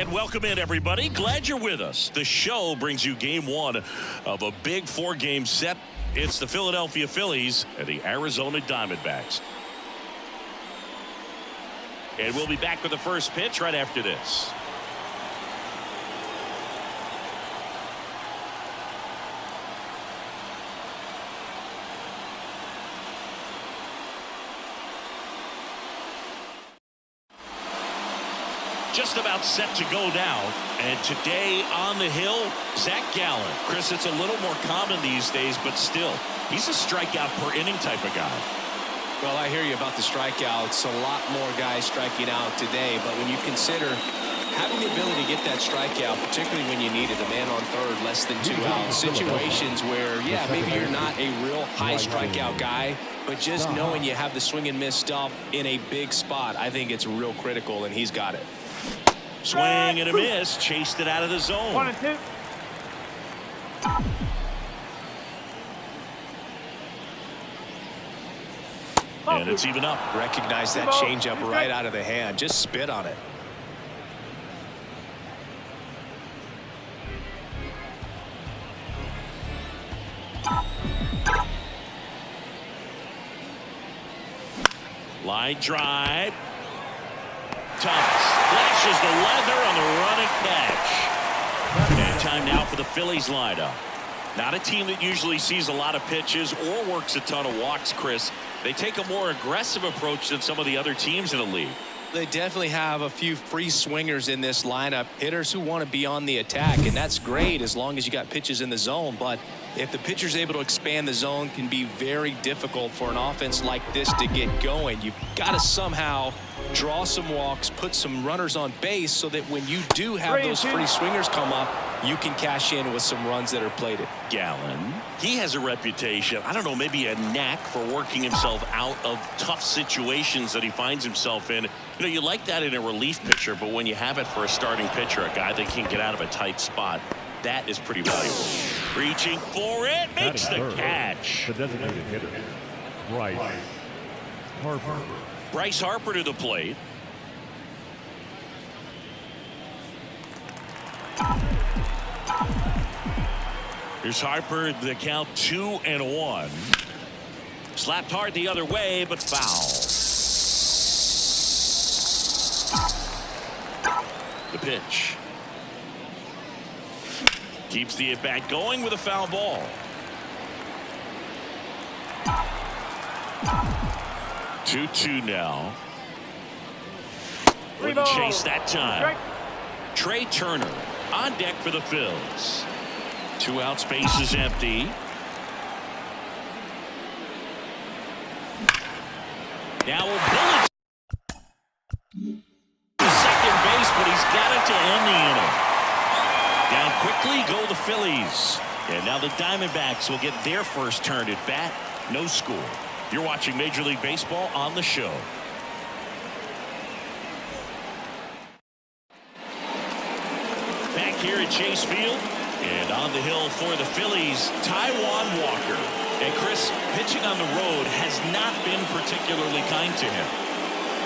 And welcome in, everybody. Glad you're with us. The show brings you game one of a big four-game set. It's the Philadelphia Phillies and the Arizona Diamondbacks. And we'll be back with the first pitch right after this. Just about set to go down, and today on the hill, Zach Gallen. Chris, it's a little more common these days, but still, he's a strikeout per inning type of guy. Well, I hear you about the strikeouts. A lot more guys striking out today, but when you consider having the ability to get that strikeout, particularly when you need it, a man on third, less than 2 outs, situations where, yeah, maybe you're not a real high strikeout guy, but just knowing you have the swing and miss stuff in a big spot, I think it's real critical, and he's got it. Swing and a miss, chased it out of the zone. 1 and 2. And it's even up. Recognize that changeup right out of the hand. Just spit on it. Line drive. Thomas flashes the leather on the running catch. And time now for the Phillies lineup. Not a team that usually sees a lot of pitches or works a ton of walks, Chris. They take a more aggressive approach than some of the other teams in the league. They definitely have a few free swingers in this lineup, hitters who want to be on the attack, and that's great as long as you got pitches in the zone. But if the pitcher's able to expand the zone, can be very difficult for an offense like this to get going. You've got to somehow draw some walks, put some runners on base so that when you do have those free swingers come up, you can cash in with some runs that are plated. Gallen, he has a reputation, I don't know, maybe a knack for working himself out of tough situations that he finds himself in. You know, you like that in a relief pitcher, but when you have it for a starting pitcher, a guy that can get out of a tight spot, that is pretty valuable. Reaching for it, makes the catch. The designated hitter, Bryce Harper. Bryce Harper to the plate. Here's Harper, the count 2-1. Slapped hard the other way, but foul. The pitch. Keeps the at-bat going with a foul ball. Two now. Wouldn't chase that time. Trey Turner on deck for the Phils. 2 outs, base is empty. Now a bullet to second base, but he's got it to end the inning. Down quickly go the Phillies. And now the Diamondbacks will get their first turn at bat. No score. You're watching Major League Baseball on the show. Back here at Chase Field. And on the hill for the Phillies, Taijuan Walker. And Chris, pitching on the road has not been particularly kind to him.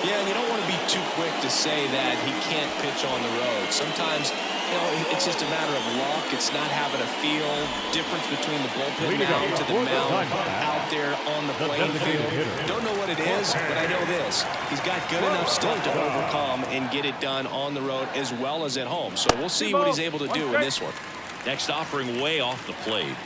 Yeah, and you don't want to be too quick to say that he can't pitch on the road. Sometimes, you know, it's just a matter of luck. It's not having a feel. Difference between the bullpen mound to the mound out there on the playing field. Don't know what it is, but I know this. He's got good enough stuff to overcome and get it done on the road as well as at home. So we'll see what he's able to do in this one. Next offering way off the plate.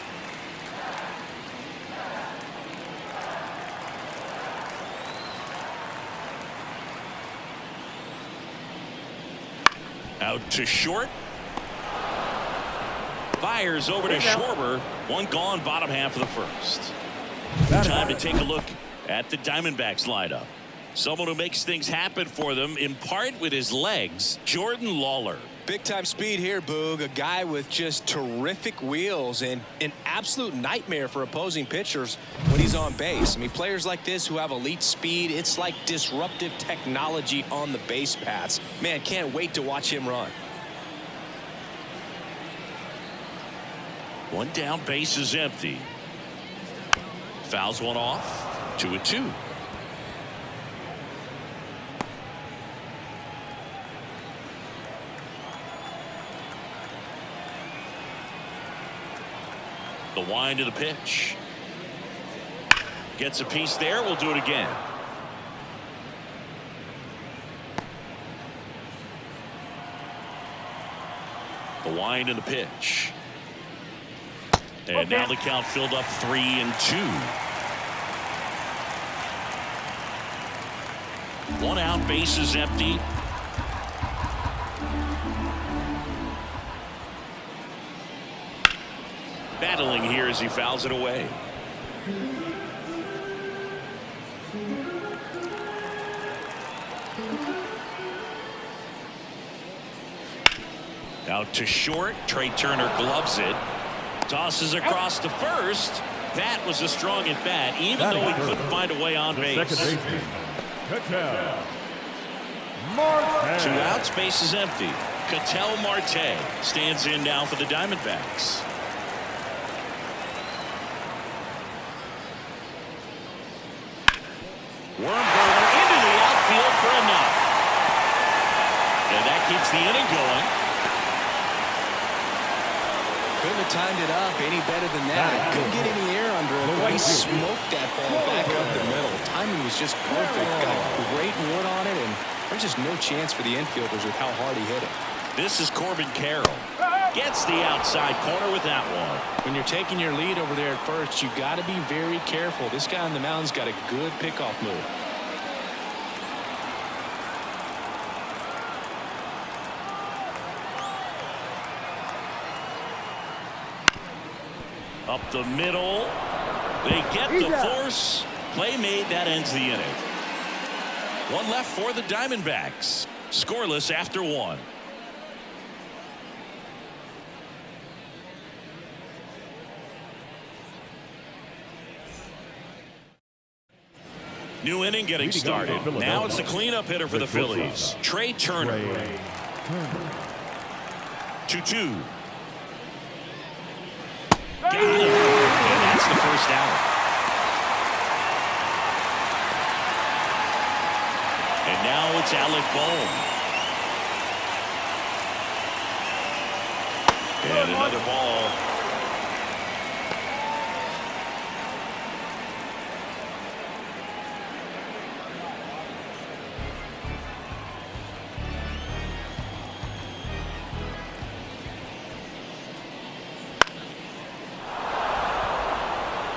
Out to short. Fires over to Schwarber. One gone, bottom half of the first. Time to take a look at the Diamondbacks lineup. Someone who makes things happen for them, in part with his legs, Jordan Lawler. Big time speed here, Boog. A guy with just terrific wheels and an absolute nightmare for opposing pitchers when he's on base. I mean, players like this who have elite speed, it's like disruptive technology on the base paths. Man, can't wait to watch him run. One down, base is empty. Fouls one off. 2-2. The wind of the pitch. Gets a piece there. We'll do it again. The wind of the pitch. And now the count filled up 3-2. 1 out, bases empty. Battling here as he fouls it away. Out to short. Trey Turner gloves it. Tosses across to first. That was a strong at bat, even though he couldn't find a way on base. Second baseman, Marte. 2 outs, base is empty. Ketel Marte stands in now for the Diamondbacks. Worm burner into the outfield for a knock. And that keeps the inning going. Couldn't have timed it up any better than that. Couldn't get any air under it, but he smoked that ball back up the middle. Timing was just perfect. Got great wood on it, and there's just no chance for the infielders with how hard he hit it. This is Corbin Carroll. Gets the outside corner with that one. When you're taking your lead over there at first, you got to be very careful. This guy on the mound's got a good pickoff move. Up the middle. They get the force. Play made. That ends the inning. 1 left for the Diamondbacks. Scoreless after 1. New inning getting started. Now it's the cleanup hitter for the Phillies. Trey Turner. 2-2. Got him. And that's the first out. And now it's Alec Bohm. And another ball.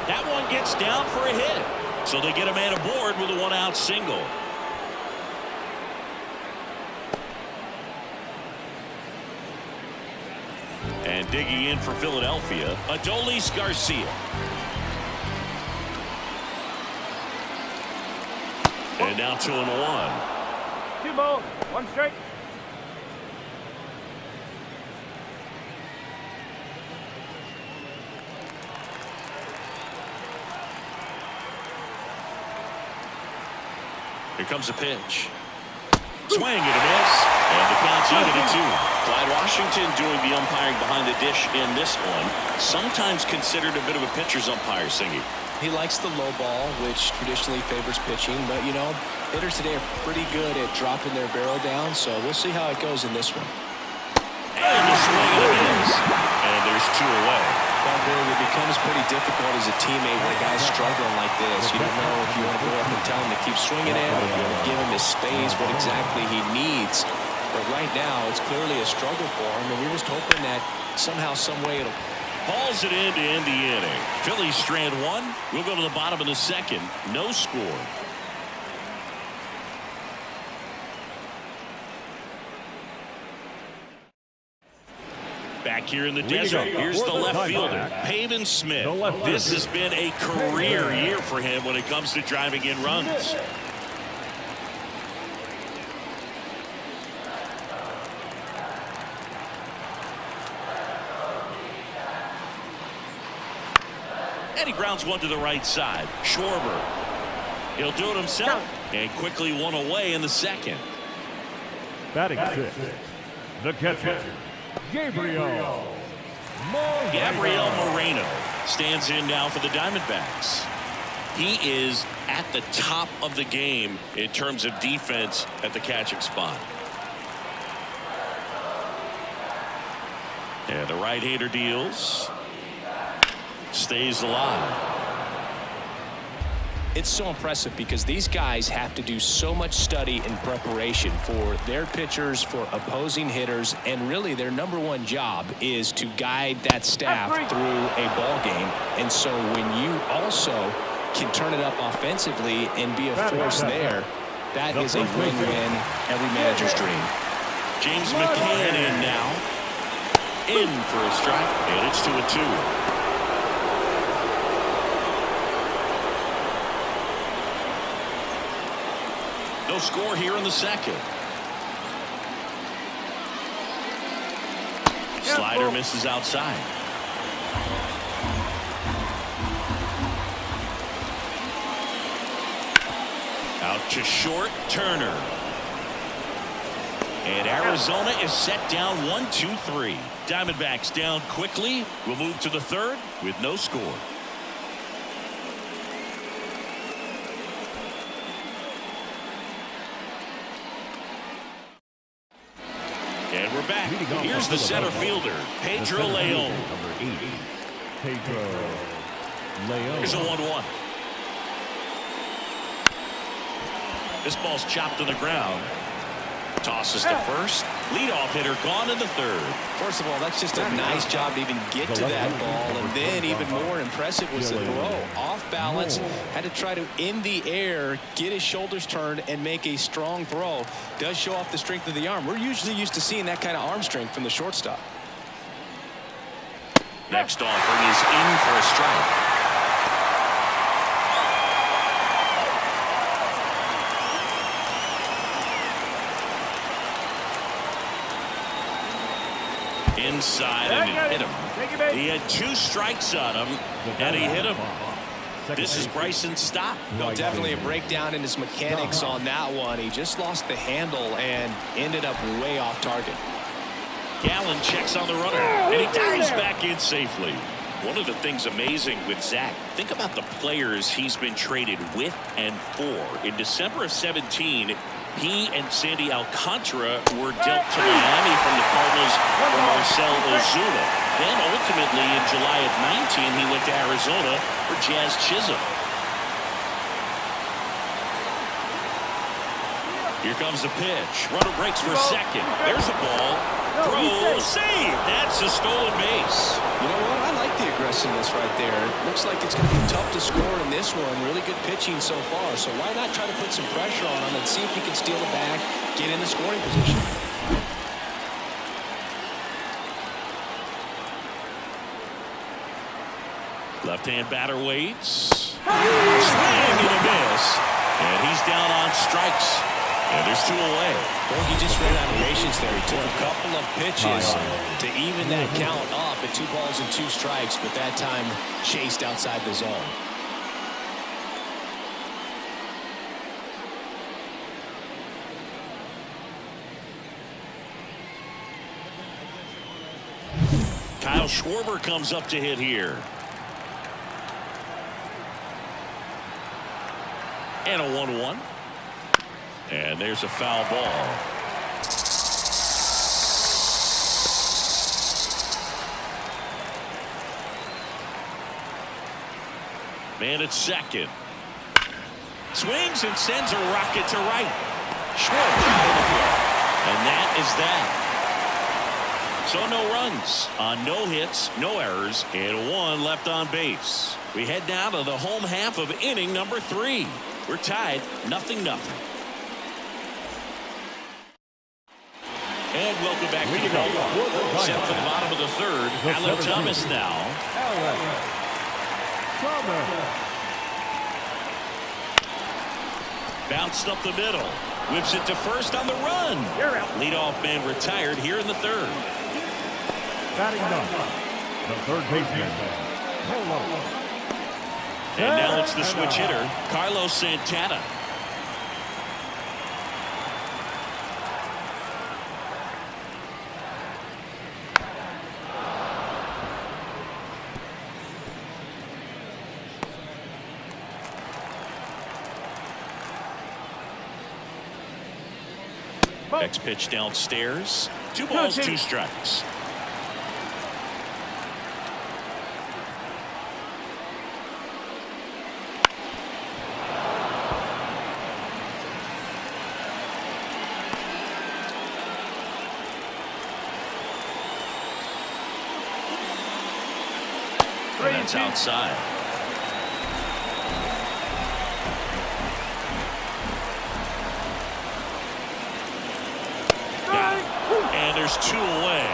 That one gets down for a hit. So they get a man aboard with a 1-out single. And digging in for Philadelphia, Adolis Garcia. And now 2-1. 2 balls, 1 strike. Here comes a pitch. Swing and a miss. And the count's even at 2. Clyde Washington doing the umpiring behind the dish in this one. Sometimes considered a bit of a pitcher's umpire, Singy. He likes the low ball, which traditionally favors pitching. But, you know, hitters today are pretty good at dropping their barrel down. So we'll see how it goes in this one. And the swing and a miss. And there's 2 away. Well, Greg, it becomes pretty difficult as a teammate when a guy's struggling like this. You don't know if you want to go up and tell him to keep swinging it, or if you want to give him his space, what exactly he needs. But right now, it's clearly a struggle for him, and we're just hoping that somehow, some way, it'll... Balls it in to end the inning. Phillies strand 1. We'll go to the bottom of the second. No score. Back here in the desert, here's the left fielder, Pavin Smith. This has been a career year for him when it comes to driving in runs. And he grounds one to the right side. Schwarber. He'll do it himself. And quickly one away in the second. Batting 6. The catcher, Gabriel Moreno stands in now for the Diamondbacks. He is at the top of the game in terms of defense at the catching spot. And the right-hander deals. stays alive. It's so impressive because these guys have to do so much study and preparation for their pitchers, for opposing hitters, and really their #1 job is to guide that staff through a ball game. And so when you also can turn it up offensively and be a force there, that is a win-win, every manager's dream. James McCann in now. In for a strike, and it's 2-2. No score here in the second. Slider misses outside. Out to short, Turner. And Arizona is set down 1-2-3. Diamondbacks down quickly. We'll move to the third with no score. And we're back. Here's the center fielder, Pedro Leon. Number 8, Pedro Leon. Here's a 1-1. This ball's chopped to the ground. Tosses to first. Leadoff hitter gone in the third. First of all, that's just a nice job to even get to that ball. And then even more impressive was the throw. Off balance. Had to try to, in the air, get his shoulders turned and make a strong throw. Does show off the strength of the arm. We're usually used to seeing that kind of arm strength from the shortstop. Next offering is in for a strike. Inside, and he hit him. He had 2 strikes on him, and he hit him. This is Bryson's stop. No, definitely a breakdown in his mechanics on that one. He just lost the handle and ended up way off target. Gallen checks on the runner, and he dives back in safely. One of the things amazing with Zach, think about the players he's been traded with and for. In December of 17, he and Sandy Alcantara were dealt to Miami from the Cardinals for Marcell Ozuna. Then ultimately in July of 19, he went to Arizona for Jazz Chisholm. Here comes the pitch. Runner breaks for second. There's the ball. Throw, save. That's a stolen base. You know what? I like the aggressiveness right there. Looks like it's going to be tough to score in this one. Really good pitching so far. So why not try to put some pressure on him and see if he can steal it back, get in the scoring position. Left-hand batter waits. Swing and a miss. And he's down on strikes. And there's 2 away. Well, he just ran out of patience there. He took a couple of pitches to even that count up at 2 balls and 2 strikes, but that time chased outside the zone. Kyle Schwarber comes up to hit here. And a 1-1. And there's a foul ball. Man at second. Swings and sends a rocket to right. Schwarber out of the play. And that is that. So no runs on no hits, no errors, and 1 left on base. We head now to the home half of inning number 3. We're tied 0-0. And welcome back to the ball. Set for the bottom of the third. Alan Thomas now. Bounced up the middle. Whips it to first on the run. Leadoff man retired here in the third. Batting ninth, the third baseman, Polo. And now it's the switch hitter, Carlos Santana. Next pitch downstairs. 2 balls, 2 strikes. and that's outside. And there's 2 away.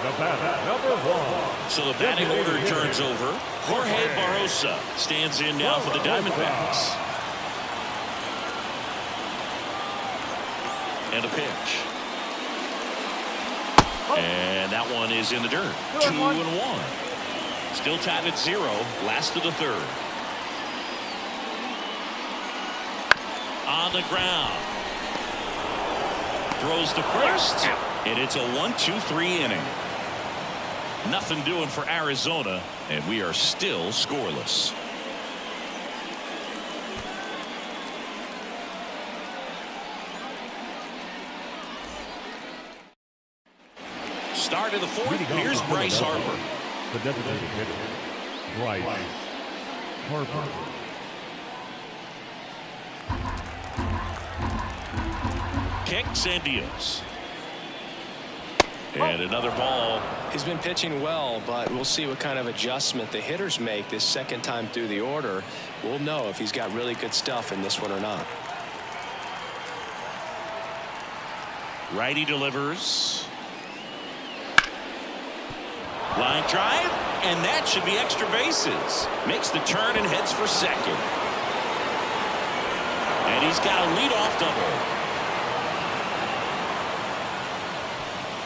The batter, number 1. So the batting order turns over. Jorge Barrosa stands in now for the Diamondbacks. And a pitch. And that one is in the dirt. 2-1. Still tied at 0. Last of the 3rd. On the ground. Throws to first. And it's a 1-2-3 inning. Nothing doing for Arizona, and we are still scoreless. Start of the 4th. Here's Bryce Harper. The designated hitter, Bryce Harper. Kicks and deals. And another ball. He's been pitching well, but we'll see what kind of adjustment the hitters make this second time through the order. We'll know if he's got really good stuff in this one or not. Righty delivers. Line drive, and that should be extra bases. Makes the turn and heads for second. And he's got a leadoff double.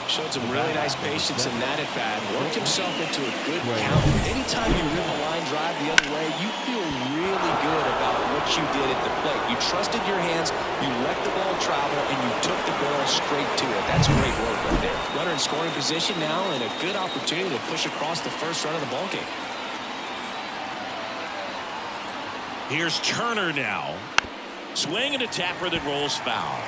Showed some really nice patience in that at bat. Worked himself into a good count. Anytime you rip a line drive the other way, you feel really good about what you did at the plate. You trusted your hands, you let the ball travel, and you took the ball straight to it. That's great work right there. Runner in scoring position now, and a good opportunity to push across the first run of the ball game. Here's Turner now. Swing and a tapper that rolls foul.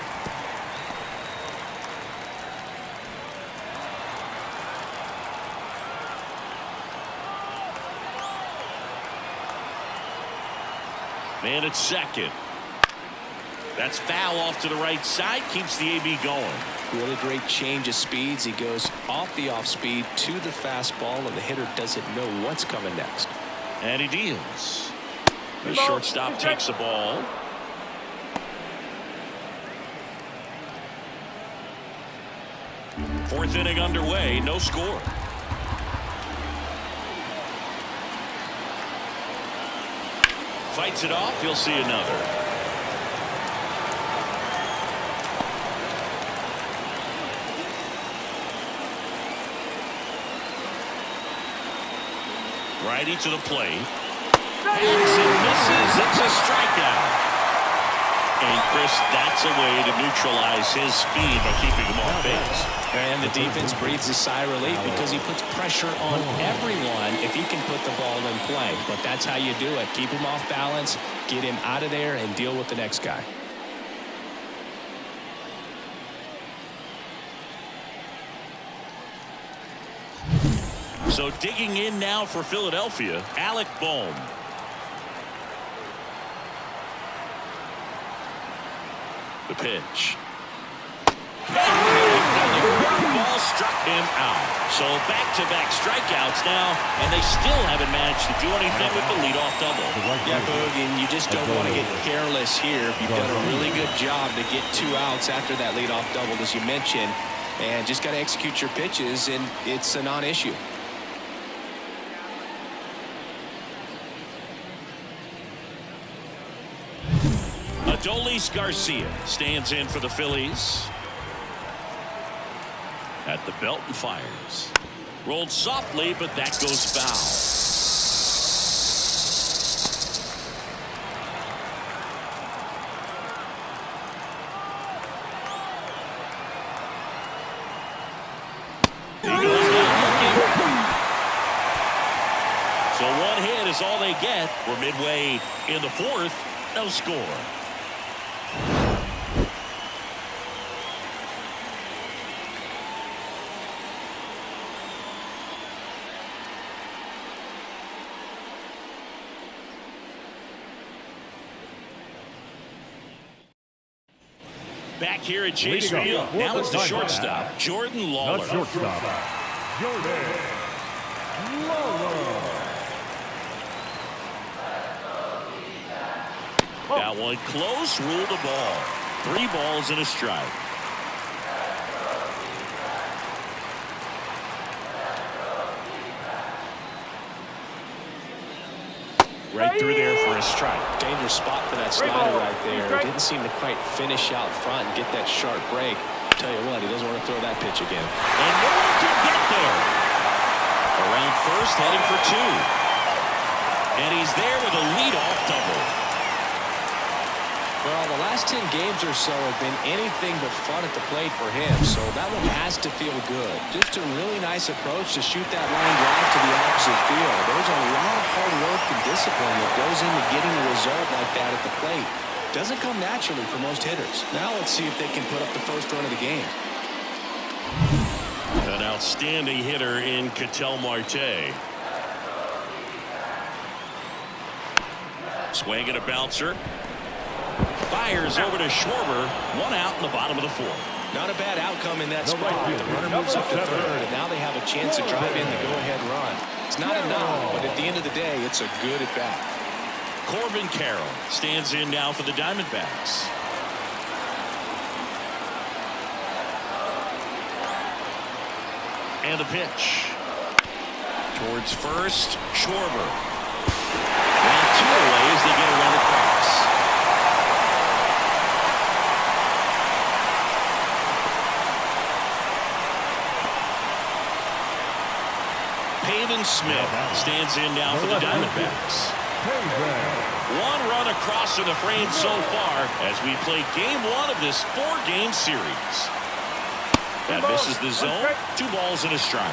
And it's second. That's foul off to the right side. Keeps the AB going. Really great change of speeds. He goes off the off speed to the fastball, and the hitter doesn't know what's coming next. And he deals. The shortstop takes the ball. Fourth inning underway. No score. Fights it off. You'll see another. Righty to the plate. Passes and misses. It's a strikeout. And Chris, that's a way to neutralize his speed by keeping him off base. And the defense breathes a sigh of relief because he puts pressure on everyone if he can put the ball in play. But that's how you do it. Keep him off balance, get him out of there, and deal with the next guy. So digging in now for Philadelphia, Alec Bohm. The pitch. Ball struck him out. So back-to-back strikeouts now, and they still haven't managed to do anything with the leadoff double. Yeah, Boog, and you just don't want to get careless here. You've done a really good job to get 2 outs after that leadoff double, as you mentioned, and just got to execute your pitches, and it's a non-issue. Adolis Garcia stands in for the Phillies. At the belt and fires. Rolled softly, but that goes foul. He goes down looking. So 1 hit is all they get. We're midway in the 4th. No score. Back here at Chase Field. Now it's the shortstop, Jordan Lawler. The shortstop, Jordan Lawler. That one close, ruled the ball. 3 balls and a strike. Right through there for a strike. Dangerous spot for that slider right there. Didn't seem to quite finish out front and get that sharp break. Tell you what, he doesn't want to throw that pitch again. And no one can get there. Around first, heading for 2. And he's there with a leadoff double. Well, the last 10 games or so have been anything but fun at the plate for him, so that one has to feel good. Just a really nice approach to shoot that line drive to the opposite field. There's a lot of hard work and discipline that goes into getting a result like that at the plate. Doesn't come naturally for most hitters. Now let's see if they can put up the first run of the game. An outstanding hitter in Ketel Marte. Swing and a bouncer. Fires over to Schwarber. 1 out in the bottom of the 4th. Not a bad outcome in that spot. The runner moves up to 3rd, and now they have a chance to drive in the go-ahead run. It's not enough, but at the end of the day, it's a good at-bat. Corbin Carroll stands in now for the Diamondbacks. And the pitch. Towards first, Schwarber. Now 2 away as they get around across. Pavin Smith stands in now for the Diamondbacks. 1 run across in the frame so far as we play game 1 of this 4-game series. That misses the zone. 2 balls and a strike.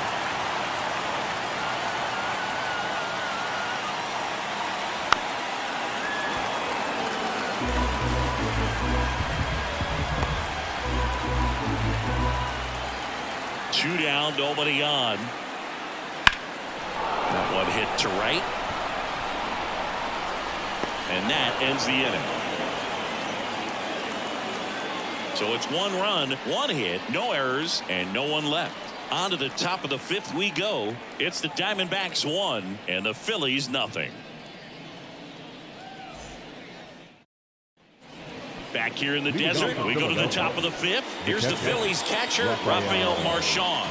Two down, nobody on. That one hit to right. And that ends the inning. So it's 1 run, 1 hit, no errors, and no one left. On to the top of the 5th we go. It's the Diamondbacks 1 and the Phillies nothing. Back here in the desert, we go to the top of the 5th. Here's the Phillies catcher, Rafael Marchand.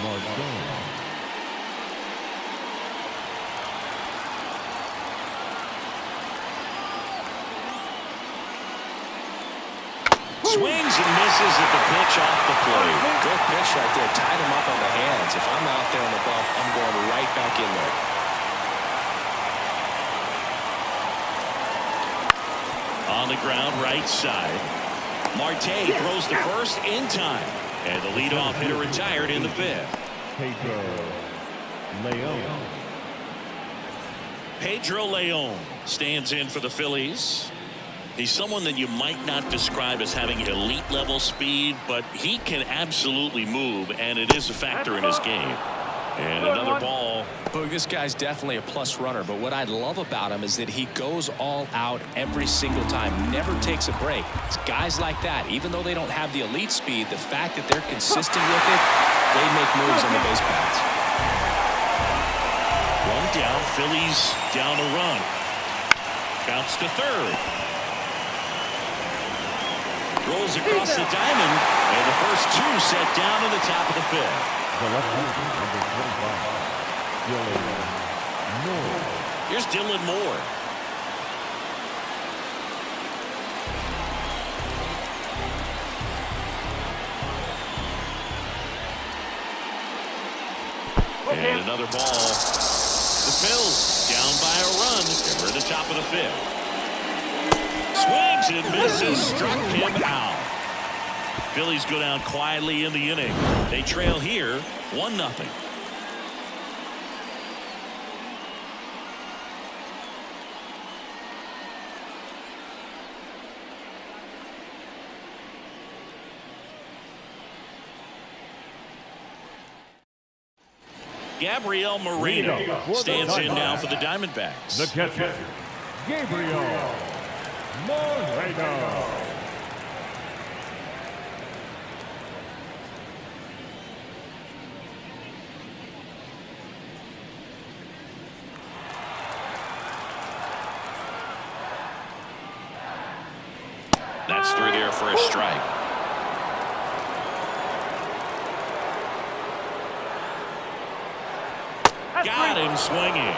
Swings and misses at the pitch off the plate. Good pitch right there. Tied him up on the hands. If I'm out there on the bump, I'm going right back in there. On the ground, right side. Marte throws the first in time. And the leadoff hitter retired in the 5th. Pedro Leon stands in for the Phillies. He's someone that you might not describe as having elite level speed, but he can absolutely move, and it is a factor in his game. And another ball. Boog, this guy's definitely a plus runner, but what I love about him is that he goes all out every single time, never takes a break. It's guys like that, even though they don't have the elite speed, the fact that they're consistent with it, they make moves on the base paths. 1 down, Phillies down a run. Bounce to 3rd. Rolls across the diamond, and the first 2 set down in the top of the 5th. The left-hander, number 25, Dylan Moore. Here's Dylan Moore. And another ball. The Phils down by a run. We're at the top of the 5th. Swings and misses, struck him out. Phillies go down quietly in the inning. They trail here 1-0. Gabriel Moreno stands in now for the Diamondbacks. The catcher, Gabriel Moreno. That's through there for a strike. Got him swinging.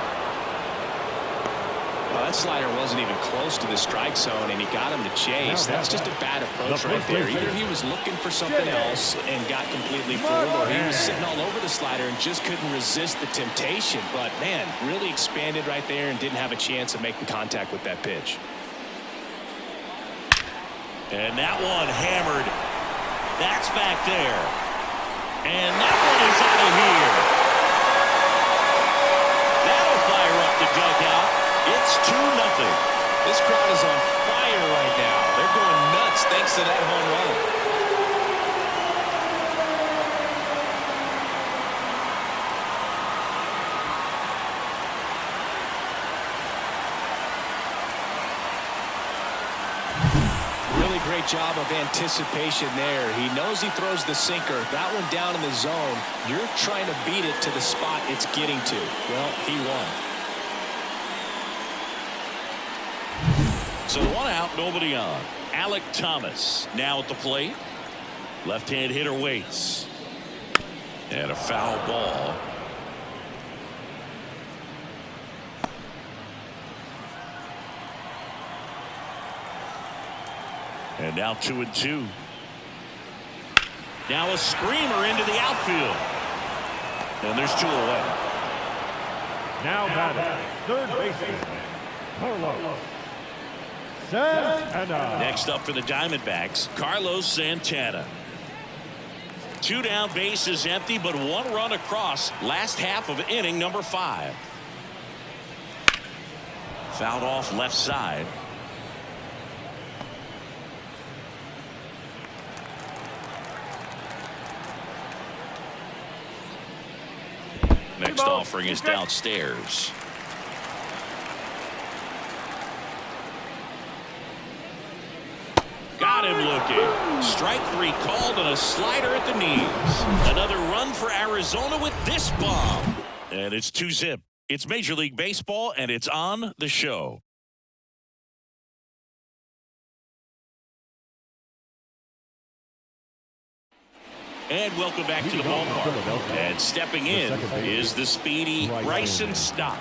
Well, that slider wasn't even close to the strike zone, and he got him to chase. That's just a bad approach right there. Either he was looking for something else and got completely fooled, or he was sitting all over the slider and just couldn't resist the temptation. But, man, really expanded right there and didn't have a chance of making contact with that pitch. And that one hammered. That's back there. And that one is out of here. That'll fire up the dugout. It's 2-0. This crowd is on fire right now. They're going nuts thanks to that home run. Really great job of anticipation there. He knows he throws the sinker. That one down in the zone. You're trying to beat it to the spot it's getting to. Well, he won. So 1 out, nobody on. Alec Thomas now at the plate. Left-hand hitter waits. And a foul ball. And now 2-2. Now a screamer into the outfield. And there's 2 away. Now batting, third baseman, Carlos Santana. Next up for the Diamondbacks, Carlos Santana. 2 down, bases empty, but 1 run across. Last half of inning number 5. Fouled off left side. Next offering is downstairs. Got him looking. Strike 3 called and a slider at the knees. Another run for Arizona with this bomb. And it's 2-0. It's Major League Baseball, and it's on the show. And welcome back to the ballpark. And stepping in is the speedy Bryson Stott.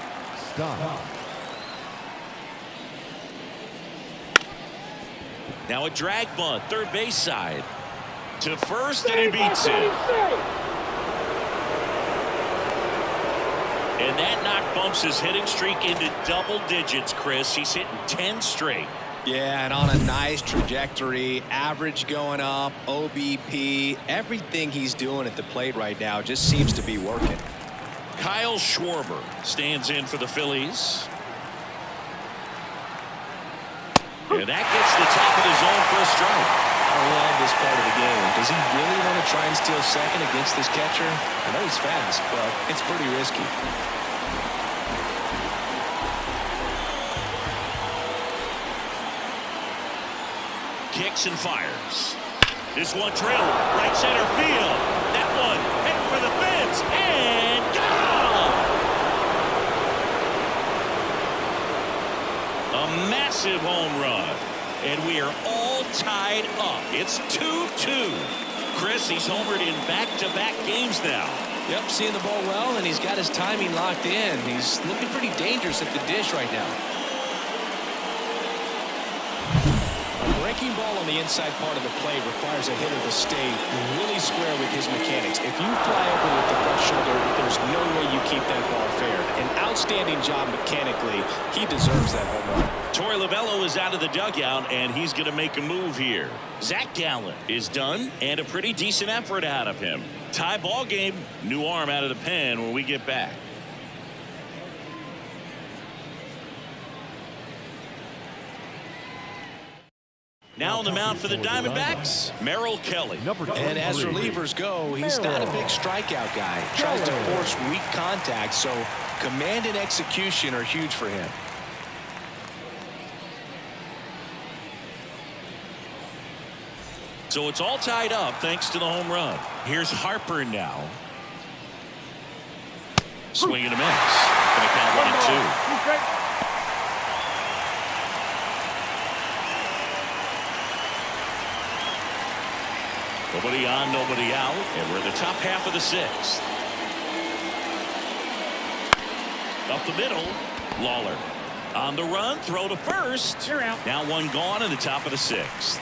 Now a drag bunt, third base side. To first, and he beats it. And that knock bumps his hitting streak into double digits, Chris. He's hitting 10 straight. Yeah, and on a nice trajectory, average going up, OBP, everything he's doing at the plate right now just seems to be working. Kyle Schwarber stands in for the Phillies. And that gets the top of the zone for a strike. I love this part of the game. Does he really want to try and steal second against this catcher? I know he's fast, but it's pretty risky. Kicks and fires. This one trailed right center field. That one heading for the fence and gone. A massive home run. And we are all tied up. It's 2-2. Chris, he's homered in back-to-back games now. Yep, seeing the ball well, and he's got his timing locked in. He's looking pretty dangerous at the dish right now. Breaking ball on the inside part of the plate requires a hitter to stay really square with his mechanics. If you fly over with the front shoulder, there's no way you keep that ball fair. An outstanding job mechanically. He deserves that home run. Torey Lovullo is out of the dugout, and he's going to make a move here. Zach Gallen is done, and a pretty decent effort out of him. Tie ball game. New arm out of the pen when we get back. Now on the mound for the Diamondbacks, Merrill Kelly. And as relievers go, he's not a big strikeout guy. Tries to force weak contact, so command and execution are huge for him. So it's all tied up thanks to the home run. Here's Harper now. Swing and a miss. Going to count 1-2. Nobody on, nobody out, and we're in the top half of the sixth. Up the middle, Lawler. On the run, throw to first. You're out. Now one gone in the top of the sixth.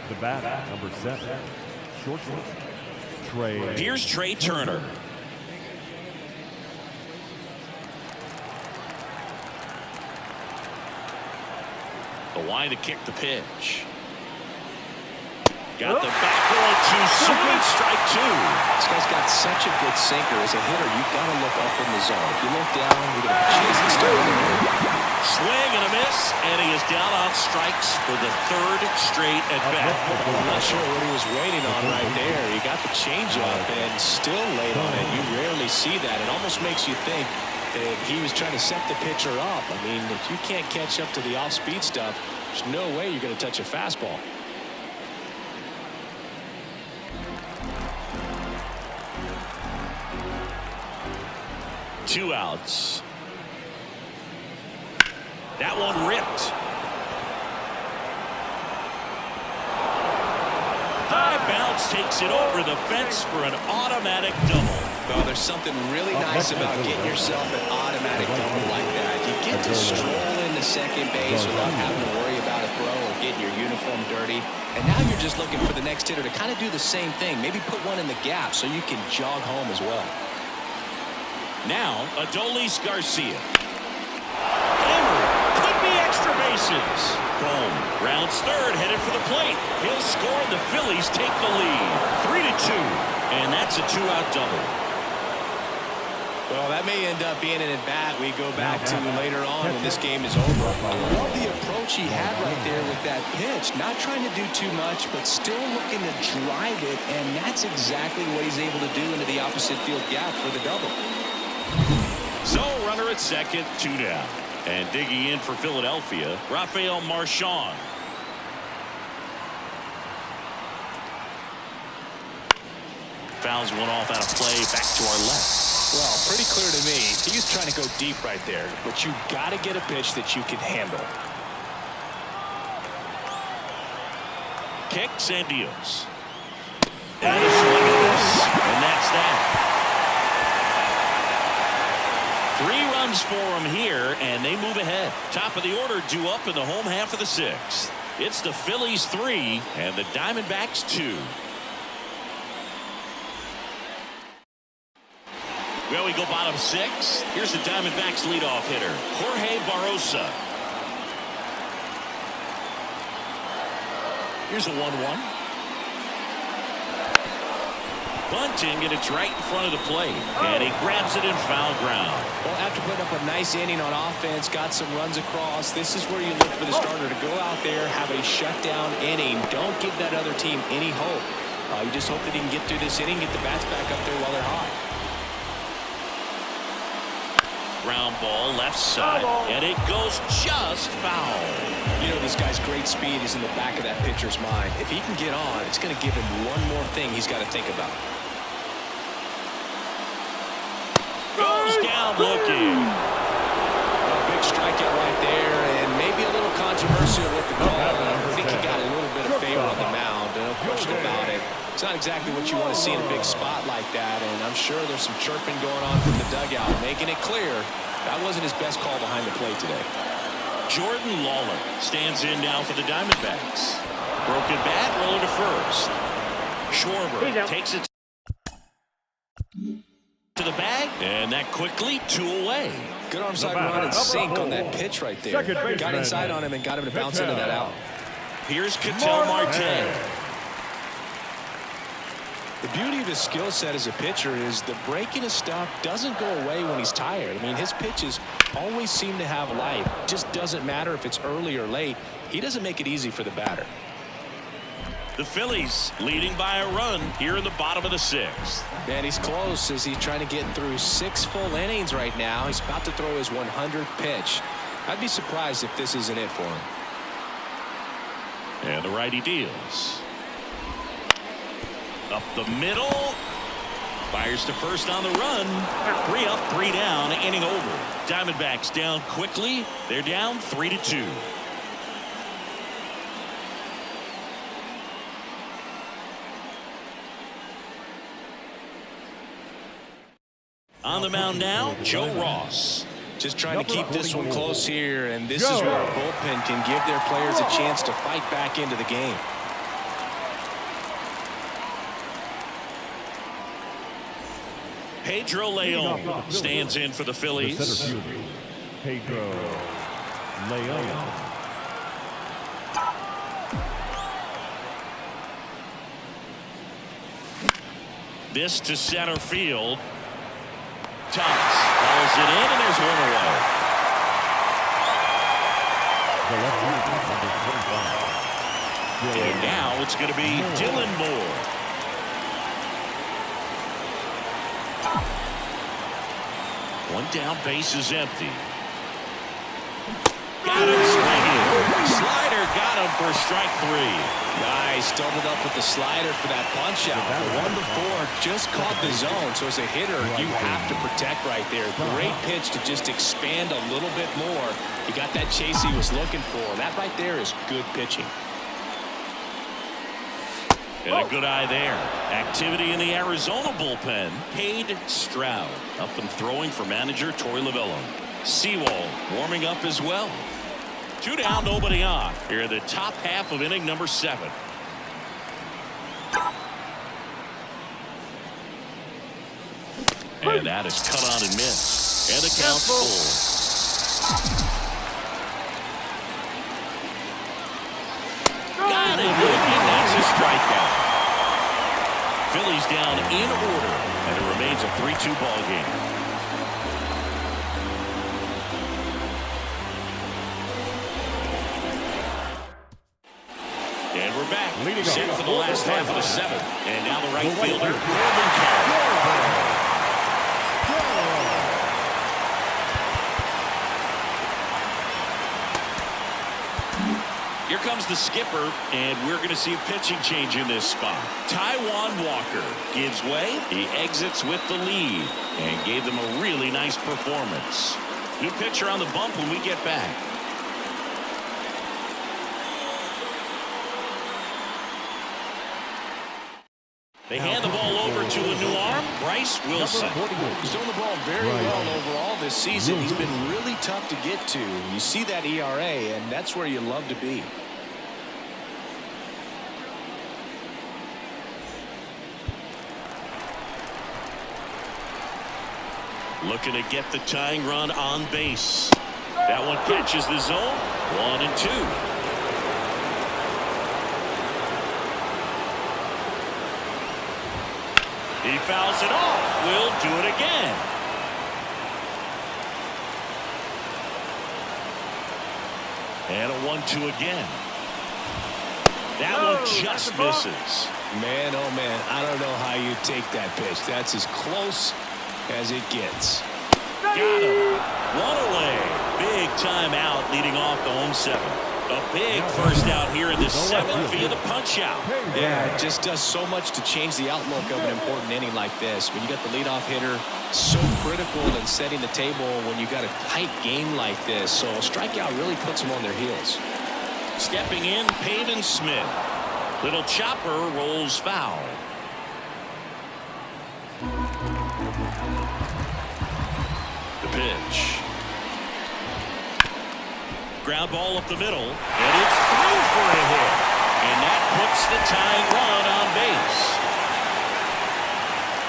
The bat, number 7, shortstop, Trey. Here's Trey Turner. The line to kick the pitch. Got the back going too soon. Strike 2. This guy's got such a good sinker. As a hitter, you've got to look up in the zone. If you look down, you're going to chase it still in the middle. Swing and a miss, and he is down on strikes for the 3rd straight at bat. I'm not sure what he was waiting on right there. He got the changeup and still laid on it. You rarely see that. It almost makes you think that he was trying to set the pitcher up. I mean, if you can't catch up to the off-speed stuff, there's no way you're going to touch a fastball. Two outs. That one ripped. High bounce takes it over the fence for an automatic double. Well, there's something really nice about getting yourself an automatic double like that. You get to stroll into second base without having to worry about a throw or getting your uniform dirty. And now you're just looking for the next hitter to kind of do the same thing. Maybe put one in the gap so you can jog home as well. Now, Adolis Garcia. Hammer. Could be extra bases. Boom. Rounds third, headed for the plate. He'll score, and the Phillies take the lead. 3-2. And that's a 2-out double. Well, that may end up being an at-bat we go back to later on when this game is over. I love the approach he had right there with that pitch. Not trying to do too much, but still looking to drive it, and that's exactly what he's able to do into the opposite field gap for the double. So, runner at second, 2 down. And digging in for Philadelphia, Rafael Marchand. Fouls one off out of play, back to our left. Well, pretty clear to me. He was trying to go deep right there, but you got to get a pitch that you can handle. Kicks and deals. And a swing and miss. And that's that. 3 runs for him here, and they move ahead. Top of the order due up in the home half of the 6th. It's the Phillies 3 and the Diamondbacks 2. Well, we go bottom 6. Here's the Diamondbacks leadoff hitter, Jorge Barrosa. Here's a 1-1. Bunting, and it's right in front of the plate. And he grabs it in foul ground. Well, after putting up a nice inning on offense, got some runs across, this is where you look for the starter to go out there, have a shutdown inning. Don't give that other team any hope. You just hope that he can get through this inning, get the bats back up there while they're hot. Ground ball left side, and it goes just foul. You know, this guy's great speed is in the back of that pitcher's mind. If he can get on, it's going to give him one more thing he's got to think about. Goes down looking. A big strikeout right there, and maybe a little controversial with the call. I think he got a little bit of favor on the mound. No question about it. It's not exactly what you want to see in a big spot like that, and I'm sure there's some chirping going on from the dugout, making it clear that wasn't his best call behind the plate today. Jordan Lawler stands in now for the Diamondbacks. Broken bat, rolling to first. Schwarber takes it to the bag, and that quickly 2 away. Good arm side run and sink on that pitch right there. Got inside on him and got him to bounce into that out. Here's Ketel Marte. The beauty of his skill set as a pitcher is the breaking of stuff doesn't go away when he's tired. I mean, his pitches always seem to have life. Just doesn't matter if it's early or late. He doesn't make it easy for the batter. The Phillies leading by a run here in the bottom of the 6th. Man, he's close as he's trying to get through 6 full innings right now. He's about to throw his 100th pitch. I'd be surprised if this isn't it for him. And the righty deals. Up the middle. Fires to first on the run. 3 up, 3 down, inning over. Diamondbacks down quickly. They're down 3-2. On the mound now, Joe Ross. Just trying to keep this one close here, and this is where a bullpen can give their players a chance to fight back into the game. Pedro Leon stands in for the Phillies. Pedro Leon. This to center field. Thomas calls it in, and there's one away. And now it's going to be Dylan Moore. One down, base is empty. Got him swinging. Slider got him for strike 3. Nice, doubled up with the slider for that punch out. The one before just caught the zone, so as a hitter, you have to protect right there. Great pitch to just expand a little bit more. He got that chase he was looking for. That right there is good pitching. And a good eye there. Activity in the Arizona bullpen. Cade Stroud up and throwing for manager Torey Lovullo. Sewell warming up as well. 2 down, nobody on. Here in the top half of inning number 7. And that is cut on and missed. And the count's full. Got it. And that's a strikeout. Phillies down in order. And it remains a 3-2 ball game. And we're back. Set for the last half of the 7th. And now the right fielder, Corbin Carroll. Here comes the skipper, and we're going to see a pitching change in this spot. Taijuan Walker gives way. He exits with the lead and gave them a really nice performance. New pitcher on the bump when we get back. They hand the ball over to a new arm, Bryce Wilson. He's doing the ball very well overall this season. He's been really tough to get to. You see that ERA, and that's where you love to be. Looking to get the tying run on base. That one catches the zone. 1-2. He fouls it off. We'll do it again. And a 1-2 again. That one just misses. Man, oh man, I don't know how you take that pitch. That's as close as it gets. Got him. One away. Big time out leading off the home 7th. A big first out here in the 7th via the punch out. Yeah, it just does so much to change the outlook of an important inning like this. When you got the leadoff hitter, so critical in setting the table when you got a tight game like this. So a strikeout really puts them on their heels. Stepping in, Pavin Smith. Little chopper rolls foul. The pitch. Ground ball up the middle, and it's through for a hit. And that puts the tying run on base.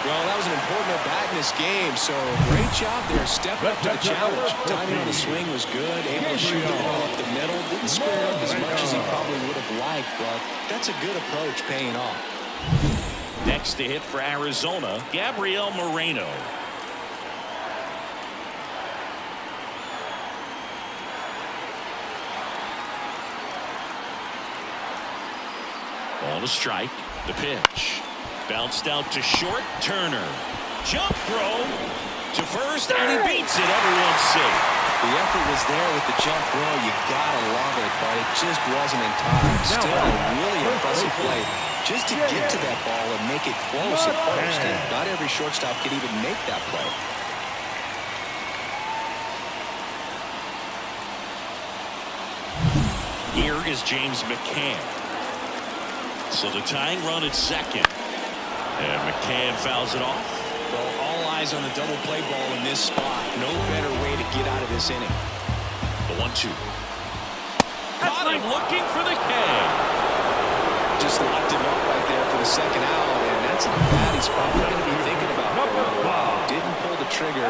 Well, that was an important at-bat in this game, so great job there. Stepped up to the challenge. Timing on the swing was good, able to shoot the ball up the middle. Didn't square up as much as he probably would have liked, but that's a good approach paying off. Next to hit for Arizona, Gabriel Moreno. Ball to strike. The pitch. Bounced out to short. Turner. Jump throw to first, and he beats it. Everyone's safe. The effort was there with the jump throw. You gotta love it, but it just wasn't in time. Still a really impressive play just to get to that ball and make it close at first. And not every shortstop can even make that play. Here is James McCann. So the tying run at second. And McCann fouls it off. Well, all capitalize on the double play ball in this spot. No better way to get out of this inning. The 1-2. Caught him looking for the K. Just locked him up right there for the second out, and that's a bat he's probably going to be thinking about for a little while. Didn't pull the trigger.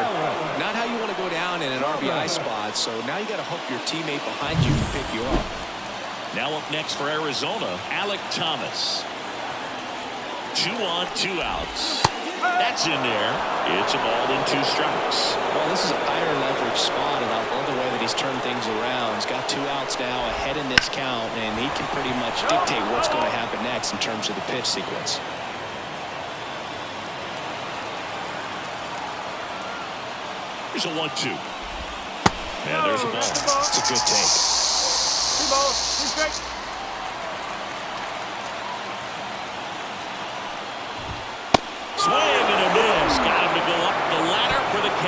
Not how you want to go down in an RBI spot, so now you got to hope your teammate behind you can pick you up. Now up next for Arizona, Alek Thomas. 2 on, 2 outs. That's in there. It's a ball in 2 strikes. Well, this is a higher leverage spot, and I love the way that he's turned things around. He's got 2 outs now ahead in this count, and he can pretty much dictate what's going to happen next in terms of the pitch sequence. Here's a 1-2. And there's a ball. It's a good take. 2 balls, 2 strikes. Swing and a miss. Got him to go up the ladder for the K.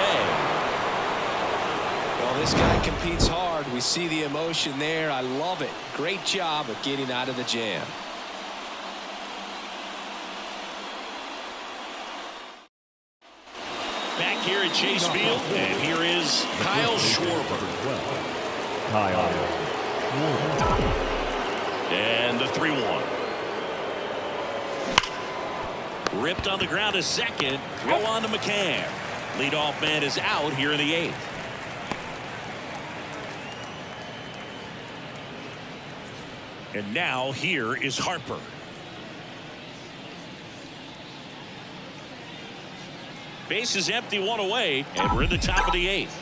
Well, this guy competes hard. We see the emotion there. I love it. Great job of getting out of the jam. Back here at Chase Field, and here is Kyle Schwarber. Kyle. And the 3-1. Ripped on the ground to second. Throw on to McCann. Leadoff man is out here in the 8th. And now here is Harper. Base is empty, 1 away, and we're in the top of the 8th.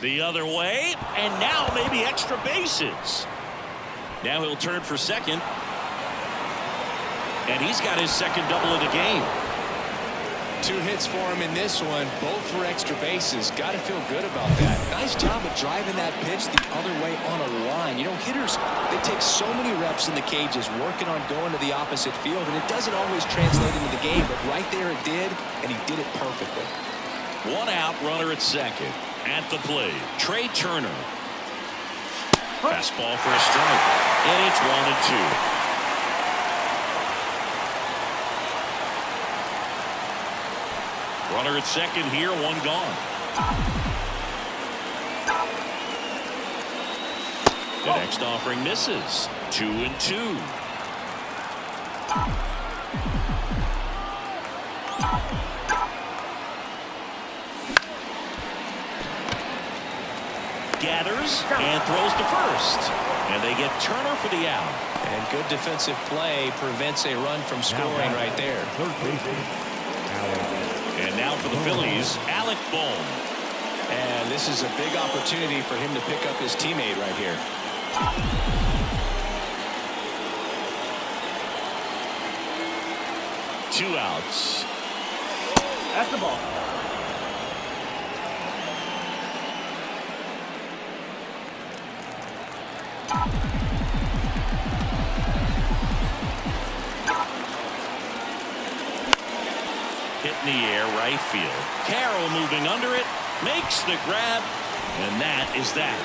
The other way, and now maybe extra bases. Now he'll turn for second. And he's got his second double of the game. 2 hits for him in this one, both for extra bases. Got to feel good about that. Nice job of driving that pitch the other way on a line. You know, hitters, they take so many reps in the cages working on going to the opposite field, and it doesn't always translate into the game, but right there it did, and he did it perfectly. 1 out, runner at second. At the plate, Trey Turner. Fastball for a strike, and it's 1-2. Runner at second here, 1 gone. The next offering misses. 2-2. Gathers and throws to first. And they get Turner for the out. And good defensive play prevents a run from scoring right there. And now for the Phillies, Alec Bohm. And this is a big opportunity for him to pick up his teammate right here. 2 outs. That's the ball. Hit in the air, right field. Carroll moving under it, makes the grab, and that is that.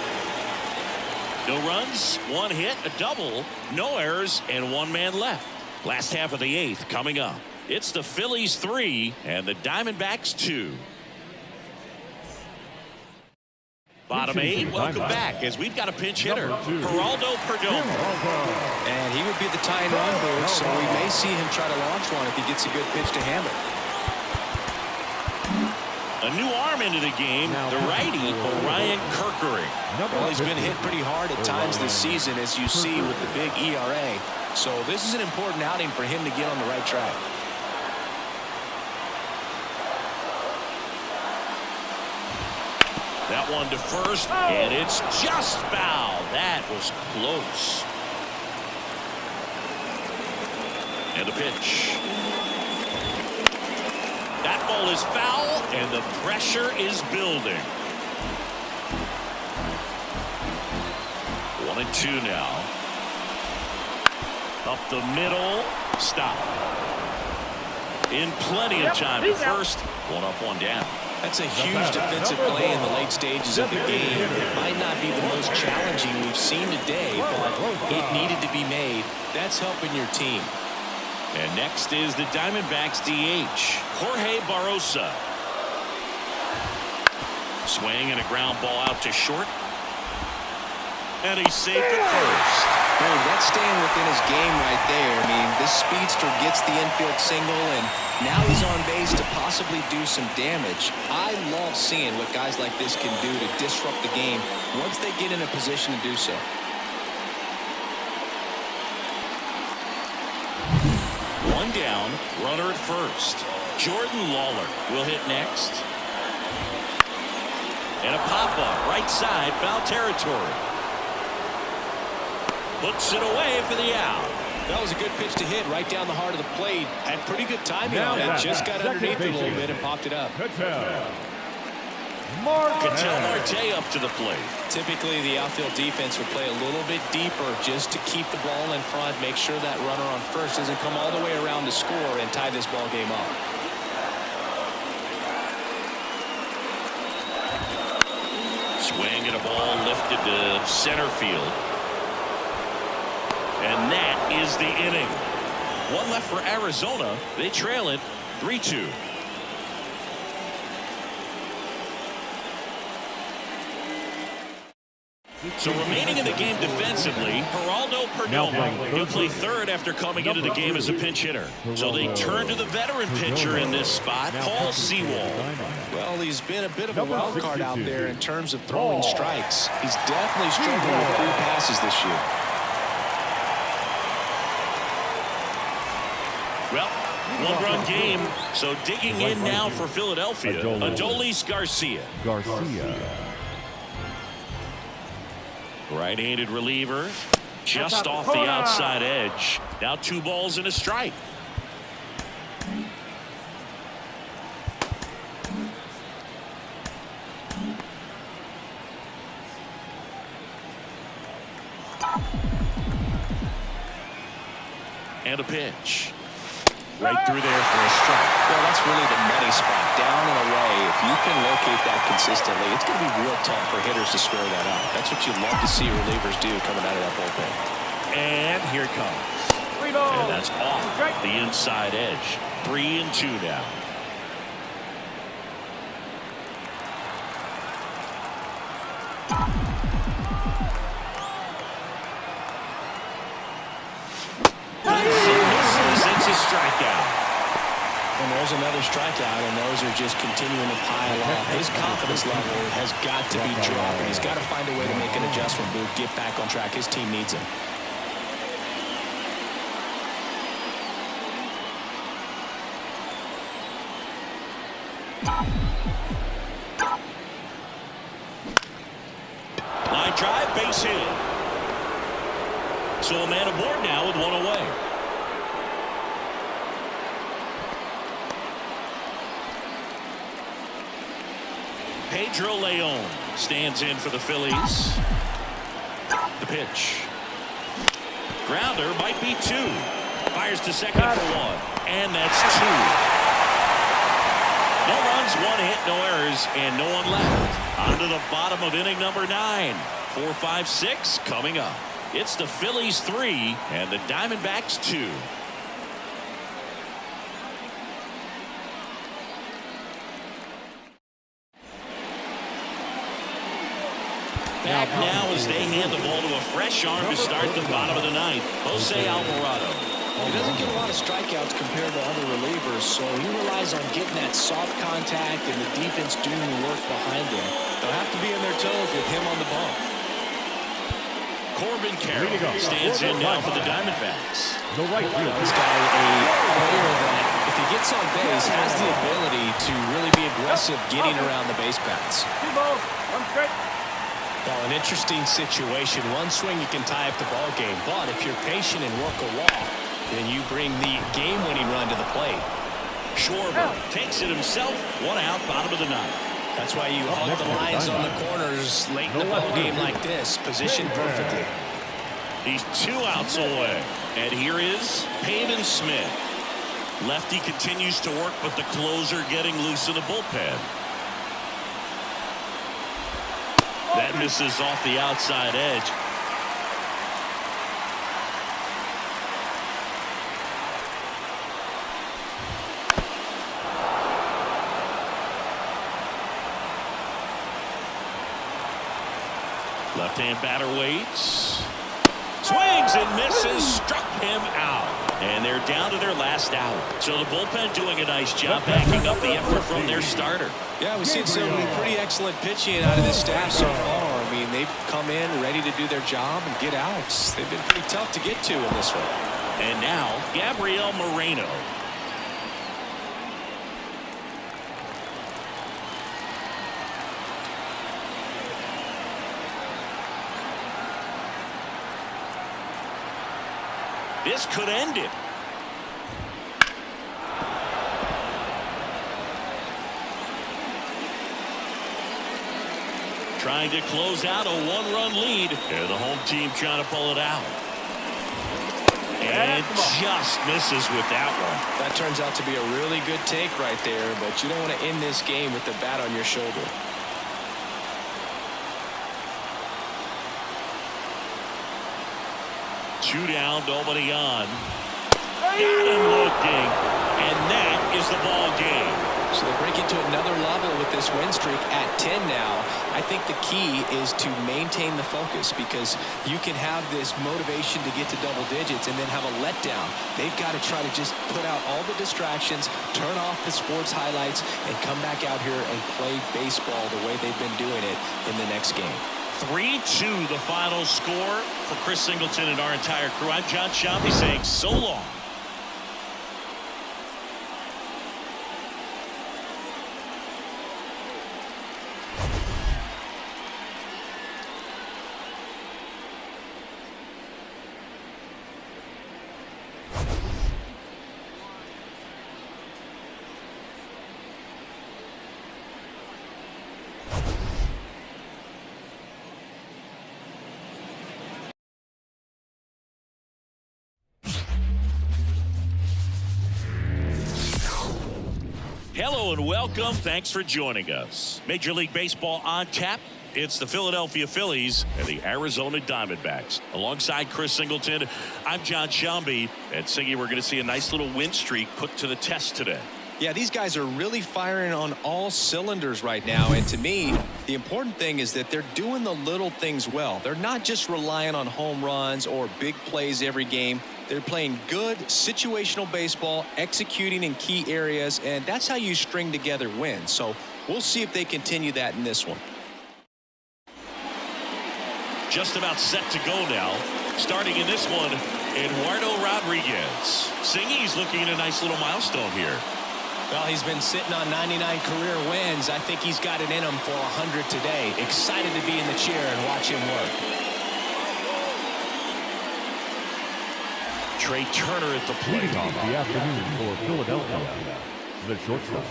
No runs, 1 hit, a double, no errors, and 1 man left. Last half of the 8th coming up. It's the Phillies 3 and the Diamondbacks 2. Bottom 8, welcome back as we've got a pinch hitter, Geraldo Perdomo. And he would be the tying run booth, so we may see him try to launch one if he gets a good pitch to Hammett. A new arm into the game, the righty, Orion Kerkering. Well, he's been hit pretty hard at times this season, as you see with the big ERA. So this is an important outing for him to get on the right track. That one to first, and it's just foul. That was close. And the pitch. That ball is foul, and the pressure is building. 1-2 now. Up the middle. Stop. In plenty of time to first. 1 up, 1 down. That's a huge defensive play in the late stages of the game. It might not be the most challenging we've seen today, but it needed to be made. That's helping your team. And next is the Diamondbacks DH, Jorge Barrosa. Swing and a ground ball out to short. And he's safe at first. Well, that's staying within his game right there. I mean, this speedster gets the infield single, and now he's on base to possibly do some damage. I love seeing what guys like this can do to disrupt the game once they get in a position to do so. One down, runner at first. Jordan Lawler will hit next. And a pop-up, right side, foul territory. Puts it away for the out. That was a good pitch to hit right down the heart of the plate. Had pretty good timing on it. Just got underneath it a little bit and popped it up. Ketel Marte up to the plate. Typically, the outfield defense would play a little bit deeper just to keep the ball in front, make sure that runner on first doesn't come all the way around to score and tie this ball game up. Swing and a ball lifted to center field. And that is the inning. One left for Arizona. They trail it 3-2. So remaining in the game defensively, Geraldo Perdomo. He'll play third after coming into the game as a pinch hitter. So they turn to the veteran pitcher in this spot, Paul Sewald. Well, he's been a bit of a wild card out there in terms of throwing strikes. He's definitely struggled with free passes this year. Well, one-run game. So digging in now for Philadelphia, Adolis Garcia. Right-handed reliever, just off the outside edge. Now 2 balls and a strike. And a pitch. Right through there for a strike. Well, that's really the money spot, down and away. If you can locate that consistently, it's going to be real tough for hitters to square that up. That's what you love to see relievers do coming out of that bullpen. And here it comes. And that's off the inside edge. 3-2 now. It's a strikeout. And there's another strikeout, and those are just continuing to pile up. His confidence level has got to be dropping. He's got to find a way to make an adjustment move, get back on track. His team needs him. Line drive, base hit. So a man aboard now with one away. Pedro Leon stands in for the Phillies. The pitch. Grounder might be 2. Fires to second for 1. And that's 2. No runs, 1 hit, no errors, and no one left. On to the bottom of inning number 9. 4, 5, 6 coming up. It's the Phillies 3 and the Diamondbacks 2. Back now as they hand the ball to a fresh arm to start the bottom of the 9th. Jose Alvarado. He doesn't get a lot of strikeouts compared to other relievers, so he relies on getting that soft contact and the defense doing the work behind him. They'll have to be on their toes with him on the bump. Corbin Carroll stands in now for the Diamondbacks. This guy, a player that, if he gets on base, has the ability to really be aggressive getting around the base paths. Well, an interesting situation. One swing you can tie up the ball game, but if you're patient and work a walk, then you bring the game-winning run to the plate. Schwarber takes it himself. 1 out, bottom of the 9th. That's why you hug the lines on the corners late in the ball game like this, positioned perfectly. He's 2 outs away. And here is Pavin Smith. Lefty continues to work, but the closer getting loose in the bullpen. That misses off the outside edge. Left-hand batter waits. Swings and misses. Struck him out. And they're down to their last out. So the bullpen doing a nice job backing up the effort from their starter. Yeah, we've seen some pretty excellent pitching out of this staff so far. I mean, they've come in ready to do their job and get outs. They've been pretty tough to get to in this one. And now, Gabriel Moreno. This could end it. Trying to close out a one-run lead. And the home team trying to pull it out. And just misses with that one. That turns out to be a really good take right there, but you don't want to end this game with the bat on your shoulder. Two down, nobody on. Got him looking. And that is the ball game. So they break into another level with this win streak at 10 now. I think the key is to maintain the focus, because you can have this motivation to get to double digits and then have a letdown. They've got to try to just put out all the distractions, turn off the sports highlights, and come back out here and play baseball the way they've been doing it in the next game. 3-2 the final score for Chris Singleton and our entire crew. I'm John Shambi saying so long. Hello and welcome. Thanks for joining us. Major League Baseball on tap. It's the Philadelphia Phillies and the Arizona Diamondbacks. Alongside Chris Singleton, I'm John Shambi. And Singy, we're going to see a nice little win streak put to the test today. Yeah, these guys are really firing on all cylinders right now. And to me, the important thing is that they're doing the little things well. They're not just relying on home runs or big plays every game. They're playing good situational baseball, executing in key areas, and that's how you string together wins. So we'll see if they continue that in this one. Just about set to go now. Starting in this one, Eduardo Rodriguez. Singy's looking at a nice little milestone here. Well, he's been sitting on 99 career wins. I think he's got it in him for 100 today. Excited to be in the chair and watch him work. Trey Turner at the plate. Leading off the afternoon for Philadelphia, the shortstop,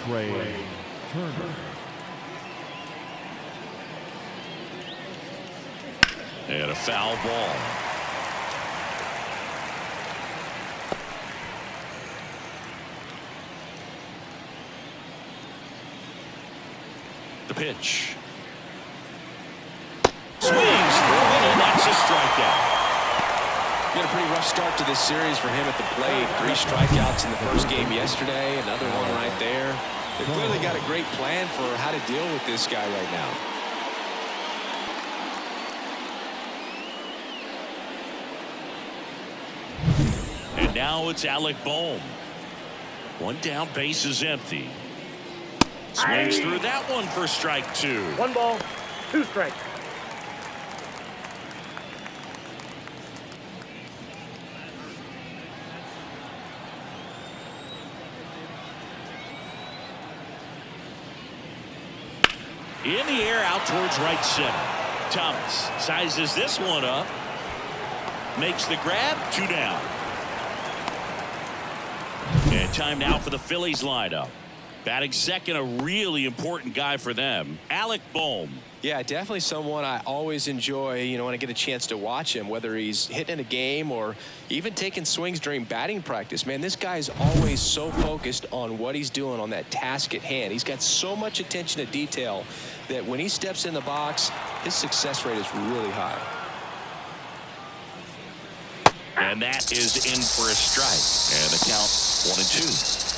Trey Turner. And a foul ball. The pitch. Swings through it, and that's a strikeout. Got a pretty rough start to this series for him at the plate. 3 strikeouts in the first game yesterday. Another one right there. They've clearly got a great plan for how to deal with this guy right now. And now it's Alec Bohm. One down, base is empty. Swings through that one for strike 2. 1 ball, 2 strikes. In the air out towards right center. Thomas sizes this one up. Makes the grab. 2 down. And time now for the Phillies lineup. Batting second, a really important guy for them, Alec Bohm. Yeah, definitely someone I always enjoy, when I get a chance to watch him, whether he's hitting in a game or even taking swings during batting practice. Man, this guy is always so focused on what he's doing on that task at hand. He's got so much attention to detail that when he steps in the box, his success rate is really high. And that is in for a strike. And the count 1-2.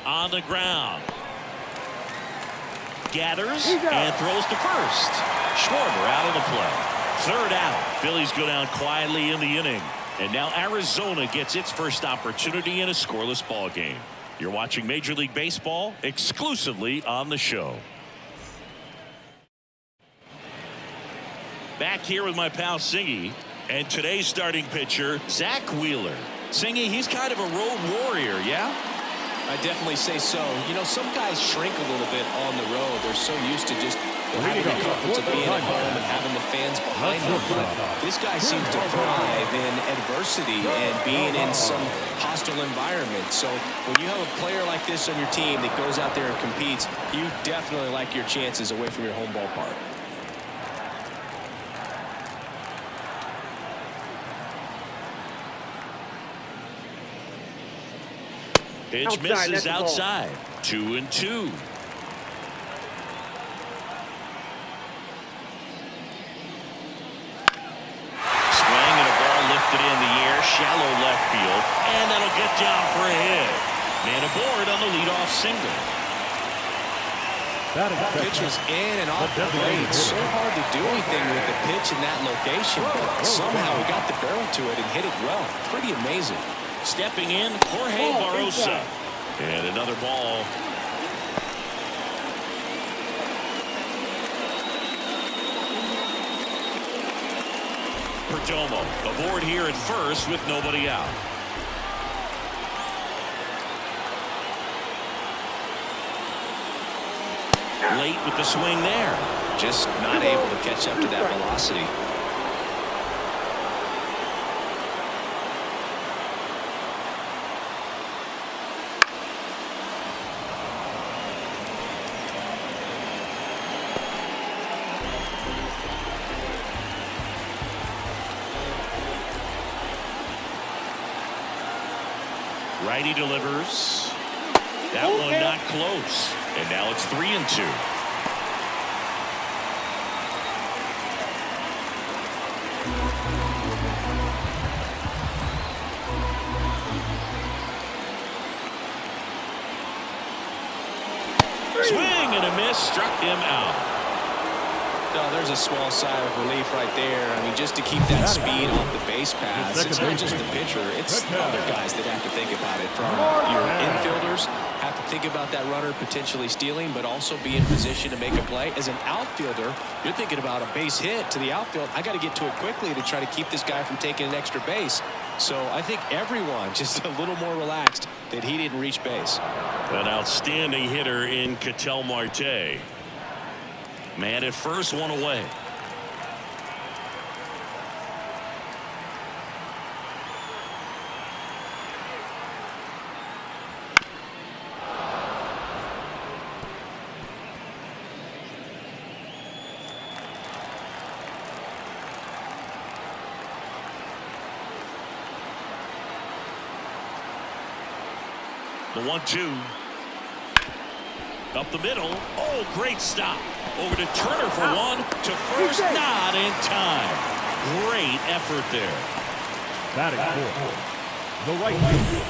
on the ground. Gathers and throws to first. Schwarber out of the play. Third out. Phillies go down quietly in the inning. And now Arizona gets its first opportunity in a scoreless ball game. You're watching Major League Baseball exclusively on the show. Back here with my pal Singy. And today's starting pitcher, Zach Wheeler. Singy, he's kind of a road warrior, yeah? I definitely say so. You know, some guys shrink a little bit on the road. They're so used to just having the comforts of being at home and having the fans behind them. But this guy seems to thrive in adversity and being in some hostile environment. So when you have a player like this on your team that goes out there and competes, you definitely like your chances away from your home ballpark. Pitch misses outside. 2-2. Swing and a ball lifted in the air, shallow left field, and that'll get down for a hit. Man aboard on the leadoff single. Pitch was in and off the plate. So hard to do anything with the pitch in that location, but somehow he got the barrel to it and hit it well. Pretty amazing. Stepping in, Jorge Barrosa. And another ball. Perdomo aboard here at first with nobody out. Late with the swing there. Just not able to catch up to that velocity. Righty delivers. That one not close. And now it's 3-2. Swing and a miss, struck him out. No, there's a small sigh of relief right there. I mean, just to keep that speed off the base paths. It's not just the pitcher. It's other guys that have to think about it. From your infielders have to think about that runner potentially stealing, but also be in position to make a play. As an outfielder, you're thinking about a base hit to the outfield. I got to get to it quickly to try to keep this guy from taking an extra base. So I think everyone just a little more relaxed that he didn't reach base. An outstanding hitter in Ketel Marte. Man at first, one away. The 1-2. Up the middle. Oh, great stop. Over to Turner for one. To first, not in time. Great effort there. Batting fourth, the right fielder,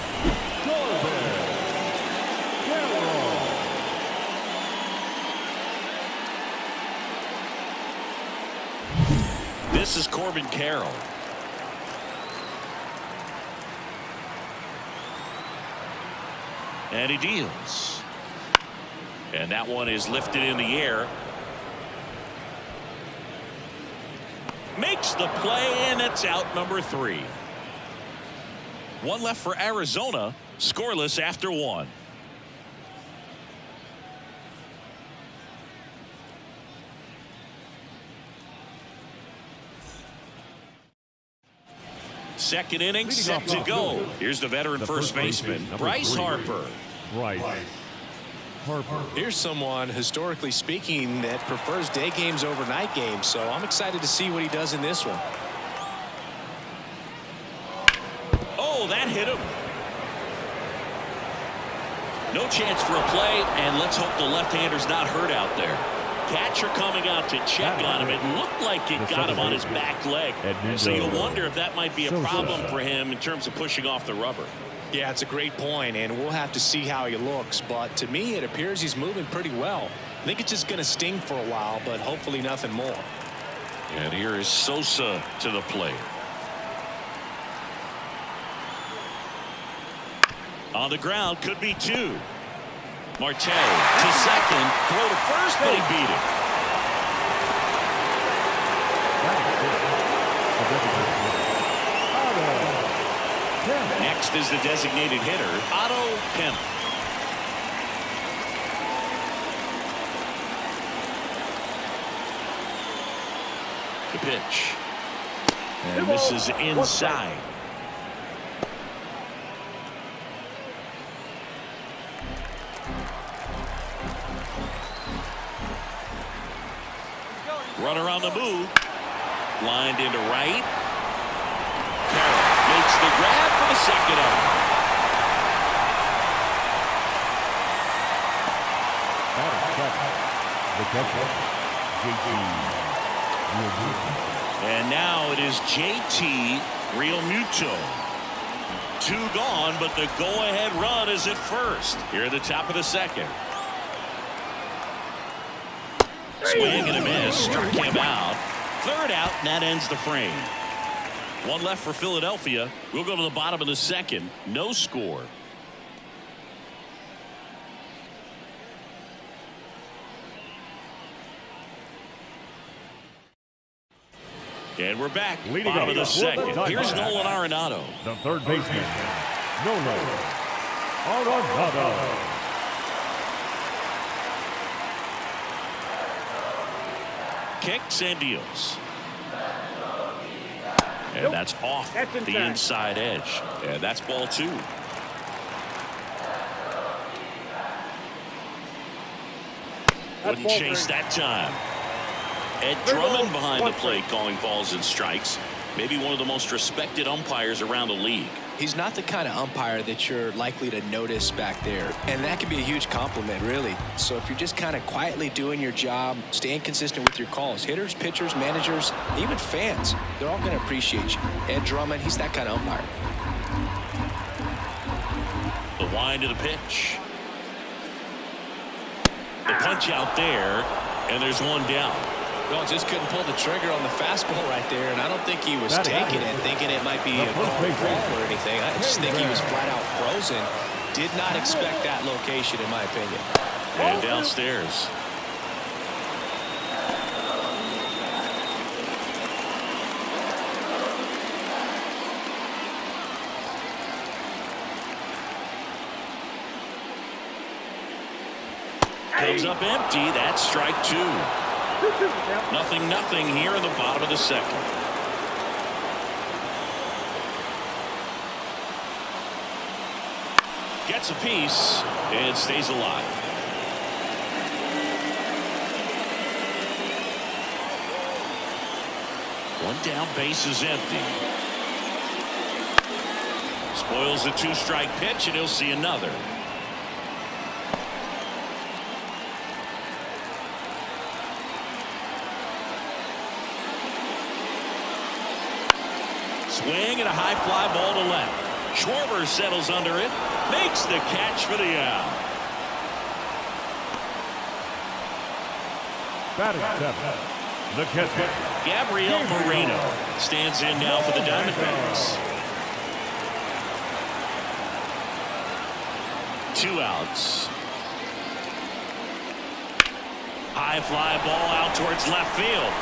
This is Corbin Carroll. And he deals. And that one is lifted in the air. Makes the play, and it's out number 3. One left for Arizona. Scoreless after 1. Second inning set to go. Here's the veteran first baseman, Bryce Harper. Here's someone, historically speaking, that prefers day games over night games. So I'm excited to see what he does in this one. Oh, that hit him. No chance for a play, and let's hope the left-hander's not hurt out there. Catcher coming out to check on him. It looked like it got him on his back leg. So you wonder if that might be a problem for him in terms of pushing off the rubber. Yeah, it's a great point, and we'll have to see how he looks. But to me, it appears he's moving pretty well. I think it's just going to sting for a while, but hopefully nothing more. And here is Sosa to the plate. On the ground, could be two. Marte to second, throw to first, but he beat it. Next is the designated hitter, Otto Kemp. The pitch. And this is inside. Runner on the move. Lined into right. Carroll makes the grab for the second out. The catcher, JT. And now it is JT Realmuto. Two gone, but the go-ahead run is at first. Here at the top of the second. Swing and a miss. Struck him out. Third out, and that ends the frame. One left for Philadelphia. We'll go to the bottom of the second. No score. And we're back. Leading Bottom of the up second. for the Here's Diamondbacks. Nolan Arenado. The third baseman, Nolan Arenado. Kicks and deals. And that's off the inside edge. And that's ball two. Wouldn't chase that time. Ed Drummond behind the plate calling balls and strikes. Maybe one of the most respected umpires around the league. He's not the kind of umpire that you're likely to notice back there. And that can be a huge compliment, really. So if you're just kind of quietly doing your job, staying consistent with your calls, hitters, pitchers, managers, even fans, they're all going to appreciate you. Ed Drummond, he's that kind of umpire. The wind to the pitch. The punch out there, and there's one down. Well, just couldn't pull the trigger on the fastball right there, and I don't think he was taking it, thinking it might be a called ball or anything. I just think he was flat out frozen. Did not expect that location, in my opinion. And downstairs. Comes up empty. That's strike two. Nothing here in the bottom of the second. Gets a piece and stays alive. One down, base is empty. Spoils the two-strike pitch, and he'll see another. Swing and a high fly ball to left. Schwarber settles under it. Makes the catch for the out. Batting seven, the catcher, Gabriel Moreno stands in now for the Diamondbacks. 2 outs. High fly ball out towards left field.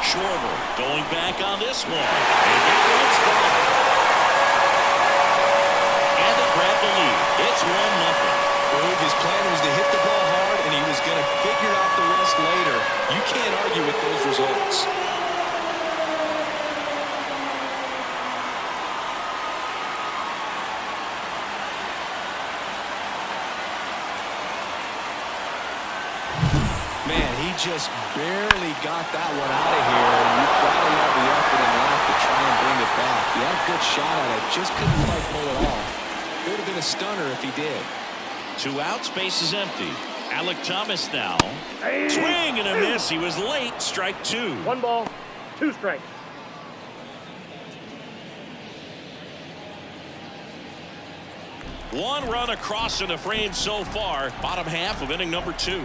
Schwarber going back on this one. And that one's gone. And they grab the lead. It's 1-0. His plan was to hit the ball hard, and he was going to figure out the rest later. You can't argue with those results. Man, he just barely got that one out of here. You've got to love the effort in life to try and bring it back. He had a good shot at it, just couldn't quite pull it off. It would have been a stunner if he did. 2 outs, base is empty. Alec Thomas now. Swing and a miss. He was late. Strike 2. 1 ball, 2 strikes. One run across in the frame so far. Bottom half of inning number 2.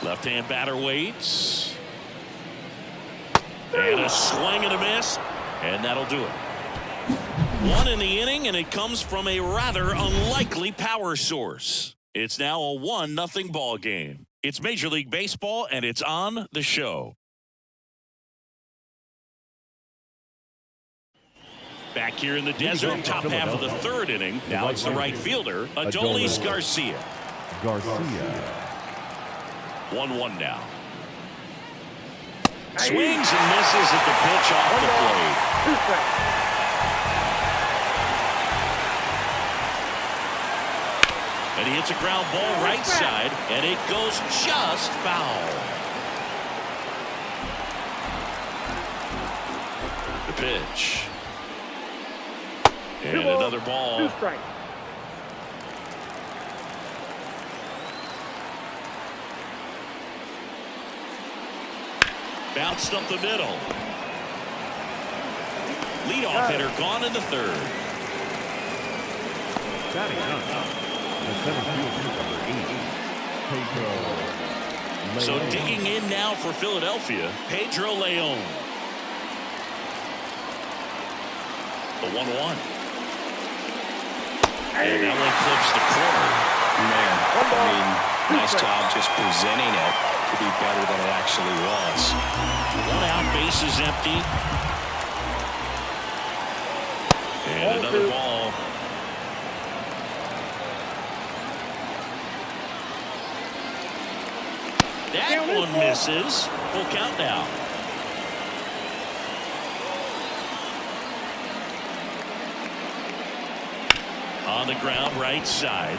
Left-hand batter waits. And a swing and a miss. And that'll do it. One in the inning, and it comes from a rather unlikely power source. It's now a 1-0 ball game. It's Major League Baseball, and it's on the show. Back here in the desert, top half of the 3rd inning. Now it's the right fielder, Adolis Garcia. 1-1 now. Swings and misses at the pitch off the plate. 2 strikes. And he hits a ground ball right side, and it goes just foul. The pitch. And another ball. 2 strikes. Bounced up the middle. Leadoff hitter gone in the 3rd. Batting up. The center fielder, number 8, Pedro. So digging in now for Philadelphia, Pedro Leon. The 1-1. And that one clips the corner. Man, I mean, nice job just presenting it to be better than it actually was. 1 out, bases empty. And another ball. That one misses. Full count now. On the ground, right side.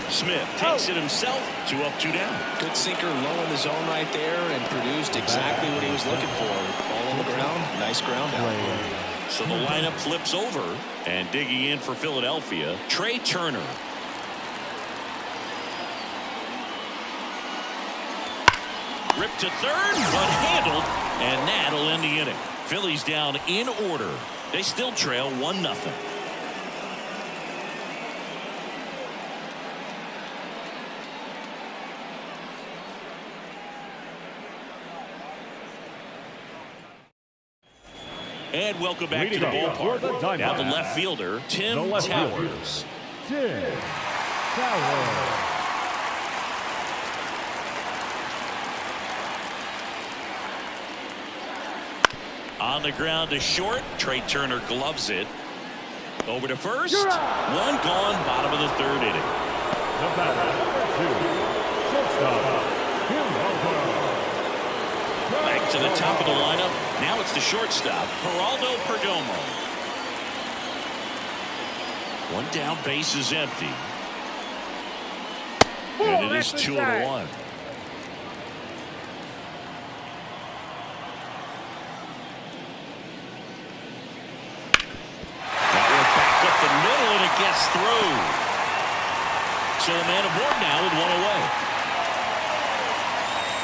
Smith takes it himself. 2 up, 2 down. Good sinker low in the zone right there and produced exactly what he was looking for. Ball on the ground. Nice ground out. So the lineup flips over, and digging in for Philadelphia, Trey Turner. Ripped to 3rd, but handled, and that'll end the inning. Phillies down in order. They still trail 1-0. And welcome back to the ballpark. Now the left fielder, Tim Towers. Tim Towers. On the ground to short. Trey Turner gloves it. Over to first. One gone, bottom of the 3rd inning. The batter, number 2, shortstop, Tim Towers. Back to the top of the lineup. Now it's the shortstop, Geraldo Perdomo. 1 down, base is empty. And it is 2-1. That one back up the middle, and it gets through. So the man aboard now with 1 away.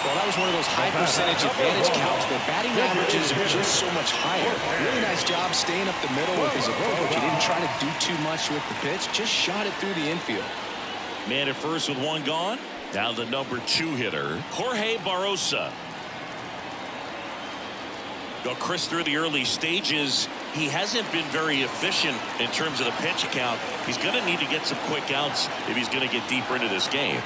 Well, that was one of those high percentage advantage counts where batting averages are just so much higher. Really nice job staying up the middle with his approach. He didn't try to do too much with the pitch, just shot it through the infield. Man at first with 1 gone. Now the number 2 hitter, Jorge Barrosa. Well, Chris, through the early stages, he hasn't been very efficient in terms of the pitch count. He's going to need to get some quick outs if he's going to get deeper into this game.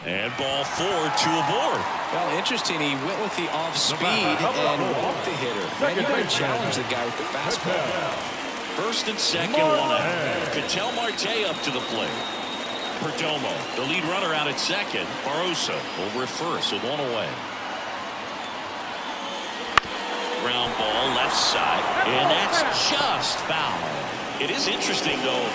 And ball 4, 2 aboard. Well, interesting. He went with the off speed and walked the hitter. And he could challenge the guy with the fastball. First and second, 1 out. Ketel Marte up to the plate. Perdomo, the lead runner, out at second. Barrosa over at first with 1 away. Ground ball left side, and that's just foul. It is interesting, though,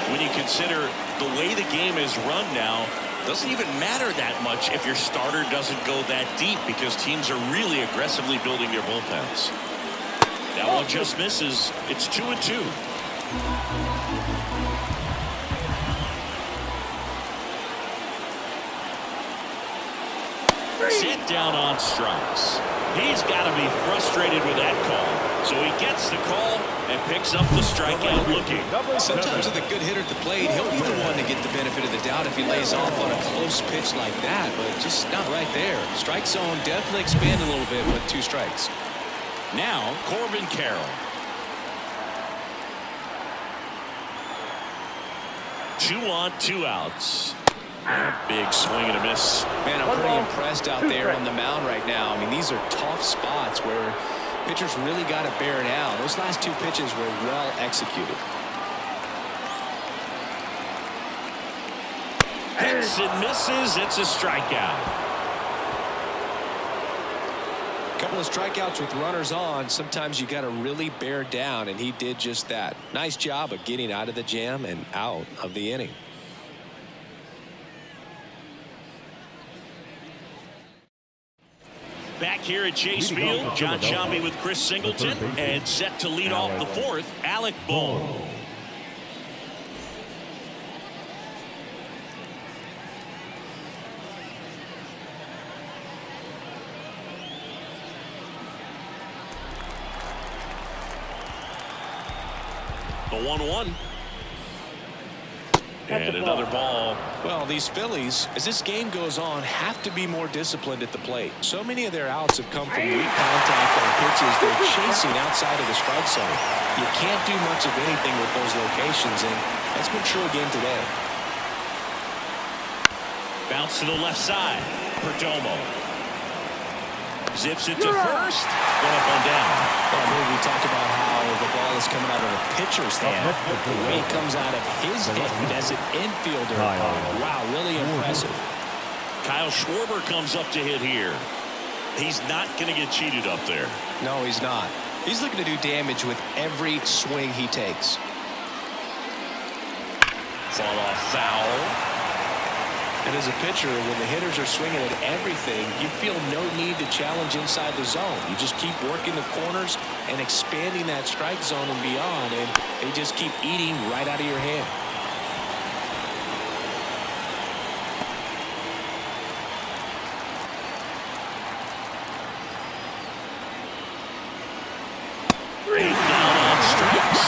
when you consider the way the game is run now. Doesn't even matter that much if your starter doesn't go that deep because teams are really aggressively building their bullpens. That one just misses. It's 2-2. Set down on strikes. He's got to be frustrated with that call. So he gets the call and picks up the strikeout looking. Sometimes with a good hitter at the plate, he'll be the one to get the benefit of the doubt if he lays off on a close pitch like that, but just not right there. Strike zone definitely expand a little bit with 2 strikes. Now Corbin Carroll. 2 on, 2 outs. Big swing and a miss. Man, I'm pretty impressed out there on the mound right now. I mean, these are tough spots where pitchers really got to bear down. Those last 2 pitches were well executed. Hits and misses. It's a strikeout. A couple of strikeouts with runners on. Sometimes you got to really bear down, and he did just that. Nice job of getting out of the jam and out of the inning. Back here at Chase Field, John Sciambi with Chris Singleton, and set to lead off the 4th, Alec Bohm. The 1-1. And another ball. Well, these Phillies, as this game goes on, have to be more disciplined at the plate. So many of their outs have come from weak contact on pitches they're chasing outside of the strike zone. You can't do much of anything with those locations, and that's been true again today. Bounce to the left side. Perdomo zips it to first. Going up and down. Well, maybe we talked about how the ball is coming out of a pitcher's hand. The way it comes out of his hand as an infielder. Wow, really impressive. Kyle Schwarber comes up to hit here. He's not going to get cheated up there. No, he's not. He's looking to do damage with every swing he takes. Fall off foul. And as a pitcher, when the hitters are swinging at everything, you feel no need to challenge inside the zone. You just keep working the corners and expanding that strike zone and beyond, and they just keep eating right out of your hand. Down on strikes.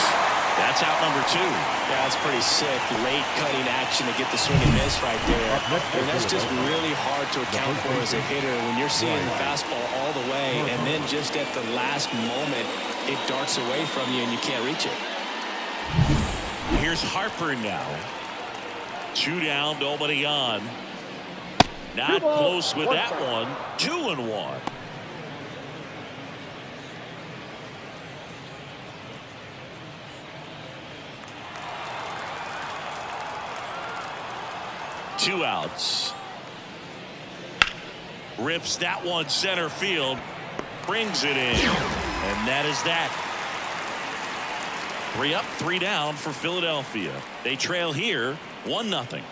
That's out number 2. Yeah, that's pretty sick. Late cutting action to get the swing and miss right there. And that's just really hard to account for as a hitter when you're seeing the fastball all the way, and then just at the last moment, it darts away from you and you can't reach it. Here's Harper now. 2 down, nobody on. Not close with that one. 2-1. Two outs. Rips that one center field. Brings it in. And that is that. 3 up, 3 down for Philadelphia. They trail here 1-0.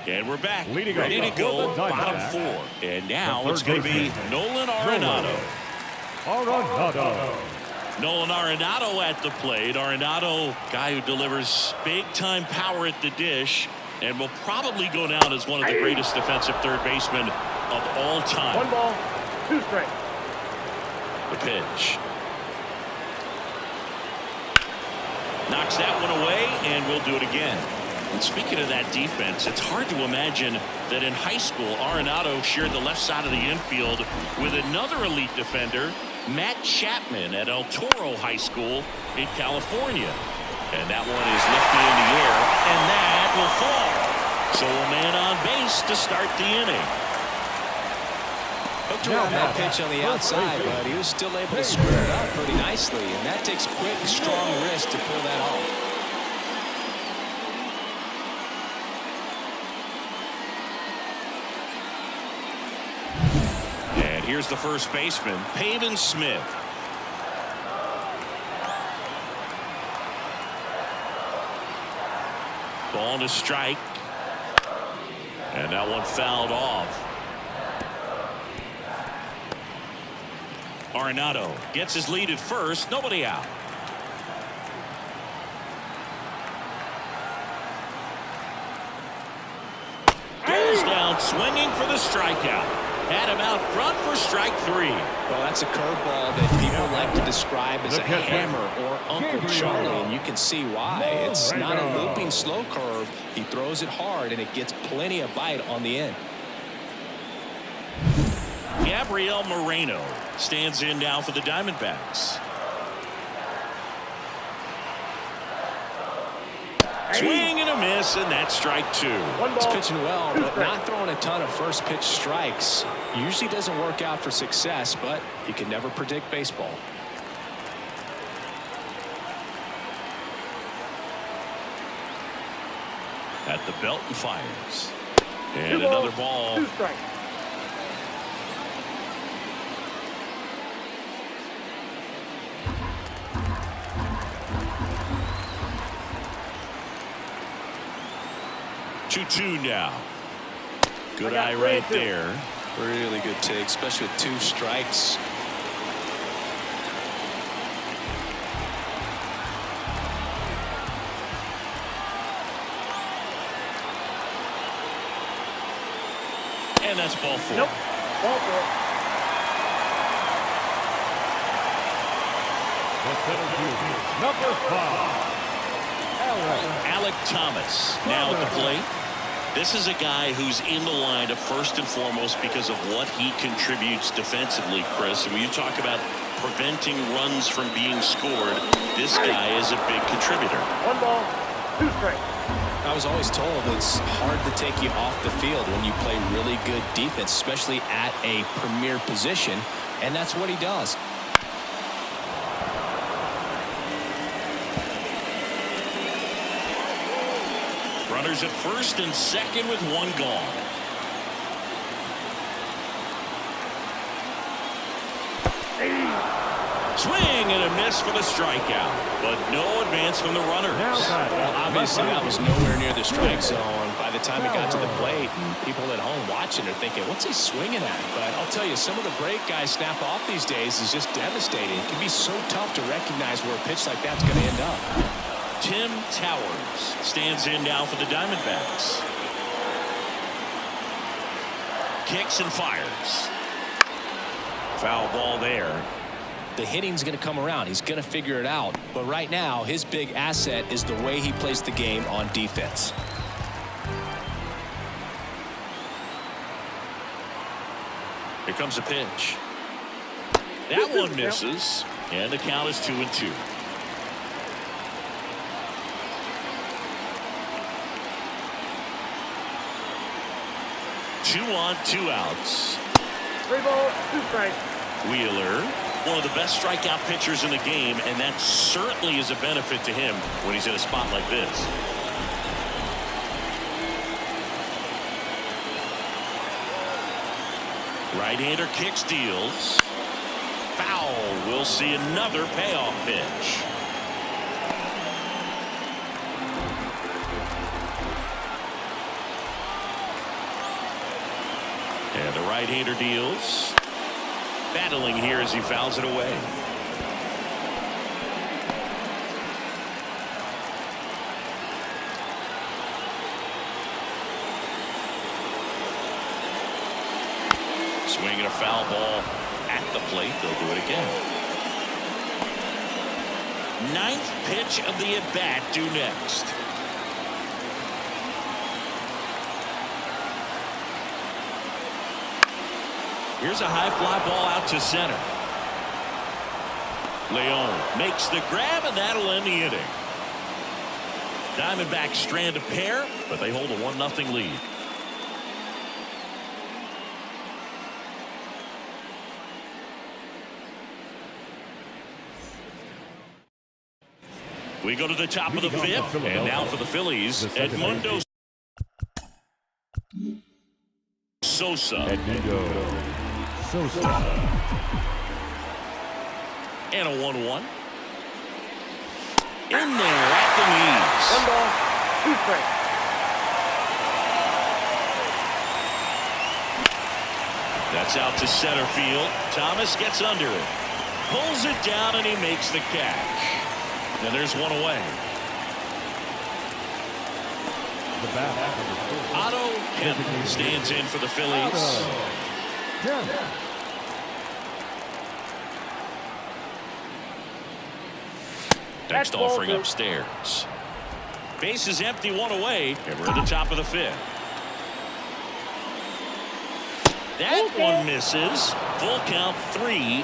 And we're back. Ready to go. Bottom 4. And now it's going to be Nolan Arenado. Nolan Arenado at the plate. Arenado, guy who delivers big-time power at the dish and will probably go down as one of the greatest defensive third basemen of all time. 1 ball, 2 strikes. The pitch. Knocks that one away, and we'll do it again. And speaking of that defense, it's hard to imagine that in high school, Arenado shared the left side of the infield with another elite defender, Matt Chapman at El Toro High School in California. And that one is lifted in the air, and that will fall. So a man on base to start the inning. Hooked around that pitch on the outside, but he was still able to square it up pretty nicely, and that takes quick, strong wrist to pull that off. Here's the first baseman, Pavin Smith. Ball and a strike. And that one fouled off. Arenado gets his lead at first. Nobody out. Goes down swinging for the strikeout. Had him out front for strike 3. Well, that's a curveball that people like to describe as a hammer or Uncle Charlie, and you can see why. It's not a looping slow curve. He throws it hard, and it gets plenty of bite on the end. Gabriel Moreno stands in now for the Diamondbacks. Swing and a miss, and that's strike 2. He's pitching well, but not throwing a ton of first pitch strikes. Usually doesn't work out for success, but you can never predict baseball. At the belt and fires. And another ball. 2 strikes. Two now. Good eye right there. Really good take, especially with 2 strikes. And that's ball 4. Nope. Ball 4. The center fielder, number 5. Alec Thomas now at the plate. This is a guy who's in the lineup first and foremost because of what he contributes defensively, Chris. And when you talk about preventing runs from being scored, this guy is a big contributor. 1 ball, 2 strikes. I was always told it's hard to take you off the field when you play really good defense, especially at a premier position, and that's what he does. Runners at first and second with 1 gone. Swing and a miss for the strikeout, but no advance from the runners. Well, obviously that was nowhere near the strike zone by the time he got to the plate, and people at home watching are thinking, what's he swinging at? But I'll tell you, some of the break guys snap off these days is just devastating. It can be so tough to recognize where a pitch like that's going to end up. Tim Towers stands in now for the Diamondbacks. Kicks and fires. Foul ball there. The hitting's going to come around. He's going to figure it out. But right now, his big asset is the way he plays the game on defense. Here comes a pitch. That one misses. And the count is 2-2. Two on, 2 outs. 3 balls, 2 strikes. Wheeler, one of the best strikeout pitchers in the game, and that certainly is a benefit to him when he's in a spot like this. Right-hander kicks, deals. Foul. We'll see another payoff pitch. And the right-hander deals. Battling here as he fouls it away. Swinging a foul ball at the plate. They'll do it again. 9th pitch of the at-bat due next. Here's a high fly ball out to center. Leon makes the grab, and that'll end the inning. Diamondbacks strand a pair, but they hold a 1-0 lead. We go to the top of the 5th, and now for the Phillies, Edmundo Sosa. And a 1-1. In there at the knees. 1 ball, 2 strikes. That's out to center field. Thomas gets under it. Pulls it down and he makes the catch. And there's one away. The bat, Otto Kemp stands in for the Phillies. Next offering upstairs. Base is empty, one away, and we're at the top of the fifth. That one misses. Full count, 3-2.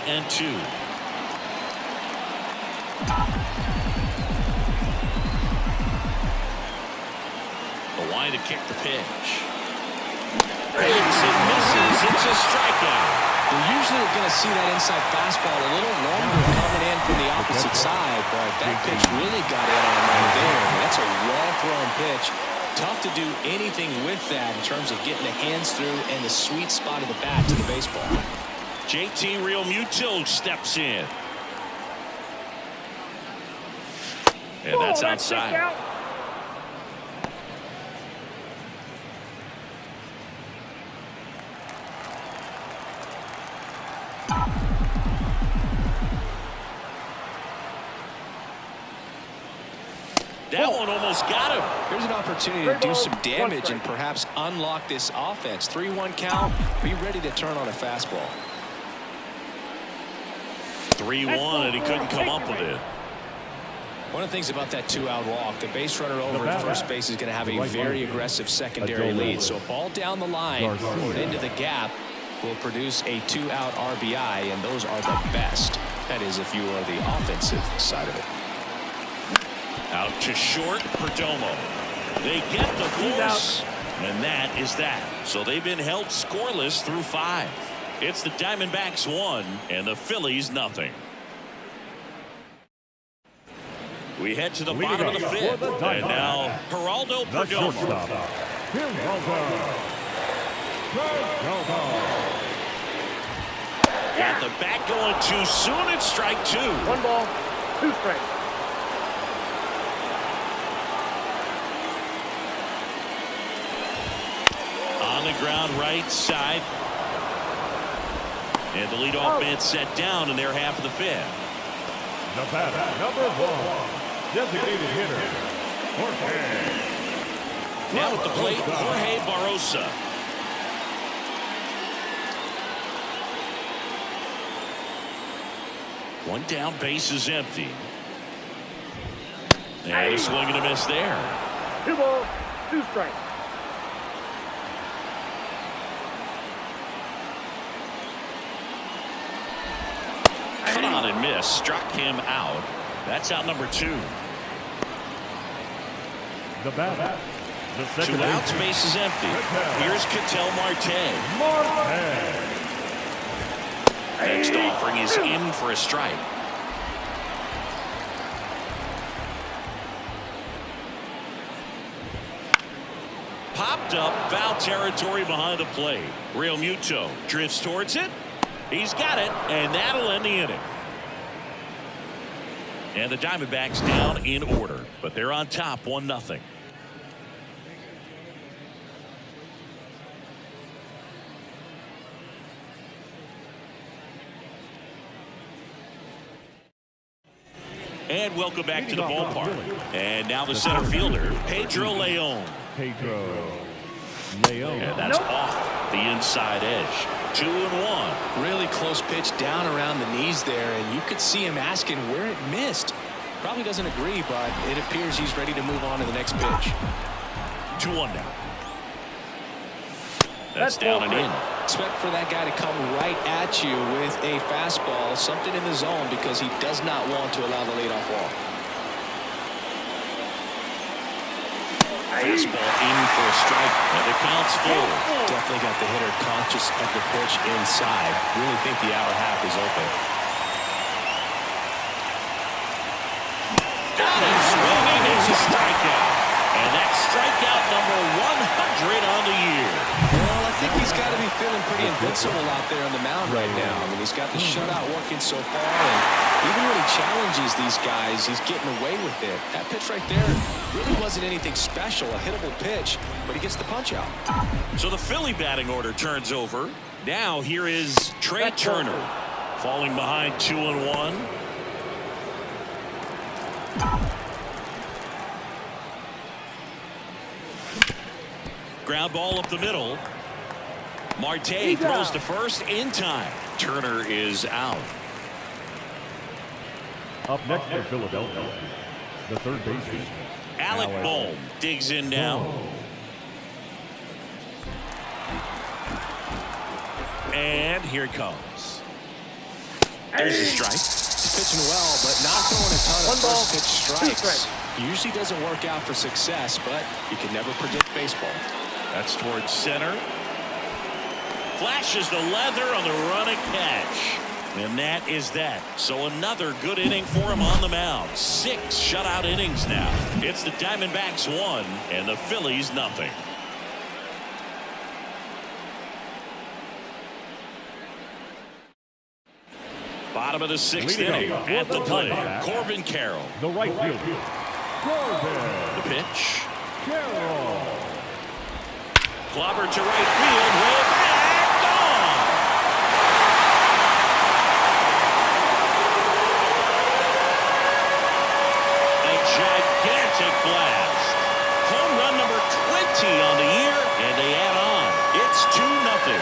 The line to kick the pitch. It misses. It's a strikeout. You're usually going to see that inside fastball a little longer coming in from the opposite side, but that pitch really got in on him right there. I mean, that's a well-thrown pitch. Tough to do anything with that in terms of getting the hands through and the sweet spot of the bat to the baseball. JT Realmuto steps in. And that's outside. That one almost got him. Here's an opportunity to do some damage and perhaps unlock this offense. 3-1 count. Be ready to turn on a fastball. 3-1, and he couldn't come up with it. One of the things about that 2-out walk, the base runner over at first base is going to have a very aggressive secondary lead. So a ball down the line or into the gap will produce a 2-out RBI, and those are the best. That is, if you are the offensive side of it. Out to short, Perdomo. They get the force, and that is that. So they've been held scoreless through 5. It's the Diamondbacks 1 and the Phillies nothing. We head to the bottom of the 5th, and now Geraldo Perdomo. Got the bat going too soon. It's strike 2. 1 ball, 2 strikes. On the ground right side. And the leadoff man set down in their half of the 5th. The batter, number 1, designated hitter, Jorge. Now at the plate, Jorge Barrosa. One down, base is empty. And a swing and a miss there. 2 balls, 2 strikes. Cut on and miss. Struck him out. That's out number 2. The batter, the 2 outs, base is empty. Here's Ketel Marte. Next offering is in for a strike. Popped up, foul territory behind the plate. Realmuto drifts towards it. He's got it, and that'll end the inning. And the Diamondbacks down in order, but they're on top 1-0. And welcome back to the ballpark. And now the center fielder, Pedro Leon. And that's off the inside edge. 2-1. Really close pitch down around the knees there, and you could see him asking where it missed. Probably doesn't agree, but it appears he's ready to move on to the next pitch. 2-1 now. That's down and in. Expect for that guy to come right at you with a fastball, something in the zone, because he does not want to allow the leadoff walk. Fastball in for a strike, and the count's full. Definitely got the hitter conscious of the pitch inside. Really think the outer half is open. Got him swinging. It's a strikeout. And that's strikeout number 100 on the year. Well, I think he's got to be feeling pretty invincible out there on the mound right now. I mean, he's got the shutout working so far, and even when he challenges these guys, he's getting away with it. That pitch right there really wasn't anything special, a hittable pitch, but he gets the punch out. So the Philly batting order turns over. Now here is Trey Turner falling behind 2-1. Ground ball up the middle. Marte throws to first in time. Turner is out. Up next for Philadelphia, the third baseman, Alec Bohm digs in now. And here it comes. There's a strike. He's pitching well, but not throwing a ton of first pitch strikes. Usually doesn't work out for success, but you can never predict baseball. That's towards center. Flashes the leather on the running catch. And that is that. So another good inning for him on the mound. 6 shutout innings now. It's the Diamondbacks 1 and the Phillies nothing. Bottom of the 6th inning. At the plate, Corbin Carroll. the right fielder, Corbin The pitch. Carroll. Clobber to right field. Way back. Gone. A gigantic blast. Home run number 20 on the year, and they add on. It's 2-0.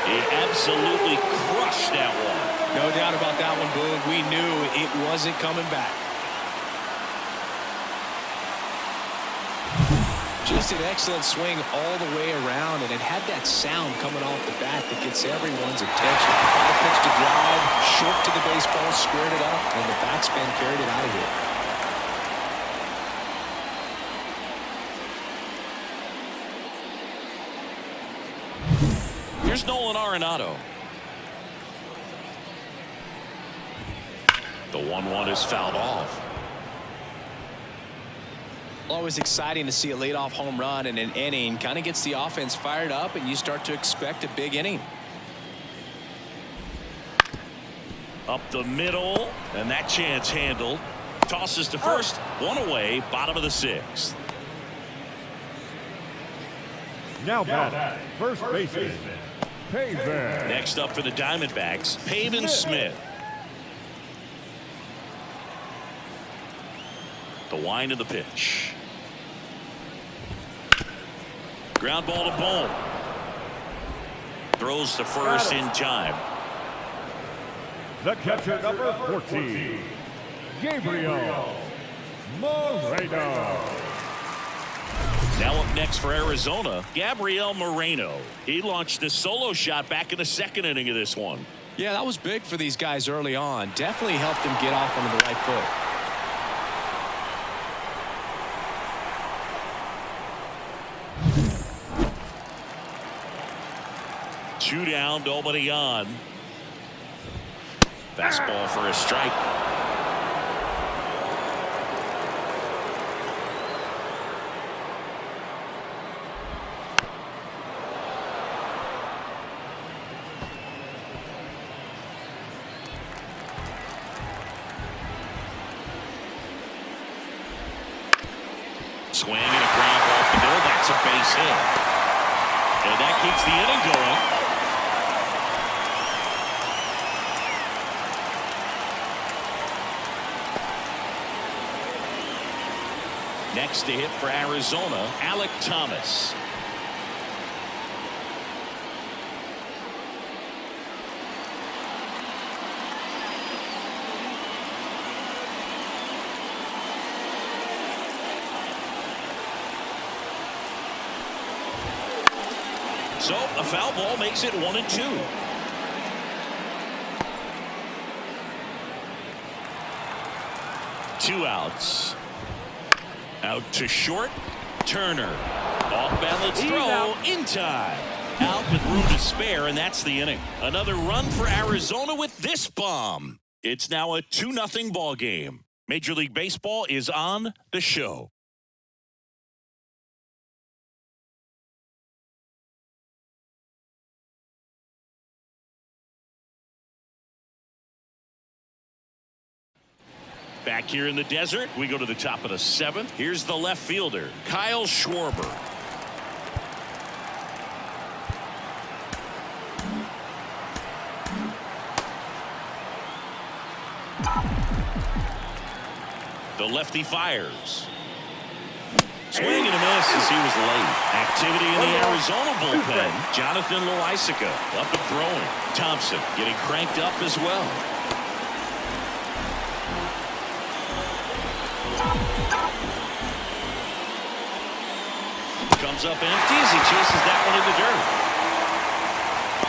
He absolutely crushed that one. No doubt about that one, Boone. We knew it wasn't coming back. Just an excellent swing all the way around, and it had that sound coming off the bat that gets everyone's attention. High pitch to drive, short to the baseball, squared it up, and the batsman carried it out of here. Here's Nolan Arenado. The 1-1 is fouled off. Always exciting to see a leadoff home run in an inning. Kind of gets the offense fired up, and you start to expect a big inning. Up the middle, and that chance handled. Tosses to first, 1 away, bottom of the 6th. Now batting, first baseman, Pavin. Next up for the Diamondbacks, Pavin Smith. The wind of the pitch. Ground ball to Bohm. Throws to first in time. The catcher, number 14, Gabriel Moreno. Now up next for Arizona, Gabriel Moreno. He launched a solo shot back in the 2nd inning of this one. Yeah, that was big for these guys early on. Definitely helped them get off onto the right foot. Two down, nobody on. Fastball for a strike. Swing and a ground ball off the middle. That's a base hit. And that keeps the inning going. Next to hit for Arizona, Alec Thomas. So a foul ball makes it 1-2. Two outs. Out to short. Turner. Off balance throw in time. Out with room to spare, and that's the inning. Another run for Arizona with this bomb. It's now a 2-0 ball game. Major League Baseball is on the show. Back here in the desert, we go to the top of the 7th. Here's the left fielder, Kyle Schwarber. The lefty fires. Swing and a miss as he was late. Activity in the Arizona bullpen. Jonathan Loaisiga up and throwing. Thompson getting cranked up as well. Comes up empty as he chases that one in the dirt.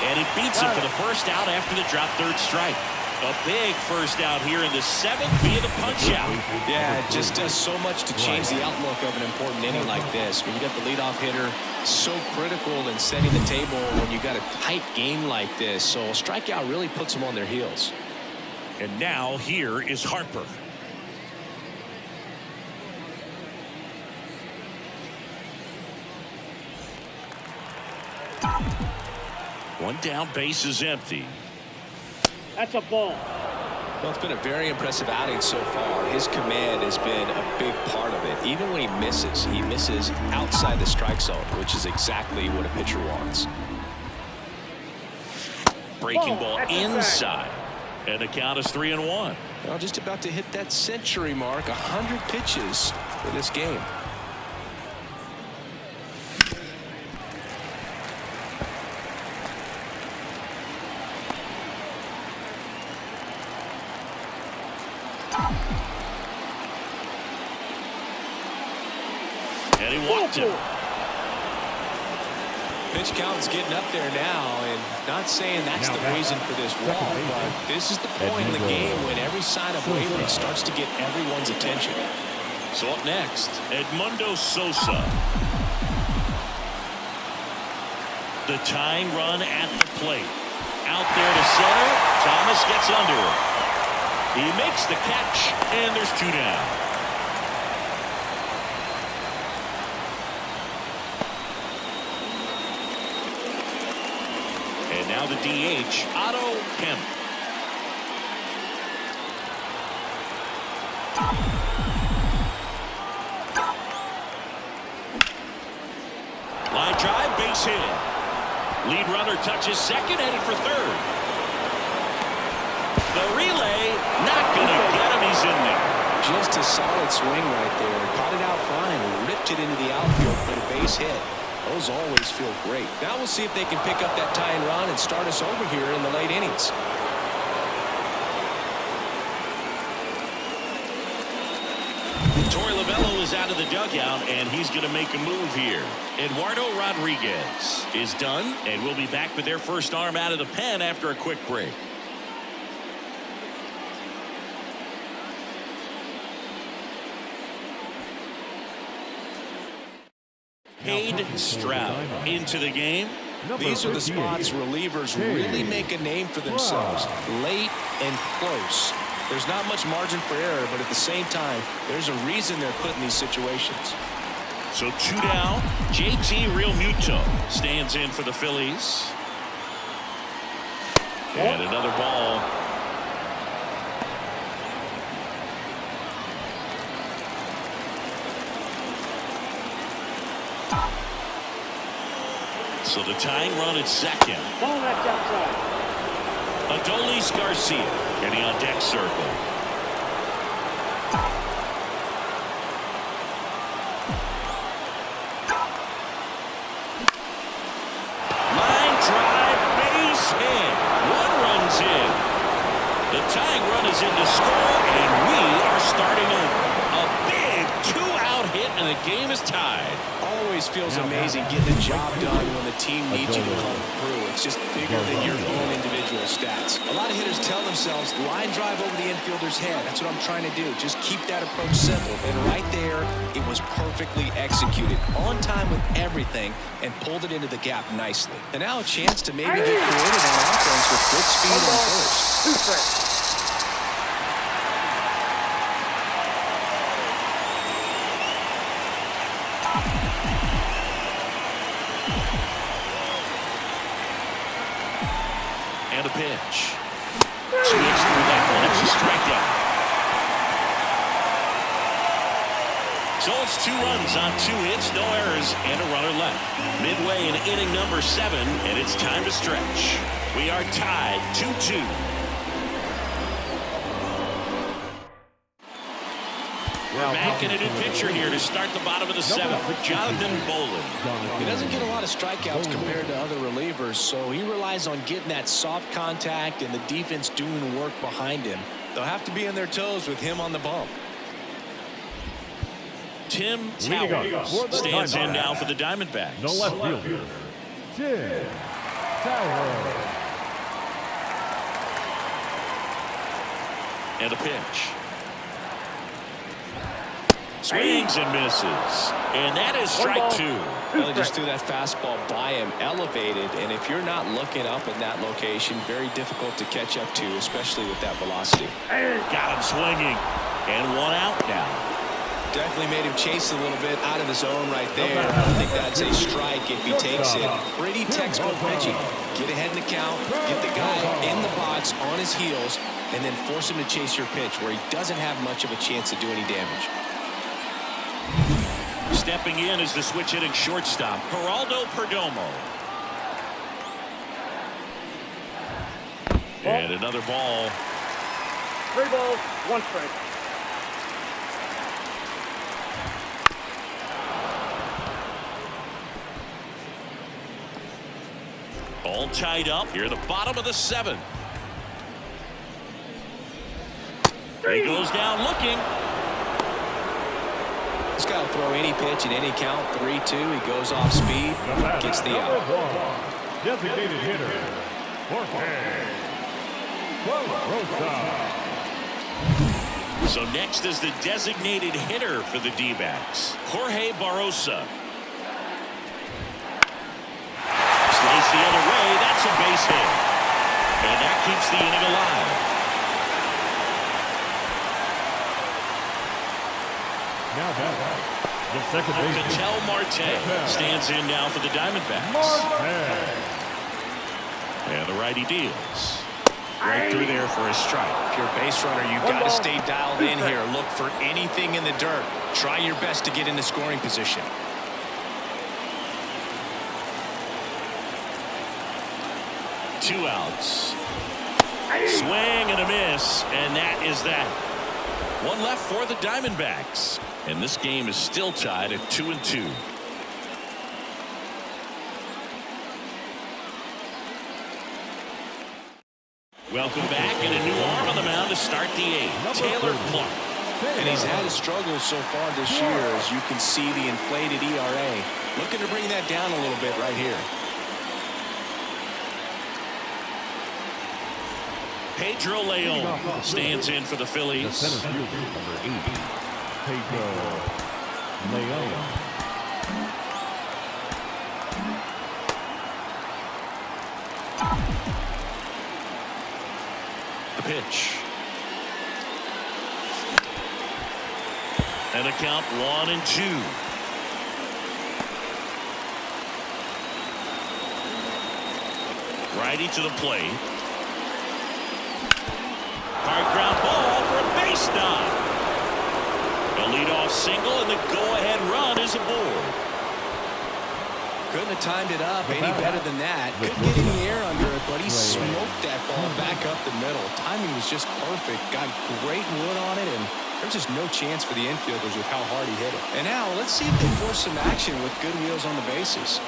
And he beats it for the first out after the drop third strike. A big first out here in the seventh via the punch out. Yeah, it just does so much to change the outlook of an important inning like this. When you got the leadoff hitter, so critical in setting the table when you got a tight game like this. So a strikeout really puts them on their heels. And now here is Harper. One down, base is empty. That's a ball. Well, it's been a very impressive outing so far. His command has been a big part of it. Even when he misses outside the strike zone, which is exactly what a pitcher wants. Breaking ball inside. And the count is 3-1. Well, just about to hit that century mark. 100 pitches for this game. And he walked him. Pitch count's getting up there now, and not saying that's the reason for this walk, but this is the point in the game when every sign of wavering starts to get everyone's attention. So up next, Edmundo Sosa. The tying run at the plate. Out there to center. Thomas gets under it. He makes the catch, and there's two down. And now the DH, Otto Kemp. Line drive, base hit. Lead runner touches second, headed for third. The relay, not going to get him. He's in there. Just a solid swing right there. Caught it out fine and ripped it into the outfield for the base hit. Those always feel great. Now we'll see if they can pick up that tying run and start us over here in the late innings. Torey Lovullo is out of the dugout, and he's going to make a move here. Eduardo Rodriguez is done, and we'll be back with their first arm out of the pen after a quick break. Cade Stroud into the game. These are the spots relievers really make a name for themselves. Late and close. There's not much margin for error, but at the same time, there's a reason they're put in these situations. So two down. JT Realmuto stands in for the Phillies. And another ball. So the tying run at second. Ball that's outside. Adolis Garcia getting on deck circle. Line drive, base hit. One run's in. The tying run is in to score, and we are starting over. A big two-out hit, and the game is tied. Always feels amazing getting the job done when the team needs you to come through. It's just bigger than your own individual stats. A lot of hitters tell themselves, line drive over the infielder's head. That's what I'm trying to do. Just keep that approach simple. And right there, it was perfectly executed. On time with everything, and pulled it into the gap nicely. And now a chance to maybe get creative on offense with good speed on first. Two strikes. And a pitch. Swings through that one. It's a strikeout. So it's 2 runs on 2 hits, no errors, and a runner left. Midway in inning number 7, and it's time to stretch. We are tied 2-2. We're back in a new pitcher here to start the bottom of the seventh. Jonathan Boland. He doesn't get a lot of strikeouts compared to other relievers, so he relies on getting that soft contact and the defense doing the work behind him. They'll have to be on their toes with him on the bump. Tim Towers stands in now for the Diamondbacks. The left fielder, Tim Towers. And a pitch. Swings and misses. And that is strike two. Well, they just threw that fastball by him, elevated, and if you're not looking up in that location, very difficult to catch up to, especially with that velocity. Got him swinging. And one out now. Definitely made him chase a little bit out of the zone right there. I think that's a strike if he takes it. Pretty textbook pitching. Get ahead in the count, get the guy in the box on his heels, and then force him to chase your pitch where he doesn't have much of a chance to do any damage. Stepping in is the switch hitting shortstop, Geraldo Perdomo. And another ball. 3 balls, 1 strike. All tied up here at the bottom of the seventh. He goes down looking. He's got to throw any pitch in any count. 3-2. He goes off speed, gets the out. Designated hitter, Jorge Rosa. So next is the designated hitter for the D-backs, Jorge Barrosa. Slice the other way. That's a base hit. And that keeps the inning alive. Now back, the second baseman, Ketel Marte stands in now for the Diamondbacks. And the righty deals. Right through there for a strike. If you're a base runner, you've got to stay dialed in here. Look for anything in the dirt. Try your best to get into scoring position. Two outs. Swing and a miss, and that is that. One left for the Diamondbacks, and this game is still tied at 2-2. Welcome back, and a new arm on the mound to start the eighth, Taylor Clark. And he's had his struggles so far this year, as you can see the inflated ERA. Looking to bring that down a little bit right here. Pedro Leon stands in for the The Phillies. center fielder, number 80, Pedro Leon. The pitch. And a count 1-2. Righty to the plate. Hard ground ball for a base knock. A leadoff single, and the go-ahead run is aboard. Couldn't have timed it up any better than that. Couldn't get any air under it, but he smoked that ball back up the middle. Timing was just perfect. Got great wood on it, and there's just no chance for the infielders with how hard he hit it. And now let's see if they force some action with good wheels on the bases.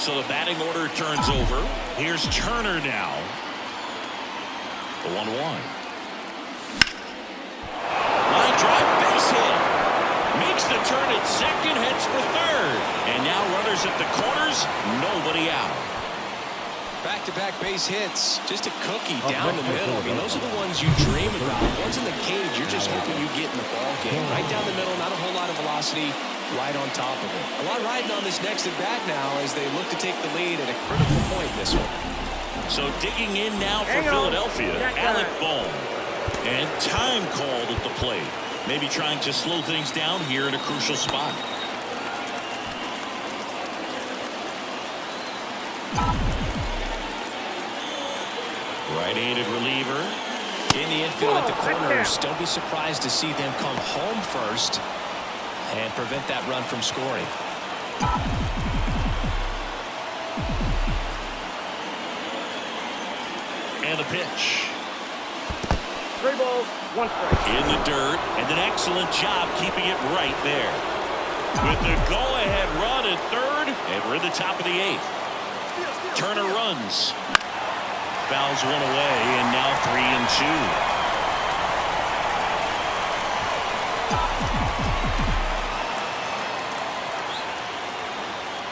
So the batting order turns over. Here's Turner now. The 1-1. Line drive, base hit. Makes the turn at second, heads for third. And now runners at the corners, nobody out. Back-to-back base hits. Just a cookie down the middle. I mean, those are the ones you dream about. Ones in the cage, you're just hoping you get in the ball game. Right down the middle, not a whole lot of velocity, right on top of it. A lot riding on this next at-bat now as they look to take the lead at a critical point this one. So digging in now for Philadelphia, Alec Bohm. And time called at the plate. Maybe trying to slow things down here in a crucial spot. Right-handed reliever. In the infield at the corners, don't be surprised to see them come home first and prevent that run from scoring. And a pitch. 3 balls, 1 strike. In the dirt, and an excellent job keeping it right there. With the go-ahead run at third, and we're in the top of the 8th. Turner runs. Fouls one away, and now 3-2.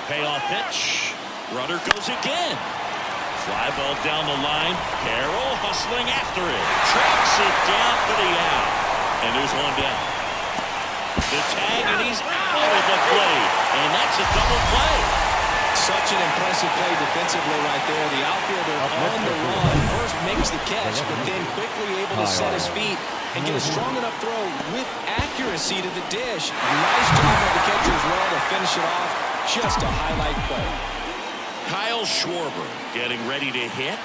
Payoff pitch. Runner goes again. Fly ball down the line. Carroll hustling after it. Tracks it down for the out. And there's one down. The tag, and he's out of the play. And that's a double play. Such an impressive play defensively right there. The outfielder on the run first makes the catch, but then quickly able to set his feet and get a strong enough throw with accuracy to the dish. Nice job by the catcher as well to finish it off. Just a highlight play. Kyle Schwarber getting ready to hit.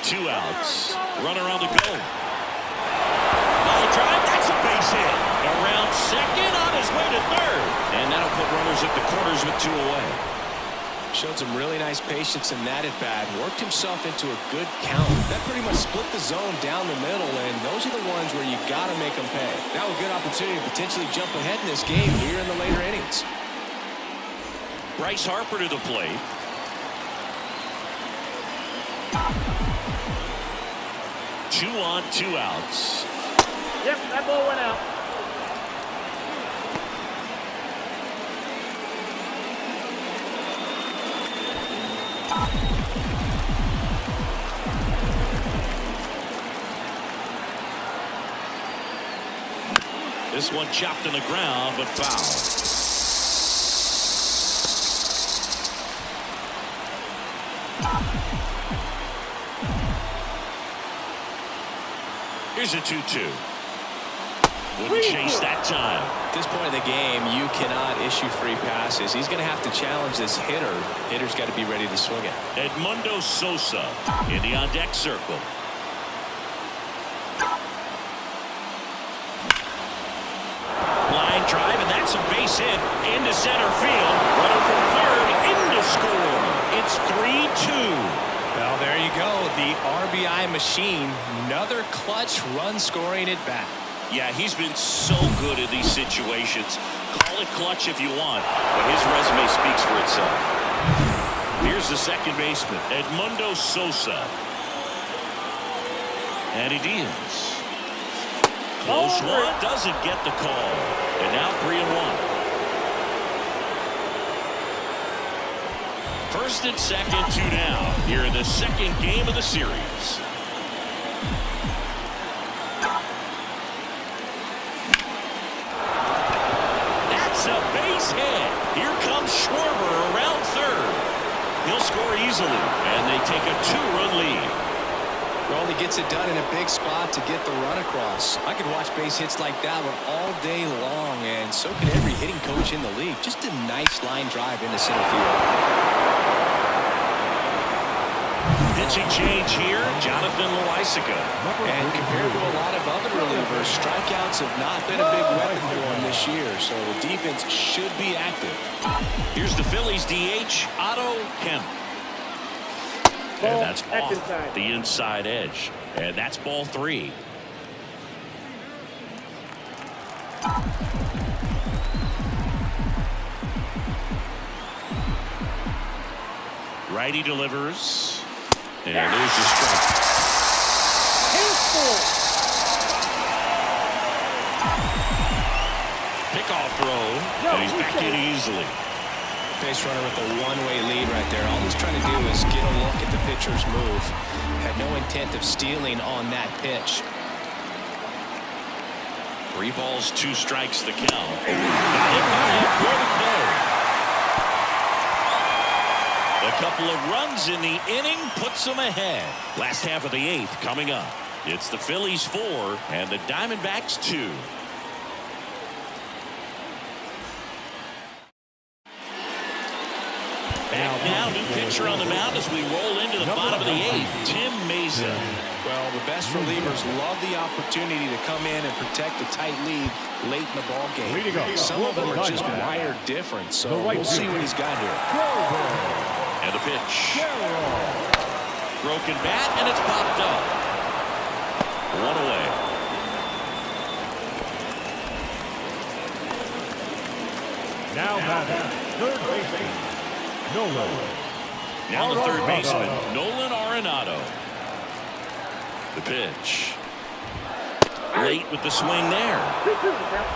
2 outs. Runner on the go. Line drive. That's a base hit. Around second, on his way to third. And that'll put runners at the corners with 2 away. Showed some really nice patience in that at-bat. Worked himself into a good count. That pretty much split the zone down the middle, and those are the ones where you got to make them pay. Now a good opportunity to potentially jump ahead in this game here in the later innings. Bryce Harper to the plate. Two on, 2 outs. Yep, that ball went out. This one chopped in the ground, but foul. Here's a 2-2. Wouldn't chase that time. At this point in the game, you cannot issue free passes. He's going to have to challenge this hitter. Hitter's got to be ready to swing it. Edmundo Sosa in the on-deck circle. Line drive, and that's a base hit into center field. Runner from third in to score. It's 3-2. Well, there you go. The RBI machine. Another clutch run-scoring at bat. Yeah, he's been so good in these situations. Call it clutch if you want, but his resume speaks for itself. Here's the second baseman, Edmundo Sosa. And he deals. Close one, doesn't get the call. And now 3-1. First and second, 2 down here in the second game of the series. That's a base hit. Here comes Schwarber around third. He'll score easily, and they take a 2-run lead. Rowley gets it done in a big spot to get the run across. I could watch base hits like that one all day long, and so could every hitting coach in the league. Just a nice line drive into center field. Pitching change here, Jonathan Loaisiga. And compared to a lot of other relievers, strikeouts have not been a big weapon for him this year, so the defense should be active. Here's the Phillies DH, Otto Kemp. And that's off the inside edge. And that's ball 3. Righty delivers. And there's the strike. Pickoff throw. And he's back in easily. Base runner with a one-way lead right there. All he's trying to do is get a look at the pitcher's move. Had no intent of stealing on that pitch. 3 balls, 2 strikes the count. Got hit by him for the play. A couple of runs in the inning puts them ahead. Last half of the 8th coming up. It's the Phillies 4 and the Diamondbacks 2. Back now, new pitcher on the mound as we roll into the bottom of the 8th. Tim Mesa. Well, the best relievers love the opportunity to come in and protect a tight lead late in the ball game. Some of them are just wired different, so we'll see what he's got here. And the pitch. Broken bat, and it's popped up. One away. Now batting, third baseman, Nolan. Now the third baseman, Nolan Arenado. The pitch. Late with the swing there. 2-2 the count.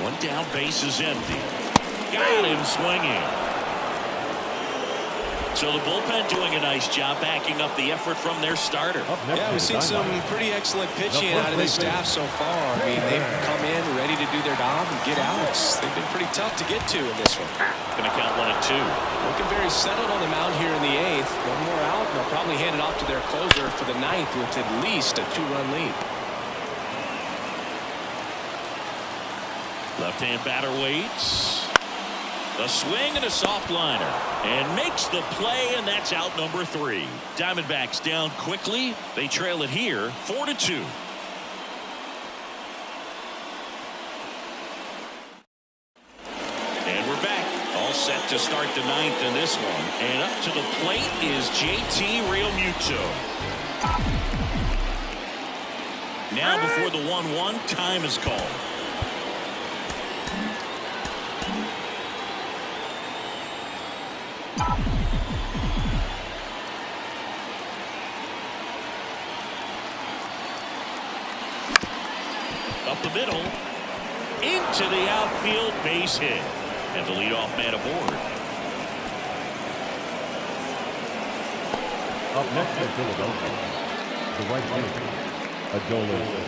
One down, base is empty. Got him swinging. So the bullpen doing a nice job backing up the effort from their starter. Yeah, we've seen some pretty excellent pitching out of this staff so far. I mean, they've come in ready to do their job and get outs. They've been pretty tough to get to in this one. Going to count 1-2. Looking very settled on the mound here in the 8th. One more out, and they'll probably hand it off to their closer for the 9th with at least a 2-run lead. Left-hand batter waits. A swing and a soft liner. And makes the play, and that's out number 3. Diamondbacks down quickly. They trail it here 4-2. And we're back. All set to start the 9th in this one. And up to the plate is JT Realmuto. Now before the 1-1, time is called. Up the middle, into the outfield, base hit, and the leadoff man aboard. Up next in Philadelphia, the right fielder, Adolis.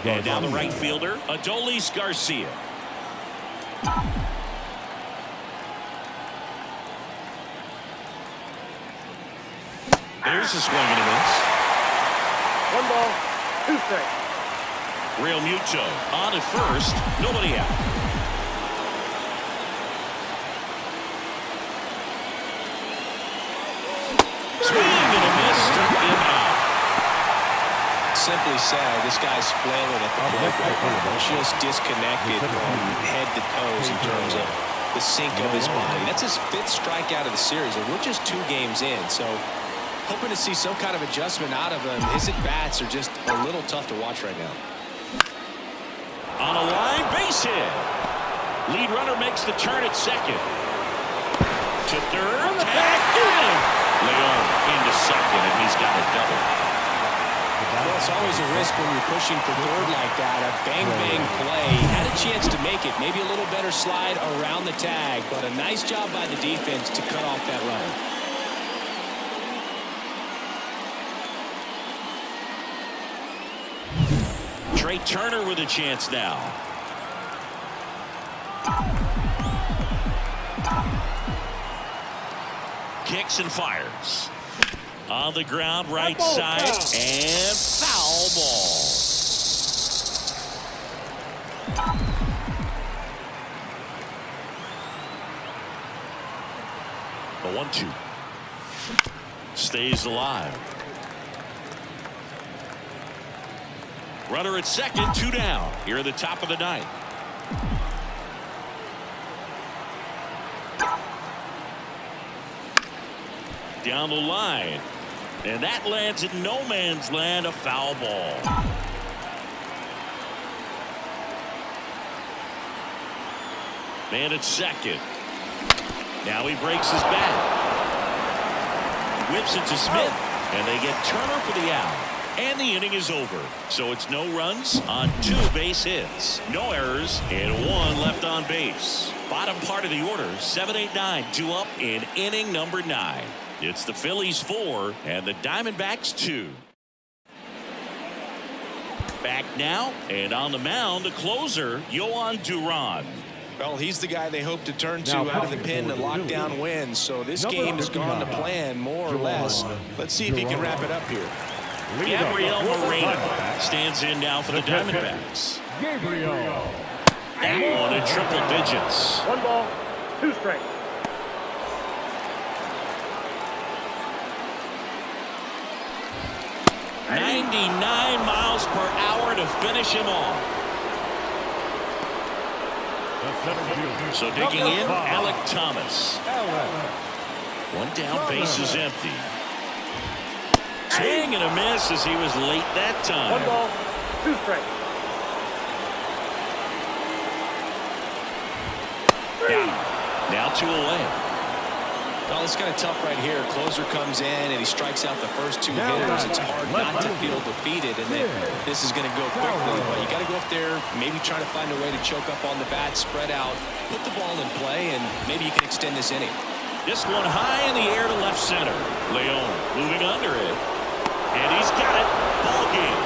And now the right fielder, Adolis Garcia. There's a swing and a miss. 1 ball, 2 strikes. Realmuto on at first, nobody out. Swing and a miss, struck him out. Simply said, this guy's flailing at the plate right now. Just disconnected from head to toes in terms of the sink of his body. That's his 5th strikeout of the series, and we're just 2 games in. So hoping to see some kind of adjustment out of him. His at-bats are just a little tough to watch right now. On a line, base hit. Lead runner makes the turn at second. To third, tag, got him. Leon into second, and he's got a double. Well, it's always a risk when you're pushing for third like that. A bang-bang play. Had a chance to make it. Maybe a little better slide around the tag, but a nice job by the defense to cut off that run. Trey Turner with a chance now. Kicks and fires. On the ground, right side, and foul ball. The 1-2. Stays alive. Runner at second, 2 down. Here at the top of the 9th. Down the line. And that lands in no man's land, a foul ball. Man at second. Now he breaks his bat. Whips it to Smith. And they get Turner for the out. And the inning is over. So it's no runs on 2 base hits. No errors and 1 left on base. Bottom part of the order, 7-8-9, 2 up in inning number 9. It's the Phillies 4 and the Diamondbacks 2. Back now and on the mound, the closer, Yohan Duran. Well, he's the guy they hope to turn to out of the pen to lock down wins. So this game has gone to plan more or less. Let's see if he can wrap it up here. Gabriel Moreno stands in now for the Diamondbacks. Gabriel. That one in triple digits. 1 ball, 2 strikes. ...99 miles per hour to finish him off. So digging in, Alec Thomas. One down, base is empty. Swing and a miss as he was late that time. 1 ball, 2 strikes. Now 2 away. Well, it's kind of tough right here. Closer comes in and he strikes out the first 2 hitters. It's hard not to feel defeated, and then this is going to go quickly. But you got to go up there, maybe try to find a way to choke up on the bat, spread out, put the ball in play, and maybe you can extend this inning. This one high in the air to left center. Leon moving under it, and he's got it. Ball game.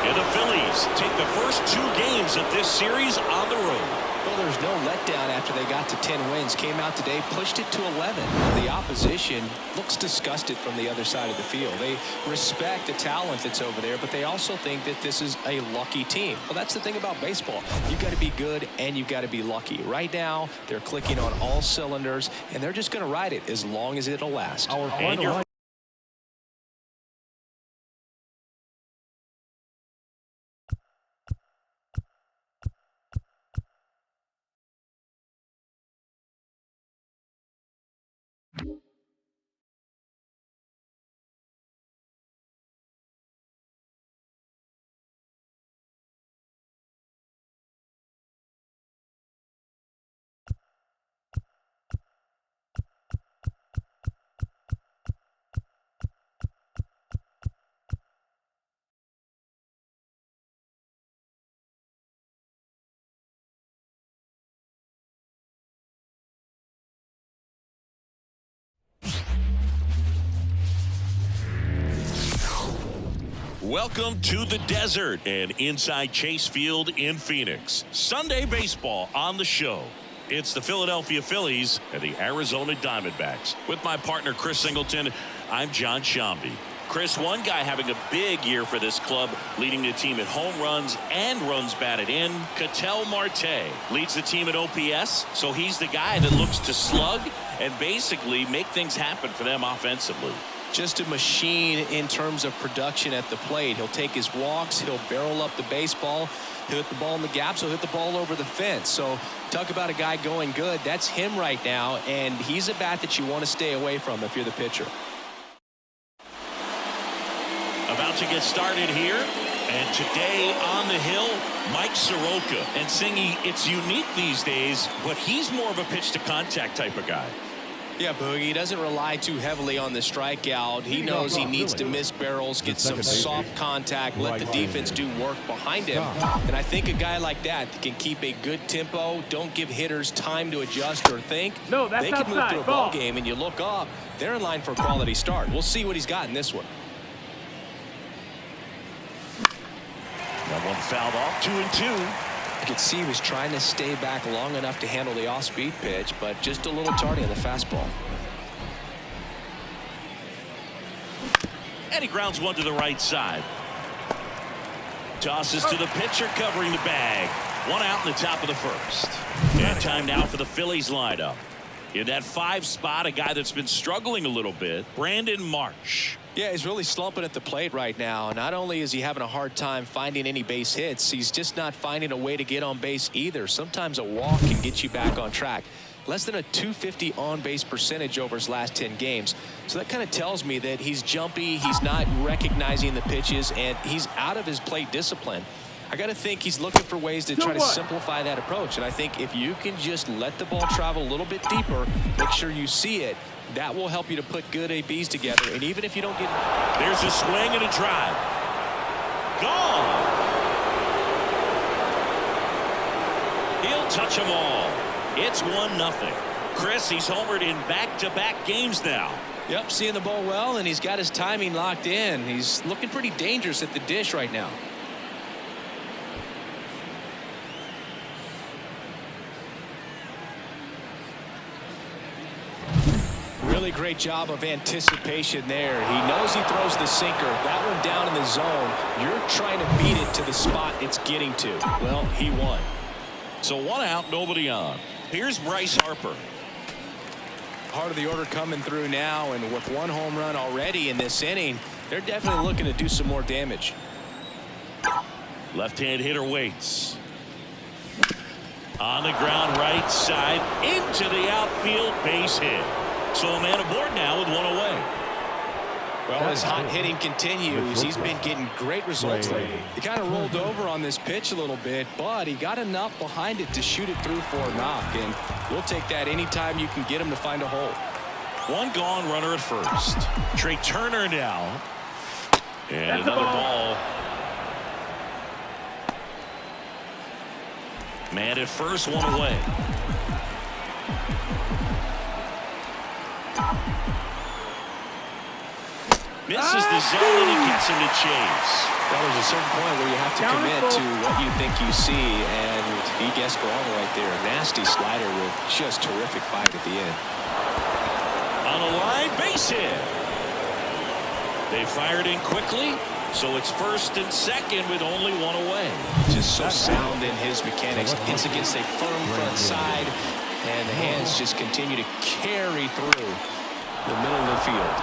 And the Phillies take the first 2 games of this series on the road. Well, there's no letdown after they got to 10 wins. Came out today, pushed it to 11. The opposition looks disgusted from the other side of the field. They respect the talent that's over there, but they also think that this is a lucky team. Well, that's the thing about baseball. You've got to be good and you've got to be lucky. Right now, they're clicking on all cylinders, and they're just going to ride it as long as it'll last. Our final Welcome to the desert and inside Chase Field in Phoenix. Sunday baseball on the show. It's the Philadelphia Phillies and the Arizona Diamondbacks. With my partner Chris Singleton, I'm John Shambi. Chris, one guy having a big year for this club, leading the team in home runs and runs batted in. Ketel Marte leads the team at OPS, so he's the guy that looks to slug and basically make things happen for them offensively. Just a machine in terms of production at the plate. He'll take his walks, he'll barrel up the baseball, he'll hit the ball in the gaps, he'll hit the ball over the fence. So talk about a guy going good. That's him right now, and he's a bat that you want to stay away from if you're the pitcher. About to get started here, and today on the hill, Mike Soroka. And Singy, it's unique these days, but he's more of a pitch to contact type of guy. Yeah, Boogie, he doesn't rely too heavily on the strikeout. He knows he needs to miss barrels, get some soft contact, let the defense do work behind him. And I think a guy like that can keep a good tempo, don't give hitters time to adjust or think. No, that's they can move outside. through a ball game, and you look up, they're in line for a quality start. We'll see what he's got in this one. That one fouled off, 2-2. You could see he was trying to stay back long enough to handle the off-speed pitch, but just a little tardy on the fastball. And he grounds one to the right side. Tosses to the pitcher, covering the bag. One out in the top of the first. And time now for the Phillies lineup. In that 5 spot, a guy that's been struggling a little bit, Brandon Marsh. Yeah, he's really slumping at the plate right now. Not only is he having a hard time finding any base hits, he's just not finding a way to get on base either. Sometimes a walk can get you back on track. Less than a .250 on-base percentage over his last 10 games. So that kind of tells me that he's jumpy, he's not recognizing the pitches, and he's out of his plate discipline. I got to think he's looking for ways to try to simplify that approach. And I think if you can just let the ball travel a little bit deeper, make sure you see it, that will help you to put good ABs together. And even if you don't get... There's a swing and a drive. Gone. He'll touch them all. It's 1-0. Chris, he's homered in back-to-back games now. Yep, seeing the ball well, and he's got his timing locked in. He's looking pretty dangerous at the dish right now. Really great job of anticipation there. He knows he throws the sinker. That one down in the zone. You're trying to beat it to the spot it's getting to. Well, he won. So 1 out, nobody on. Here's Bryce Harper. Part of the order coming through now, and with 1 home run already in this inning, they're definitely looking to do some more damage. Left-hand hitter waits. On the ground right side into the outfield, base hit. So a man aboard now with one away. Well, his hot hitting continues. He's been getting great results lately. He kind of rolled over on this pitch a little bit, but he got enough behind it to shoot it through for a knock, and we'll take that anytime you can get him to find a hole. One gone, runner at first. Trey Turner now. And another ball. Man at first, one away. Misses the zone and he gets him to chase. Well, there's a certain point where you have to commit to what you think you see, and he guessed wrong right there. A nasty slider with just terrific bite at the end. On a line, base hit. They fired in quickly, so it's first and second with only one away. Just so sound in his mechanics. Hits against a firm front side, and the hands just continue to carry through the middle of the field.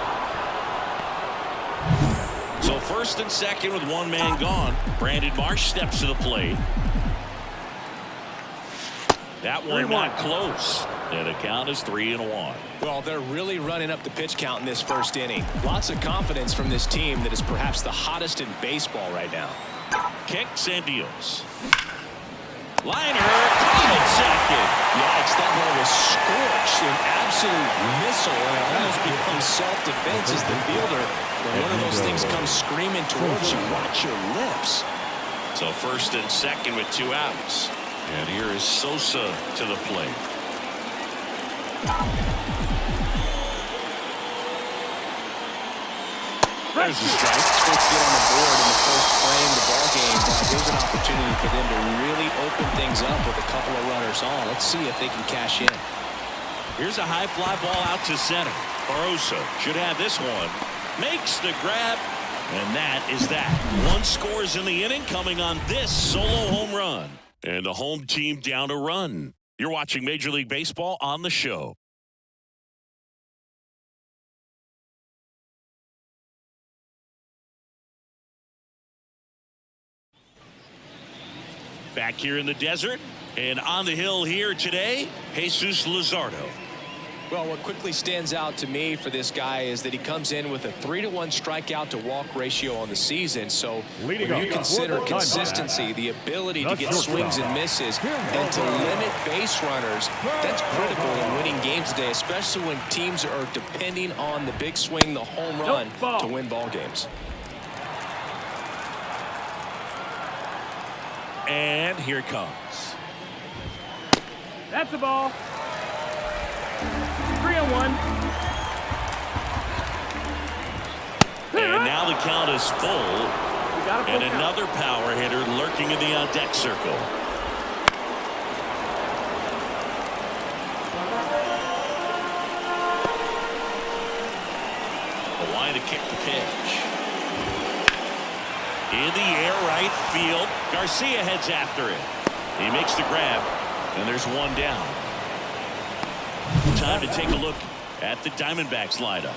So first and second with one man gone. Brandon Marsh steps to the plate. That one not close. And the count is 3-1. Well, they're really running up the pitch count in this first inning. Lots of confidence from this team that is perhaps the hottest in baseball right now. Kicks and deals. Liner, caught at second. Yikes, that ball was scorched, an absolute missile, and it almost becomes self-defense as the fielder. When one of those things comes screaming towards you, watch your lips. So first and second with 2 outs. And here is Sosa to the plate. There's a strike. Supposed to get on the board in the first frame of the ball game. Here's an opportunity for them to really open things up with a couple of runners on. Let's see if they can cash in. Here's a high fly ball out to center. Barroso should have this one. Makes the grab. And that is that. 1 scores in the inning coming on this solo home run. And the home team down a run. You're watching Major League Baseball on the show. Back here in the desert and on the hill here today, Jesus Luzardo. Well, what quickly stands out to me for this guy is that he comes in with a 3-to-1 strikeout to walk ratio on the season. So when you consider consistency, the ability to get swings and misses, and to limit base runners, that's critical in winning games today, especially when teams are depending on the big swing, the home run, to win ball games. And here it comes. That's a ball. 3-1. And now the count is full. And another power hitter lurking in the on-deck circle. A line to kick the pitch. In the air, right field. Garcia heads after it. He makes the grab, and there's one down. Time to take a look at the Diamondbacks lineup.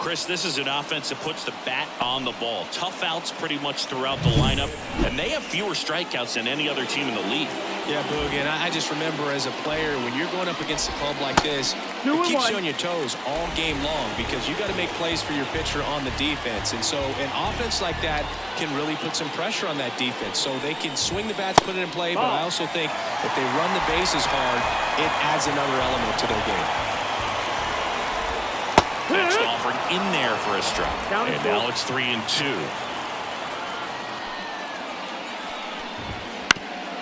Chris, this is an offense that puts the bat on the ball. Tough outs pretty much throughout the lineup, and they have fewer strikeouts than any other team in the league. Yeah, Boog, and I just remember as a player, when you're going up against a club like this, it keeps you on your toes all game long because you got to make plays for your pitcher on the defense. And so an offense like that can really put some pressure on that defense. So they can swing the bats, put it in play, but I also think if they run the bases hard, it adds another element to their game. Next offering in there for a strike. And now it's 3-2.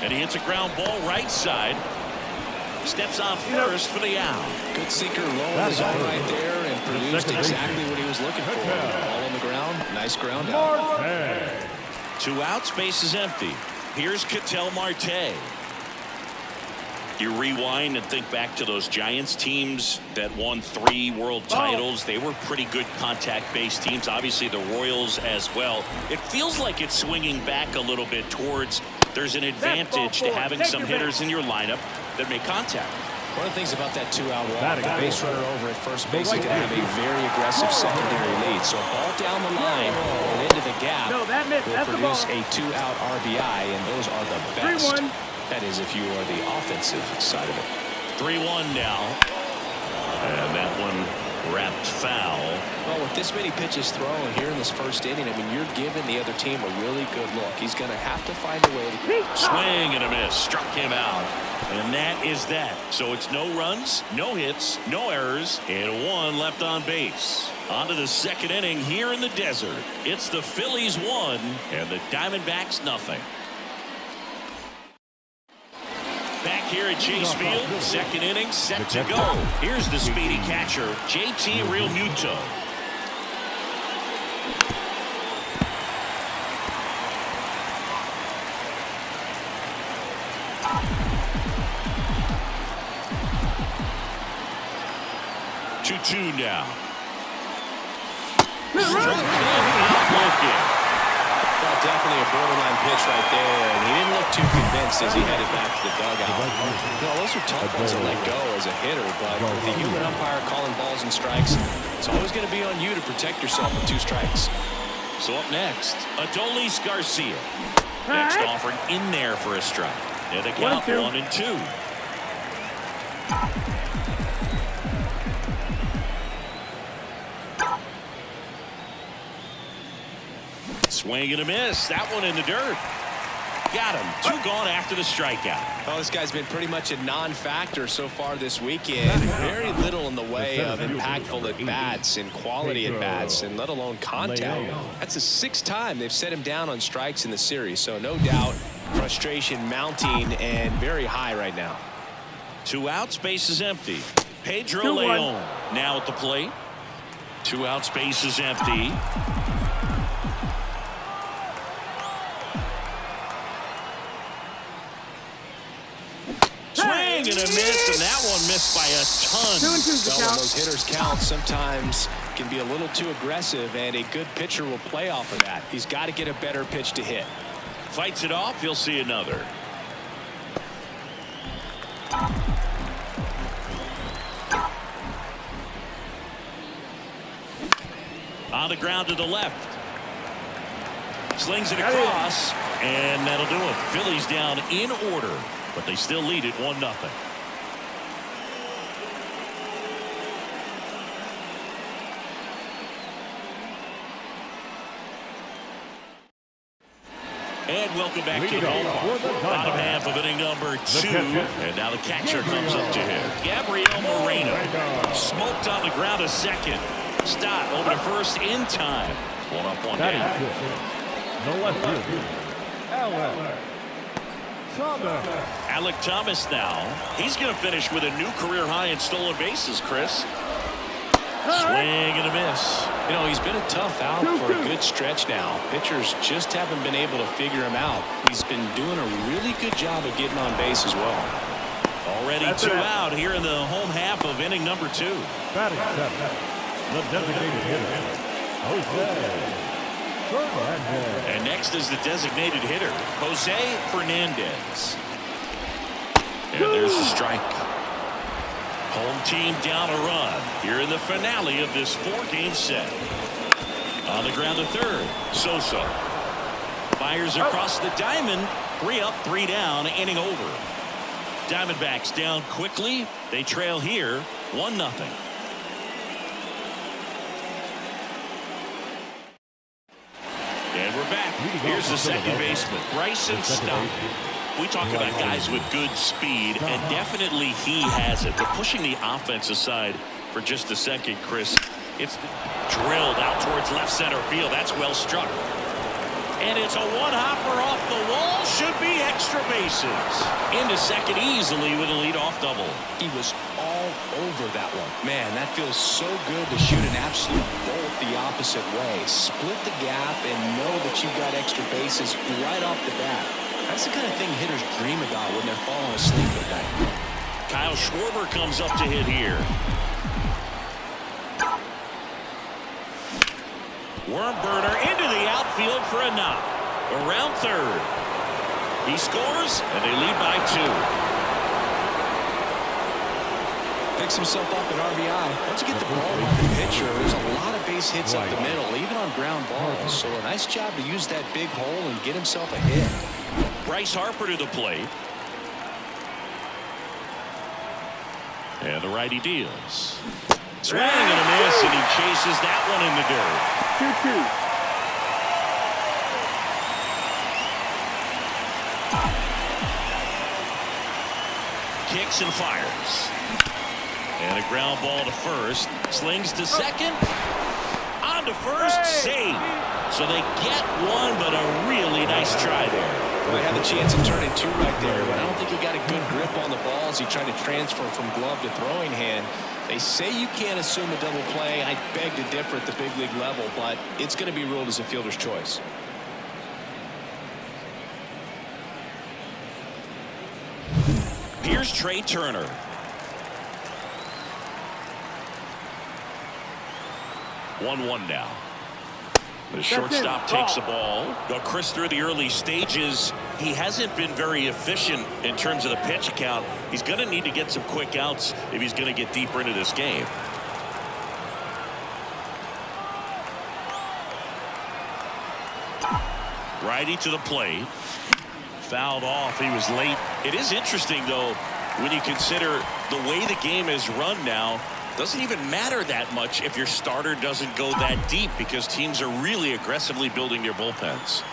And he hits a ground ball right side. Steps on first for the out. Good sinker low in the zone right there and produced exactly what he was looking for. Ball on the ground. Nice ground out. 2 outs, base is empty. Here's Ketel Marte. You rewind and think back to those Giants teams that won 3 world titles. They were pretty good contact-based teams. Obviously, the Royals as well. It feels like it's swinging back a little bit towards there's an advantage to having some hitters in your lineup that make contact. One of the things about that 2-out walk, the base runner over at first base, he can have a very aggressive secondary lead. So a ball down the line and into the gap will produce a 2-out RBI, and those are the best. That is if you are the offensive side of it. 3-1 now. And that one wrapped foul. Well, with this many pitches thrown here in this first inning, I mean, you're giving the other team a really good look. He's going to have to find a way to swing and a miss. Struck him out. And that is that. So it's no runs, no hits, no errors, and one left on base. On to the second inning here in the desert. It's the Phillies 1 and the Diamondbacks nothing. Back here at Chase Field, second inning set to go. Here's the speedy catcher, JT Realmuto. Two now. Well, definitely a borderline pitch right there, and he didn't look too convinced as he headed back to the dugout. Well, those are tough ones to let go as a hitter, but with the human umpire calling balls and strikes, it's always going to be on you to protect yourself with 2 strikes. So up next, Adolis Garcia. Next offering in there for a strike. And the count 1-2. Swing and a miss. That one in the dirt. Got him. 2 gone after the strikeout. Well, this guy's been pretty much a non-factor so far this weekend. Very little in the way of impactful at-bats and quality at-bats, and let alone contact. That's the 6th time they've set him down on strikes in the series, so no doubt frustration mounting and very high right now. 2 outs, base is empty. Pedro Leon now at the plate. 2 outs, base is empty. Swing and a miss, and that one missed by a ton. Well, when those hitters count, sometimes can be a little too aggressive, and a good pitcher will play off of that. He's got to get a better pitch to hit. Fights it off, he'll see another. On the ground to the left. Slings it across, and that'll do it. Phillies down in order, but they still lead it 1-0. And welcome back to the ballpark. Bottom half of inning number 2. And now the catcher comes up to him. Gabriel Moreno. Smoked on the ground a second. Stop over to first in time. 1 up, 1 down. The left fielder, Alec Thomas now. He's going to finish with a new career high in stolen bases, Chris. Swing and a miss. You know, he's been a tough out for a good stretch now. Pitchers just haven't been able to figure him out. He's been doing a really good job of getting on base as well. Already 2 out here in the home half of inning number 2. batting 7th, the designated hitter, Jose Fernandez. And next is the designated hitter, Jose Fernandez. And there's the strike. Home team down a run here in the finale of this 4-game set. On the ground to third, Sosa. Fires across the diamond. 3 up, 3 down, inning over. Diamondbacks down quickly. They trail here 1-0. And we're back. Here's the second baseman, Bryson Stott. We talk about guys with good speed, and definitely he has it. But pushing the offense aside for just a second, Chris, it's drilled out towards left center field. That's well struck. And it's a one-hopper off the wall. Should be extra bases. Into second easily with a leadoff double. He was all over that one. Man, that feels so good to shoot an absolute bolt the opposite way. Split the gap and know that you've got extra bases right off the bat. That's the kind of thing hitters dream about when they're falling asleep at night. Kyle Schwarber comes up to hit here. Worm burner into the outfield for a knock. Around third. He scores, and they lead by 2. Picks himself up at RBI. Once you get the ball by the pitcher, there's a lot of base hits up the middle, even on ground balls. So a nice job to use that big hole and get himself a hit. Bryce Harper to the plate. And the righty deals. Swing and a miss, and he chases that one in the dirt. 2-2. Kicks and fires. And a ground ball to first. Slings to second. On to first. Save. So they get one, but a really nice try there. Well, he had the chance of turning two right there, but I don't think he got a good grip on the ball as he tried to transfer from glove to throwing hand. They say you can't assume a double play. I beg to differ at the big league level, but it's going to be ruled as a fielder's choice. Here's Trey Turner. One now. The shortstop takes the ball. Chris, through the early stages, he hasn't been very efficient in terms of the pitch count. He's going to need to get some quick outs if he's going to get deeper into this game. Righty to the plate. Fouled off. He was late. It is interesting, though, when you consider the way the game is run now. Doesn't even matter that much if your starter doesn't go that deep because teams are really aggressively building their bullpens.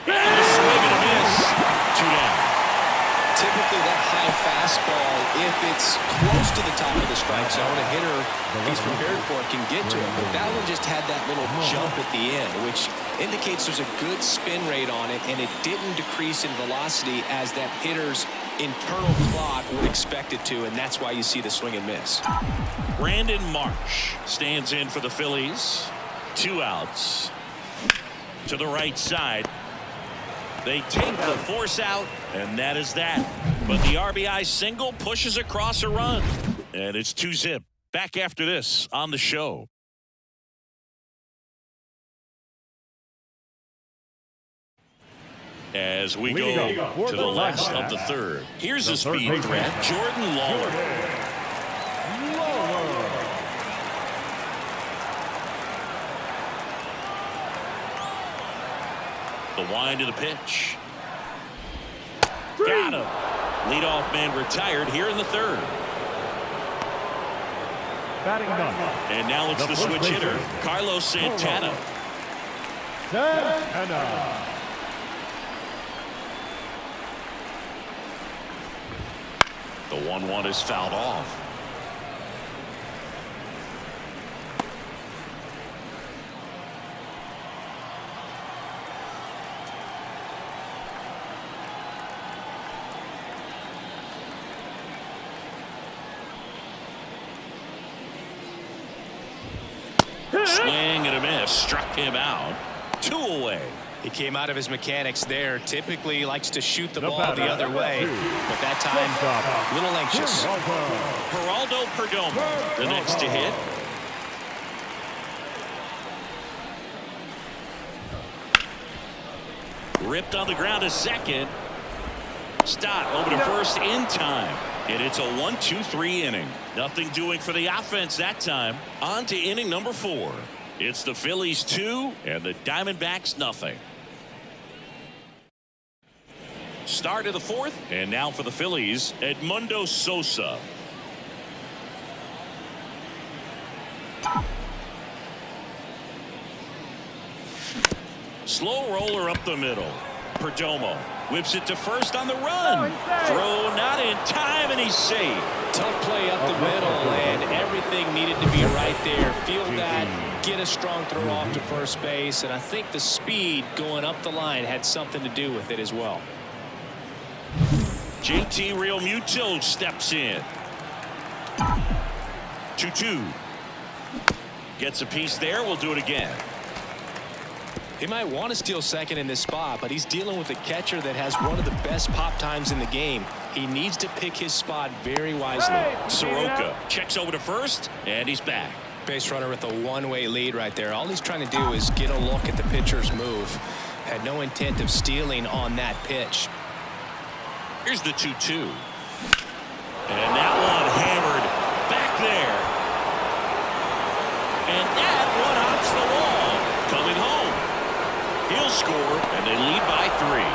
And a swing and a miss. 2 down. Typically that high fastball, if it's close to the top of the strike zone, a hitter, if he's prepared for it, can get to it. But that one just had that little jump at the end, which indicates there's a good spin rate on it, and it didn't decrease in velocity as that hitter's internal clock would expect it to, and that's why you see the swing and miss. Brandon Marsh stands in for the Phillies. 2 outs. To the right side. They take the force out, and that is that. But the RBI single pushes across a run. And it's 2-zip. Back after this on the show. As we go to the last of the third. Here's a speed threat, Jordan Lawler. The wind of the pitch. Got him. Leadoff man retired here in the third. Batting gun. And now it's the switch hitter, Carlos Santana. The 1-1 is fouled off. Swing and a miss. Struck him out. 2 away. He came out of his mechanics there. Typically he likes to shoot the ball the other way, but that time a little anxious. Geraldo Perdomo, the next to hit. Ripped on the ground to second. Stott over to first in time. And it's a 1-2-3 inning. Nothing doing for the offense that time. On to inning number 4. It's the Phillies 2 and the Diamondbacks nothing. Start of the 4th, and now for the Phillies, Edmundo Sosa. Slow roller up the middle. Perdomo whips it to first on the run. Throw not in time, and he's safe. Tough play up the middle, and everything needed to be right there. Feel that, get a strong throw off to first base, and I think the speed going up the line had something to do with it as well. JT Realmuto steps in. 2-2. Gets a piece there. We'll do it again. He might want to steal second in this spot, but he's dealing with a catcher that has one of the best pop times in the game. He needs to pick his spot very wisely. Soroka checks over to first, and he's back. Base runner with a one-way lead right there. All he's trying to do is get a look at the pitcher's move. Had no intent of stealing on that pitch. Here's the 2-2. And that one hammered back there. And that one hops the wall. Coming home. He'll score, and they lead by 3.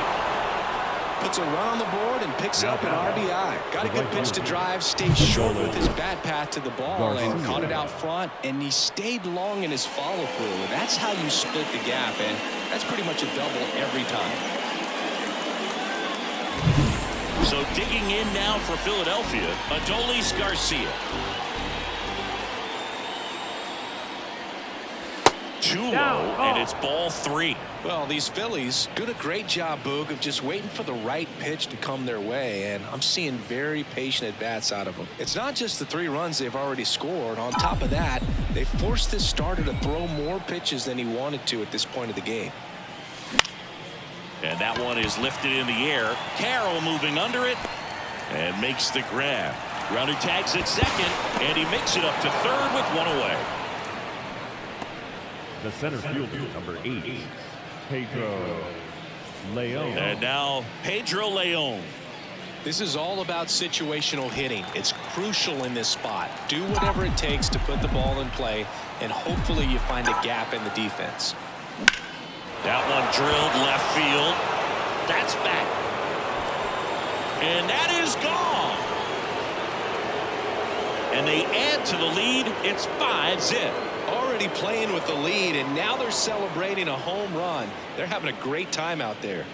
puts a run on the board and picks up an RBI. Got a good pitch to drive, stayed short with his bad path to the ball and caught it out front, and he stayed long in his follow through. That's how you split the gap, and that's pretty much a double every time. So digging in now for Philadelphia, Adolis Garcia. 2-0, and it's ball 3. Well, these Phillies doing a great job, Boog, of just waiting for the right pitch to come their way, and I'm seeing very patient at-bats out of them. It's not just the 3 runs they've already scored. On top of that, they forced this starter to throw more pitches than he wanted to at this point of the game. And that one is lifted in the air. Carroll moving under it and makes the grab. Runner tags at second, and he makes it up to third with 1 away. The center fielder, number 8, Pedro Leon. And now Pedro Leon. This is all about situational hitting. It's crucial in this spot. Do whatever it takes to put the ball in play, and hopefully you find a gap in the defense. That one drilled left field. That's back. And that is gone. And they add to the lead. It's 5-zip. Already playing with the lead, and now they're celebrating a home run. They're having a great time out there.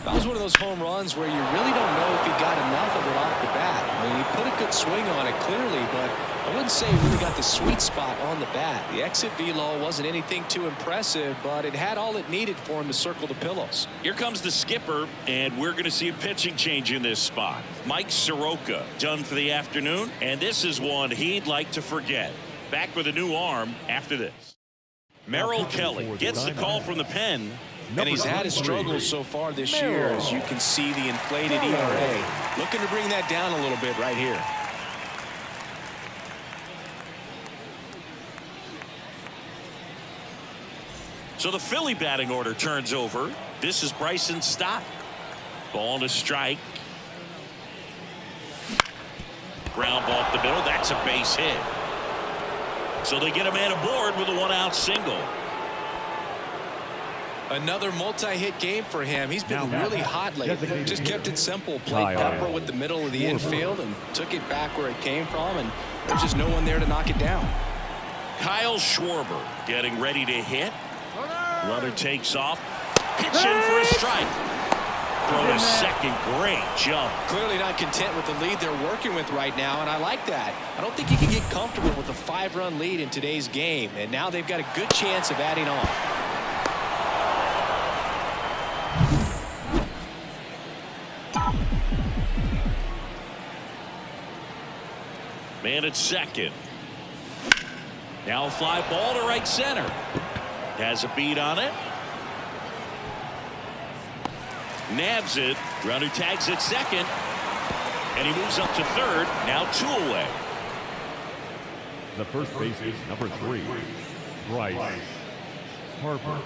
That was one of those home runs where you really don't know if he got enough of it off the bat. I mean, he put a good swing on it clearly, but I wouldn't say he really got the sweet spot on the bat. The exit velo wasn't anything too impressive, but it had all it needed for him to circle the pillows. Here comes the skipper, and we're going to see a pitching change in this spot. Mike Soroka done for the afternoon, and this is one he'd like to forget. Back with a new arm after this. Merrill Kelly gets the call from the pen. And he's had his struggles so far this year, as you can see the inflated ERA. Looking to bring that down a little bit right here. So the Philly batting order turns over. This is Bryson Stott. Ball to strike. Ground ball up the middle. That's a base hit. So they get a man aboard with a 1-out single. Another multi-hit game for him. He's been really hot lately. Just kept it simple. Played pepper with the middle of the infield and took it back where it came from, and there's just no one there to knock it down. Kyle Schwarber getting ready to hit. Runner takes off. Pitching for a strike. Throw to second. Great jump. Clearly not content with the lead they're working with right now, and I like that. I don't think you can get comfortable with a 5-run lead in today's game, and now they've got a good chance of adding on. Man at second. Now a fly ball to right center. Has a beat on it. Nabs it. Runner tags at second. And he moves up to third. Now 2 away. The first baseman, number 3, Bryce Harper.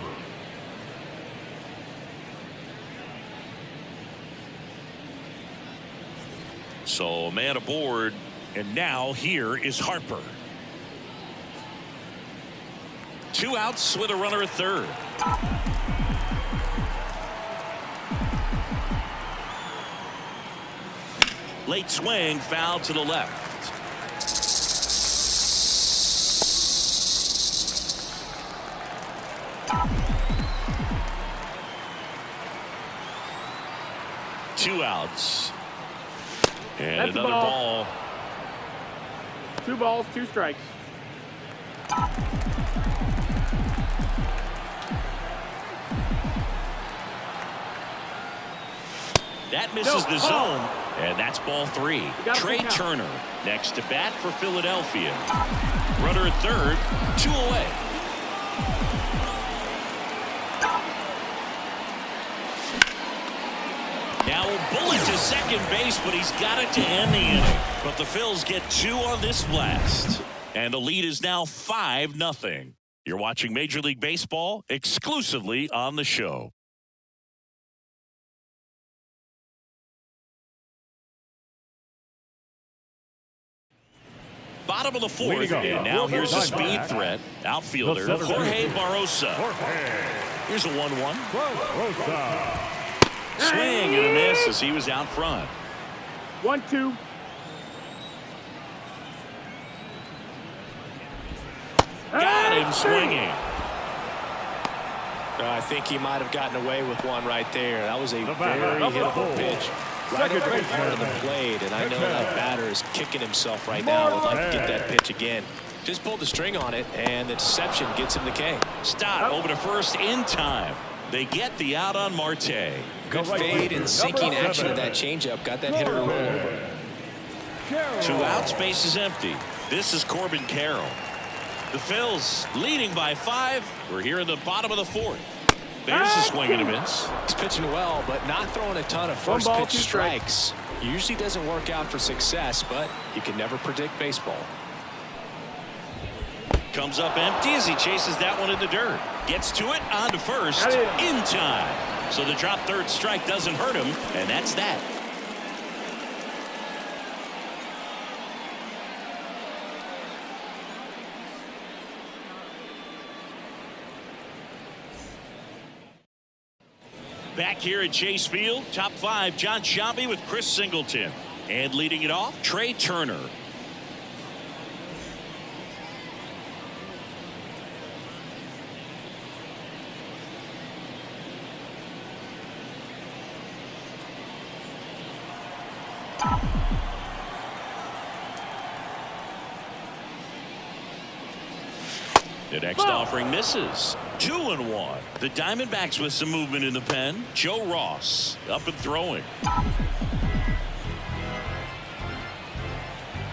So a man aboard. And now here is Harper. 2 outs with a runner at third. Late swing, foul to the left. Two outs. And That's another ball. 2 balls, 2 strikes. That misses the zone, and that's ball 3. Trey Turner next to bat for Philadelphia. Runner at third, 2 away. Now a bullet to second base, but he's got it to end the inning. But the Phils get 2 on this blast, and the lead is now 5-0. You're watching Major League Baseball exclusively on the show. Bottom of the fourth, and now here's a speed threat. Outfielder Jorge Barrosa. Here's a 1-1. Swing and a miss as he was out front. 1-2. Got him swinging. I think he might have gotten away with one right there. That was a very hittable pitch. Right over the part of the plate, and I know that batter is kicking himself right now. Would like to get that pitch again. Just pulled the string on it, and the deception gets him the K. Stott over to first in time. They get the out on Marte. Good fade and sinking action of that changeup. Got that hitter to roll over. 2 outs, base is empty. This is Corbin Carroll. The Phils leading by 5. We're here in the bottom of the fourth. There's a swing and a miss. He's pitching well, but not throwing a ton of first pitch strikes. Usually doesn't work out for success, but you can never predict baseball. Comes up empty as he chases that one in the dirt. Gets to it on to first in time. So the drop third strike doesn't hurt him, and that's that. Back here at Chase Field, top 5, John Sciambi with Chris Singleton. And leading it off, Trey Turner. The next offering misses. 2-1. The Diamondbacks with some movement in the pen. Joe Ross up and throwing.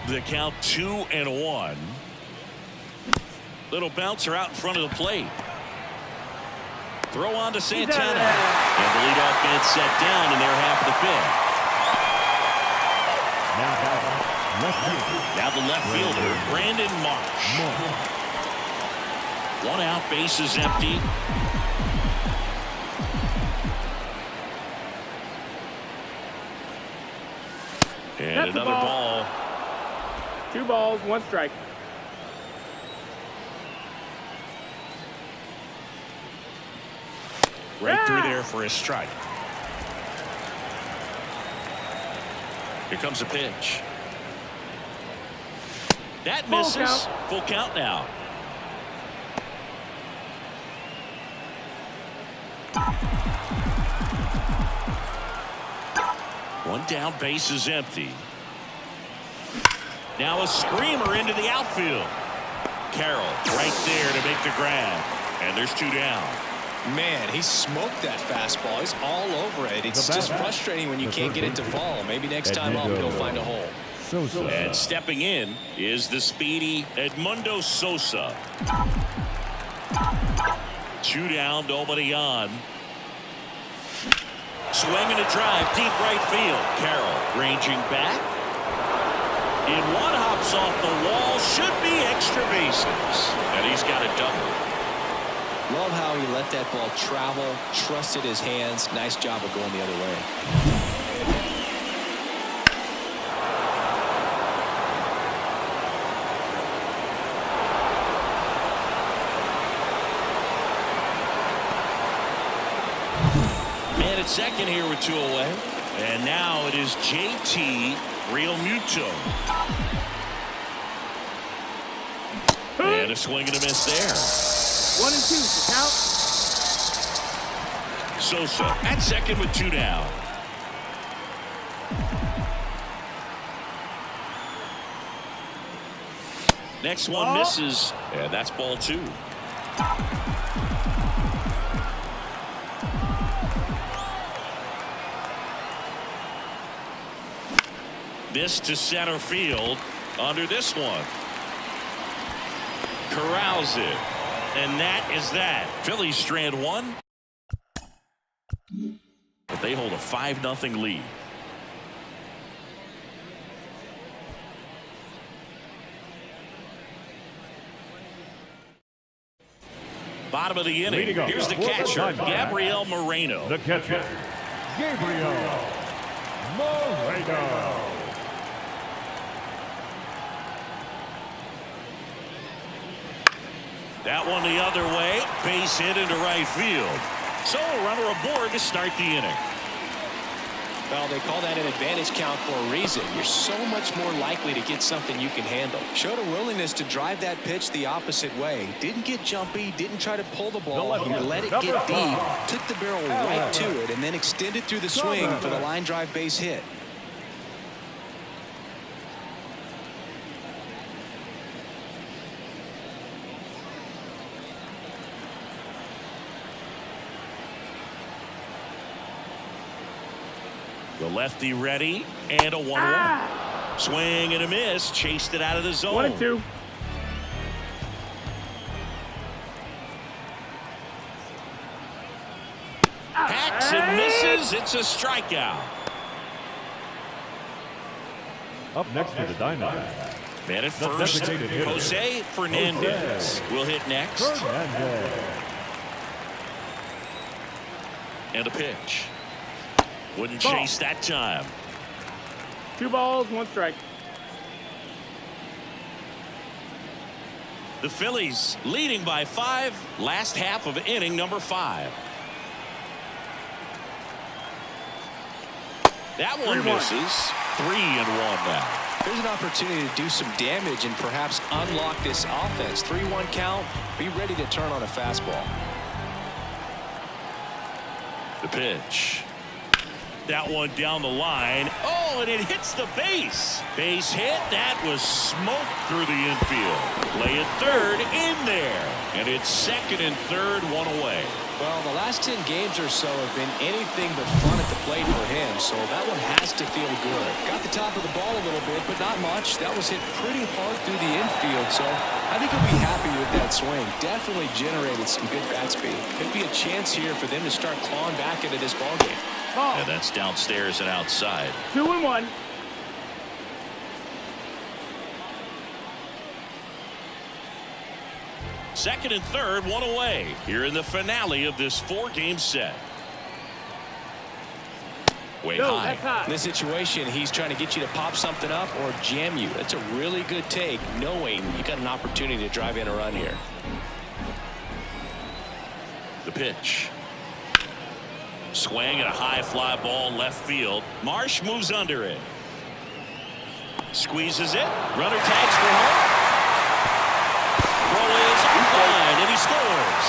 The count 2-1. Little bouncer out in front of the plate. Throw on to Santana. And the leadoff man set down in their half of the fifth. Now the left fielder, Brandon Marsh. 1 out, base is empty. And another ball. 2 balls, 1 strike. Right through there for a strike. Here comes a pitch. That misses. Full count now. One down, base is empty. Now a screamer into the outfield. Carroll right there to make the grab. And there's 2 down. Man, he smoked that fastball. He's all over it. It's just frustrating when you can't get it to fall. Maybe next time up he'll find a hole. And stepping in is the speedy Edmundo Sosa. 2 down, nobody on. Swing and a drive, deep right field. Carroll ranging back. In 1, hops off the wall, should be extra bases. And he's got a double. Love how he let that ball travel, trusted his hands. Nice job of going the other way. Man at second here with 2 away. And now it is JT Realmuto. And a swing and a miss there. 1 and 2. The count. Sosa at second with 2 down. Next one misses. And that's ball 2. This to center field under this one. Corrals it. And that is that. Phillies strand 1. But they hold a 5-0 lead. Bottom of the inning. Here's the catcher, Gabriel Moreno. The catcher, Gabriel Moreno. That one the other way. Base hit into right field. So a runner aboard to start the inning. Well, they call that an advantage count for a reason. You're so much more likely to get something you can handle. Showed a willingness to drive that pitch the opposite way. Didn't get jumpy, didn't try to pull the ball. He let it get deep, took the barrel right to it, and then extended through the swing for the line drive base hit. The lefty ready, and a 1-1. Swing and a miss, chased it out of the zone. 1-2. Hacks and misses. It's a strikeout. Up next for the Diamondbacks. Man at first, Jose Fernandez will hit next. And a pitch. Wouldn't chase that time. 2 balls, 1 strike. The Phillies leading by 5. Last half of inning number 5. That one misses. 3-1 now. There's an opportunity to do some damage and perhaps unlock this offense. 3-1 count. Be ready to turn on a fastball. The pitch. That one down the line. Oh, and it hits the base. Base hit. That was smoked through the infield. Play at third, in there. And it's second and third, 1 away. Well, the last 10 games or so have been anything but fun at the plate for him, so that one has to feel good. Got the top of the ball a little bit, but not much. That was hit pretty hard through the infield, so I think he'll be happy with that swing. Definitely generated some good bat speed. Could be a chance here for them to start clawing back into this ballgame. And that's downstairs and outside. 2-1. Second and third, 1 away. Here in the finale of this 4-game set. Way high. In this situation, he's trying to get you to pop something up or jam you. That's a really good take, knowing you got an opportunity to drive in a run here. The pitch. Swing and a high fly ball left field. Marsh moves under it. Squeezes it. Runner tags for home. Roll is line, and he scores.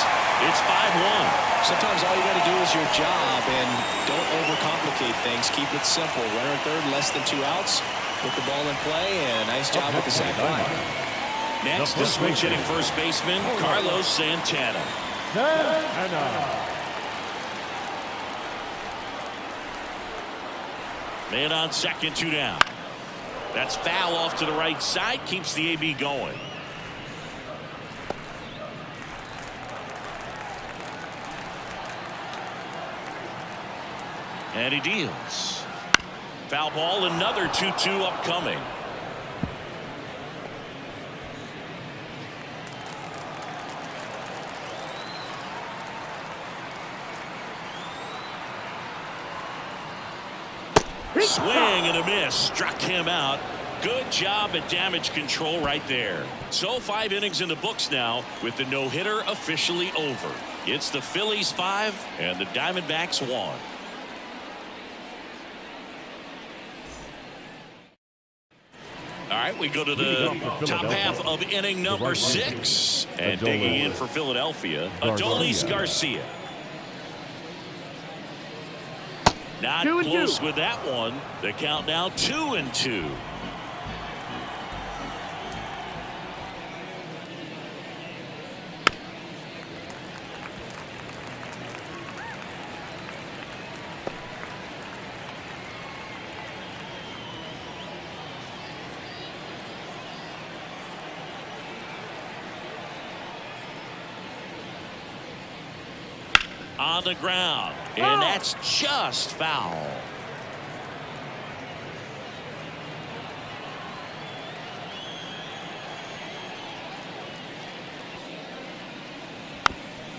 It's 5-1. Sometimes all you got to do is your job and don't overcomplicate things. Keep it simple. Runner at third, less than 2 outs. Put the ball in play, and a nice job with the sac fly. Next, the switch hitting first baseman, Carlos Santana. Man on second, 2 down. That's foul off to the right side, keeps the AB going. And he deals. Foul ball, another 2-2 upcoming. Swing and a miss. Struck him out. Good job at damage control right there. So 5 innings in the books now with the no-hitter officially over. It's the Phillies 5 and the Diamondbacks 1. All right, we go to the top half of inning number 6. And digging in for Philadelphia, Adolis Garcia. Not close with that one. The count now 2-2. On the ground, and that's just foul.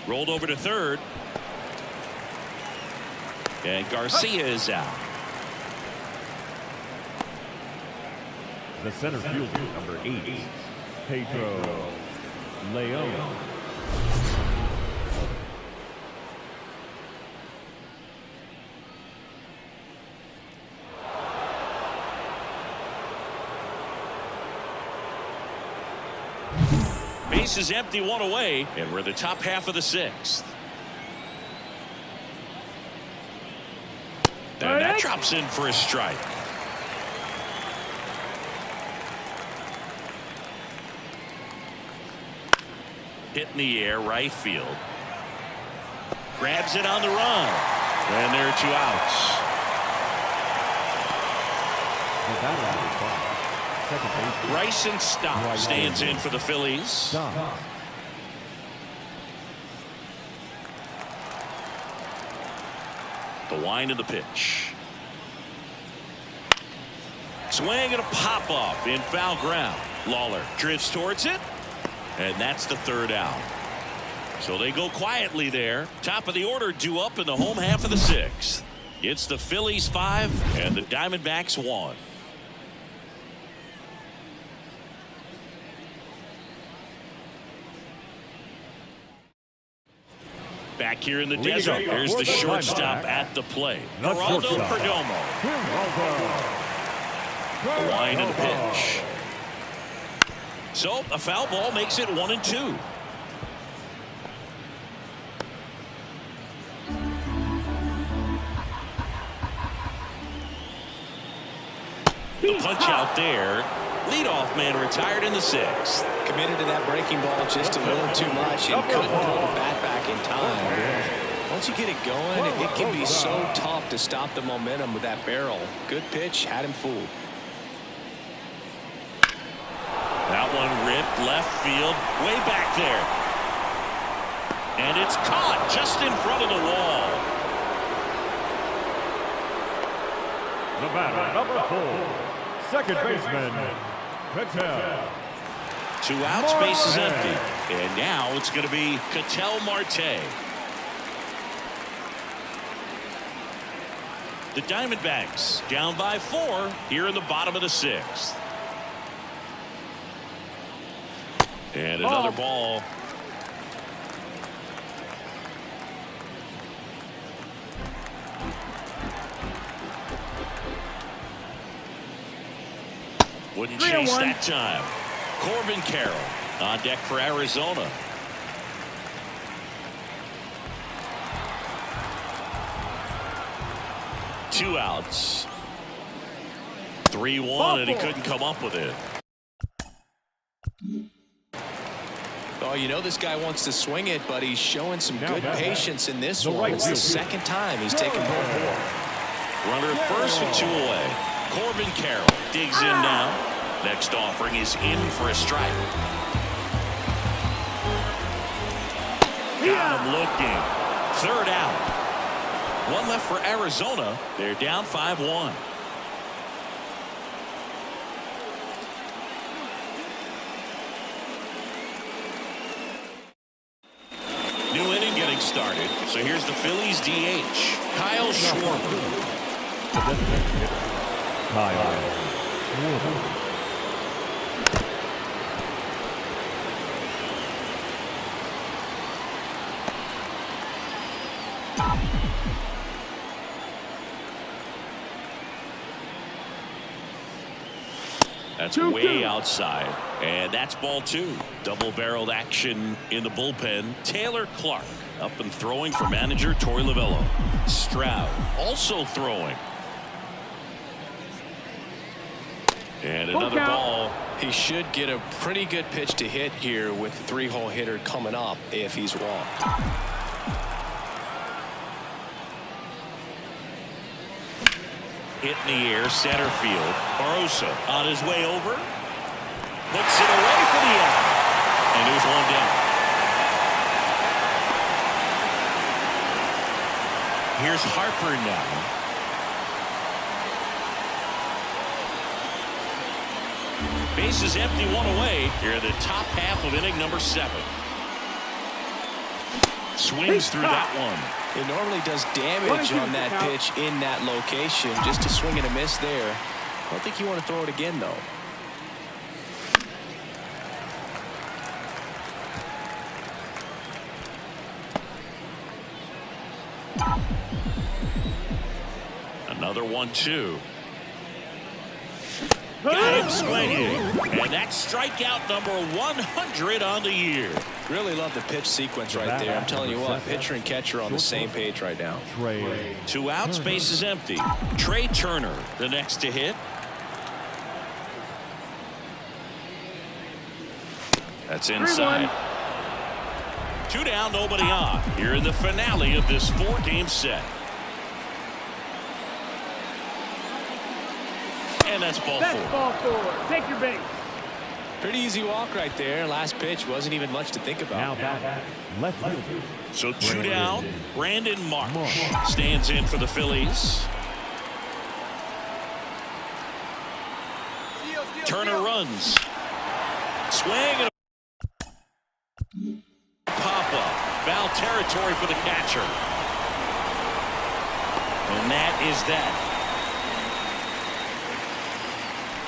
Rolled over to third, and Garcia is out. The center fielder, number 8, Pedro Leon. Base is empty, one away, and we're the top half of the sixth. And that drops in for a strike. Hit in the air, right field. Grabs it on the run. And there are 2 outs. Bryson Stott stands in for the Phillies. The wind of the pitch. Swing and a pop up in foul ground. Lawler drifts towards it, and that's the 3rd out. So they go quietly there. Top of the order due up in the home half of the 6th. It's the Phillies 5 and the Diamondbacks 1. Back here in the desert, here's the shortstop at the plate. Geraldo Perdomo. The line of the pitch. So a foul ball makes it 1-2. The punch out there. Leadoff man retired in the 6th. Committed to that breaking ball just a little too much and couldn't pull the bat back in time. Once you get it going, it can be so tough to stop the momentum with that barrel. Good pitch, had him fooled. That one ripped left field, way back there. And it's caught just in front of the wall. The batter, number 4, second baseman, Ketel. 2 outs, base is empty. And now it's going to be Ketel Marte. The Diamondbacks down by 4 here in the bottom of the 6th. And another ball. Wouldn't chase that time. Corbin Carroll on deck for Arizona. Two outs. 3-1, and he couldn't come up with it. Oh, you know this guy wants to swing it, but he's showing some good patience in this one. It's the 2nd time he's taken ball 4. Runner at first with 2 away. Corbin Carroll digs in now. Next offering is in for a strike. Got him looking. 3rd out. 1 left for Arizona. They're down 5-1. New inning getting started. So here's the Phillies DH, Kyle Schwarber. Kyle Schwarber. That's way outside, and that's ball 2. Double-barreled action in the bullpen. Taylor Clark up and throwing for manager Torey Lovullo. Stroud also throwing. And another ball. He should get a pretty good pitch to hit here with the 3-hole hitter coming up if he's walked. Hit in the air, center field. Barroso on his way over. Puts it away for the out. And there's 1 down. Here's Harper now. Base is empty, 1 away. Here the top half of inning number 7. Swings through that one. It normally does damage on that pitch in that location. Just a swing and a miss there. I don't think you want to throw it again, though. Another 1-2. Got him swinging. And that's strikeout number 100 on the year. Really love the pitch sequence right there. I'm telling you what, pitcher and catcher on the same page right now. 2 outs, base is empty. Trey Turner, the next to hit. That's inside. 2 down, nobody on. Here in the finale of this 4-game set. And that's ball 4. That's ball 4. Take your base. Pretty easy walk right there. Last pitch wasn't even much to think about. Now back left field. So 2 down. Brandon Marsh stands in for the Phillies. Turner runs. Swing and pop up. Foul territory for the catcher. And that is that.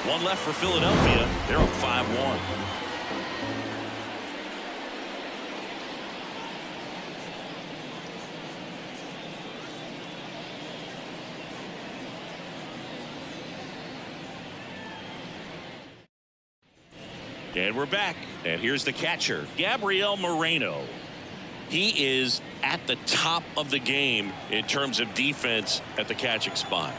1 left for Philadelphia. They're up 5-1. And we're back. And here's the catcher, Gabriel Moreno. He is at the top of the game in terms of defense at the catching spot.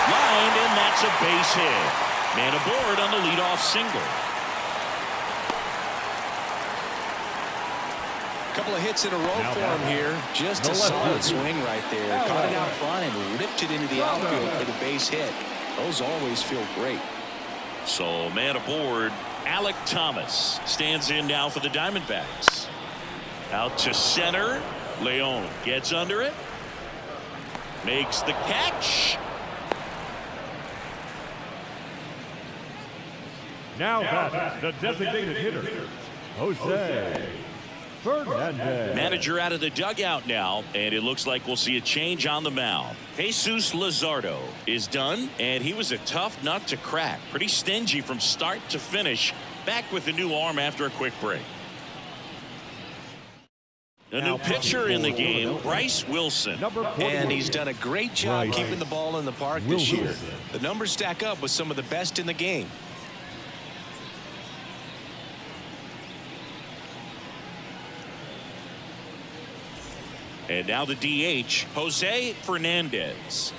Lined, and that's a base hit. Man aboard on the leadoff single. Couple of hits in a row for him here. Just a solid swing right there. Caught it out front and ripped it into the outfield for the base hit. Those always feel great. So man aboard, Alek Thomas stands in now for the Diamondbacks. Out to center. Leon gets under it. Makes the catch. Now back the designated hitter, Jose Fernandez. Manager out of the dugout now, and it looks like we'll see a change on the mound. Jesus Luzardo is done, and he was a tough nut to crack. Pretty stingy from start to finish. Back with a new arm after a quick break. A new pitcher in the game, Bryce Wilson. And he's done a great job keeping the ball in the park this year. The numbers stack up with some of the best in the game. And now the DH, Jose Fernandez.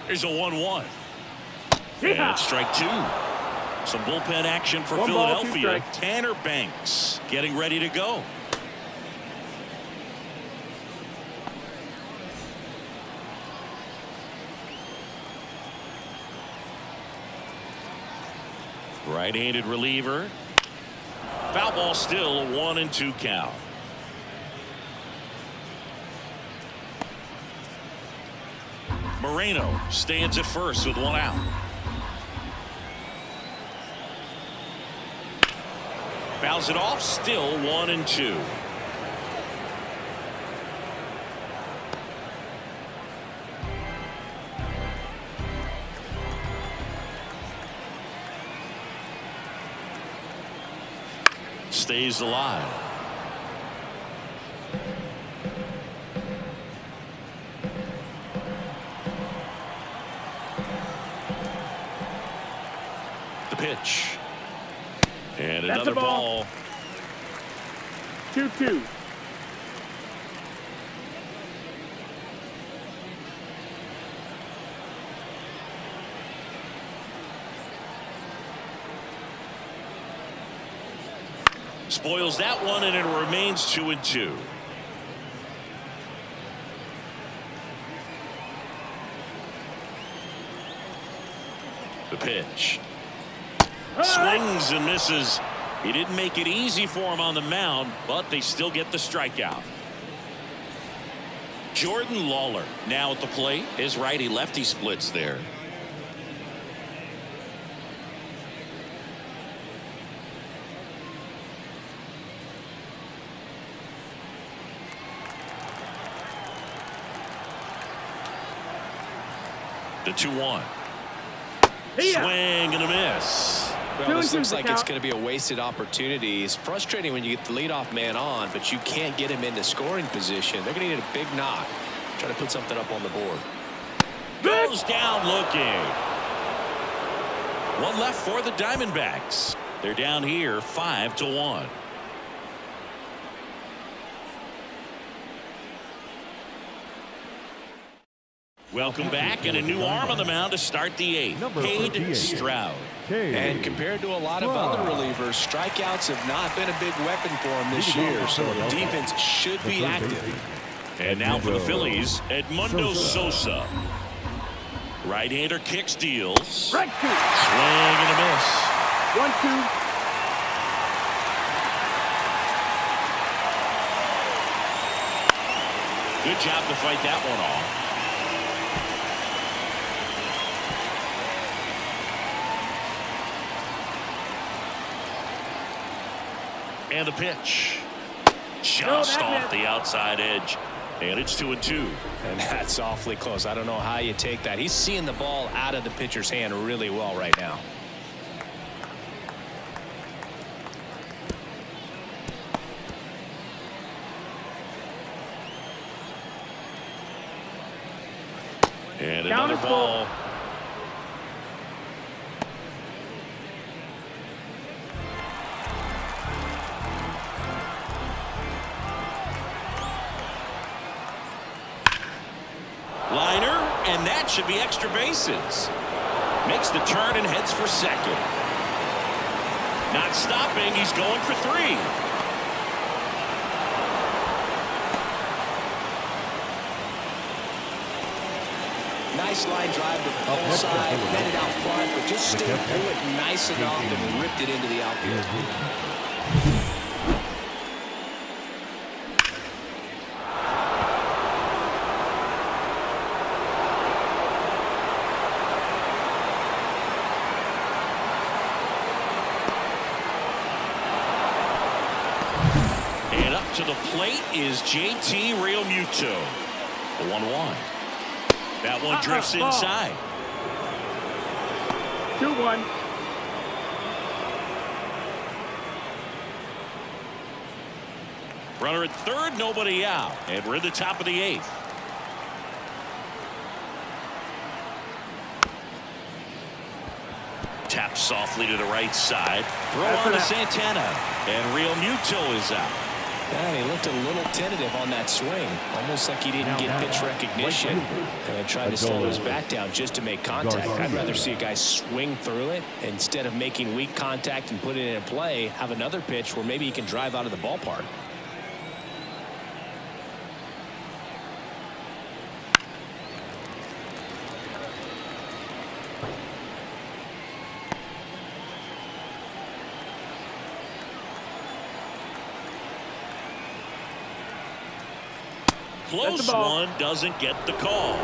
Here's a 1-1. And strike 2. Some bullpen action for Philadelphia. Tanner Banks getting ready to go. Right-handed reliever. Foul ball, still a 1-2 count. Moreno stands at first with 1 out. Fouls it off, still 1-2. Stays alive. The pitch. And another ball. 2-2. Spoils that one, and it remains 2-2. The pitch. Swings and misses. He didn't make it easy for him on the mound, but they still get the strikeout. Jordan Lawler now at the plate. His righty-lefty splits there. The 2-1. Swing and a miss. this looks like it's going to be a wasted opportunity. It's frustrating when you get the leadoff man on, but you can't get him into scoring position. They're going to need a big knock. Try to put something up on the board. Goes down looking. One left for the Diamondbacks. They're down here 5-1. Welcome back, and a new arm on the mound to start the eighth. Cade Stroud. And compared to a lot of other relievers, strikeouts have not been a big weapon for him this year, so the defense should be active. And now for the Phillies, Edmundo Sosa. Right-hander kicks, deals. Strike two. Swing and a miss. 1-2. Good job to fight that one off. And the pitch. Just off the outside edge. And it's 2-2. And that's awfully close. I don't know how you take that. He's seeing the ball out of the pitcher's hand really well right now. And another ball. Liner, and that should be extra bases. Makes the turn and heads for second. Not stopping, he's going for three. Nice line drive to the pole side, headed out front, but just stayed through it nice enough and ripped it into the outfield. And up to the plate is JT Realmuto. The 1-1. That one drifts inside. 2-1. Runner at third, nobody out. And we're in the top of the eighth. Tap softly to the right side. Throw on to Santana. And Realmuto is out. Yeah, he looked a little tentative on that swing. Almost like he didn't get pitch recognition. And then tried to slow his bat down just to make contact. I'd rather see a guy swing through it instead of making weak contact and put it in play. Have another pitch where maybe he can drive out of the ballpark. Close one, doesn't get the call.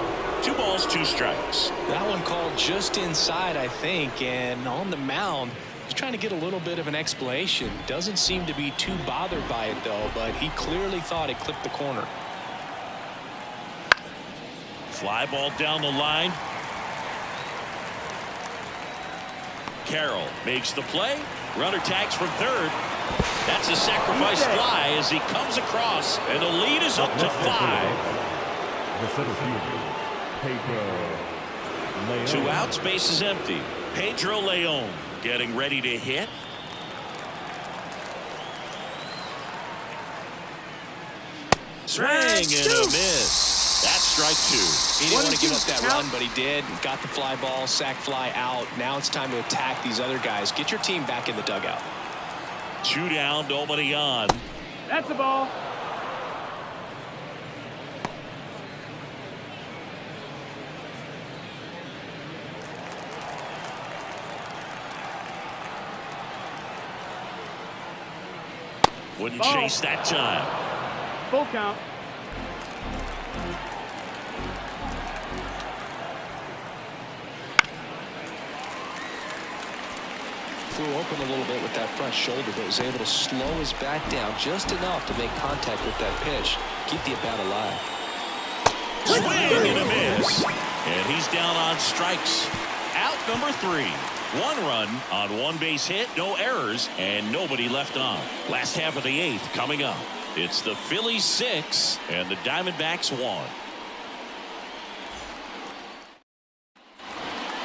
2 balls, 2 strikes. That one called just inside, I think, and on the mound, he's trying to get a little bit of an explanation. Doesn't seem to be too bothered by it, though, but he clearly thought it clipped the corner. Fly ball down the line. Carroll makes the play. Runner tags from third. That's a sacrifice fly as he comes across, and the lead is up to 5. The center fielder, Pedro Leon. 2 outs, base is empty. Pedro Leon getting ready to hit. Swing and a miss. That's strike 2. He didn't want to give up that run, but he did. Got the fly ball, sac fly out. Now it's time to attack these other guys. Get your team back in the dugout. 2 down, nobody on. That's the ball. Wouldn't chase that time. Full count. Flew open a little bit with that front shoulder, but was able to slow his bat down just enough to make contact with that pitch. Keep the at-bat alive. Swing and a miss. And he's down on strikes. Out number 3. 1 run on 1 base hit, no errors, and nobody left on. Last half of the 8th coming up. It's the Phillies 6 and the Diamondbacks 1.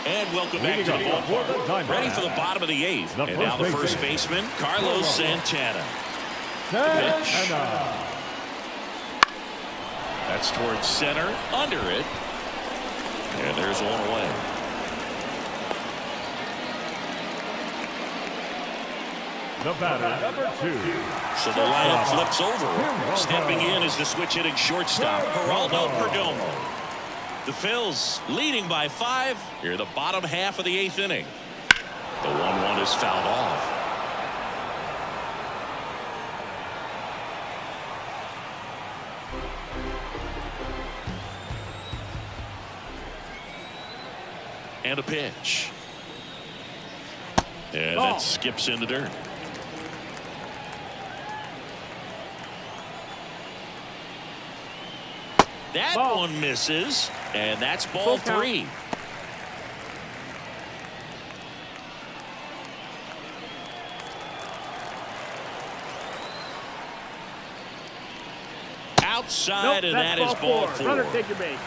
And welcome back to the ballpark. Ready for the bottom of the 8th. And now the first baseman, Carlos Santana. Pitch. That's towards center, under it. And there's 1 away. The batter, number 2. So the lineup flips over. Stepping in is the switch hitting shortstop, Geraldo Perdomo. The Phils leading by 5 here the bottom half of the 8th inning. The 1-1 is fouled off. And a pitch. And that skips in the dirt. That one misses, and that's ball 3. Outside, and that is ball 4. Runner, take your base.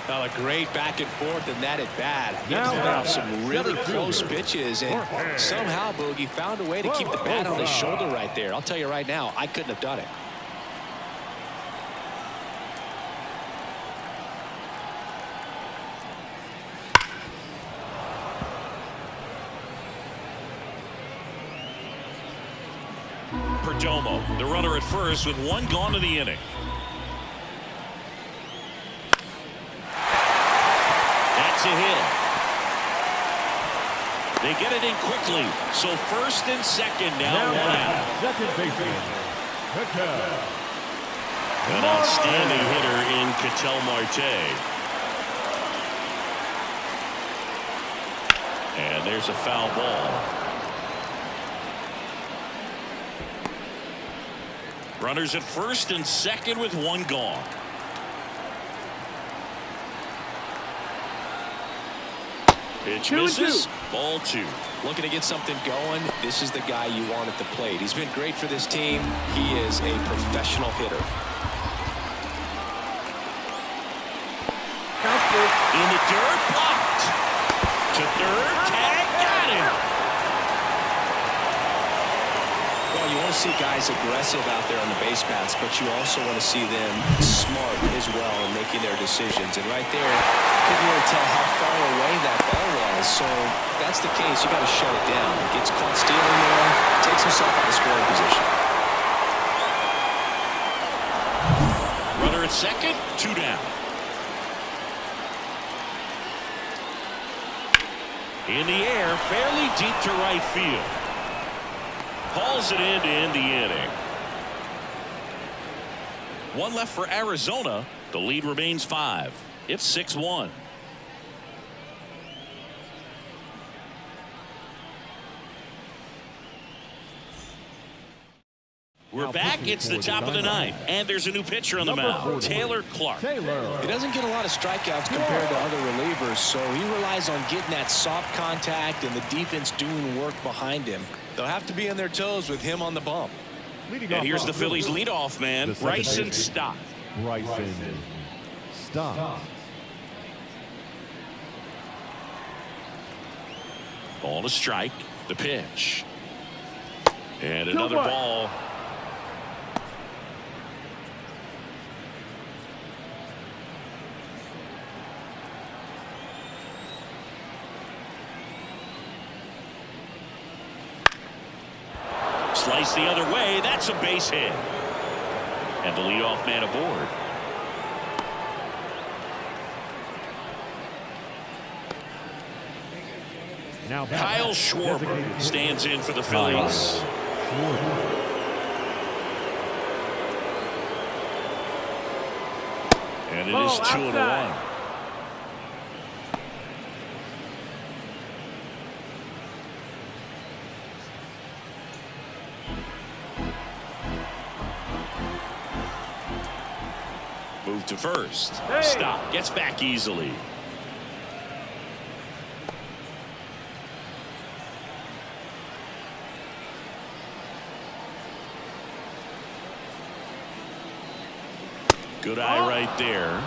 Well, a great back and forth, and that at bat. He put out some really close pitches, and somehow Boogie found a way to keep the bat on his shoulder right there. I'll tell you right now, I couldn't have done it. Perdomo, the runner at first with 1 gone to the inning. That's a hit. They get it in quickly. So first and second now 1 out. Second baseman, An outstanding hitter in Ketel Marte. And there's a foul ball. Runners at first and second with 1 gone. Pitch misses. Ball 2. Looking to get something going. This is the guy you want at the plate. He's been great for this team. He is a professional hitter. In the dirt, blocked. To third, tag, got him. Well, you want to see guys aggressive out there on the base paths, but you also want to see them smart as well in making their decisions. And right there, you couldn't really tell how far away that ball was. So if that's the case, you got to shut it down. He gets caught stealing there, takes himself out of scoring position. Runner at second, 2 down. In the air, fairly deep to right field. Hauls it in to end the inning. 1 left for Arizona. The lead remains 5. It's 6-1. We're back. It's the top of the 9th, and there's a new pitcher on the mound, Taylor Clark. He doesn't get a lot of strikeouts compared to other relievers, so he relies on getting that soft contact and the defense doing work behind him. They'll have to be on their toes with him on the bump. And here's the Phillies leadoff man, Bryson Stott. Ball to strike. The pitch. And another ball. Slice the other way. That's a base hit. And the leadoff man aboard. Now Kyle Schwarber stands in for the Phillies. And it is 2-1. Move to first. Stop. Gets back easily. Good eye right there.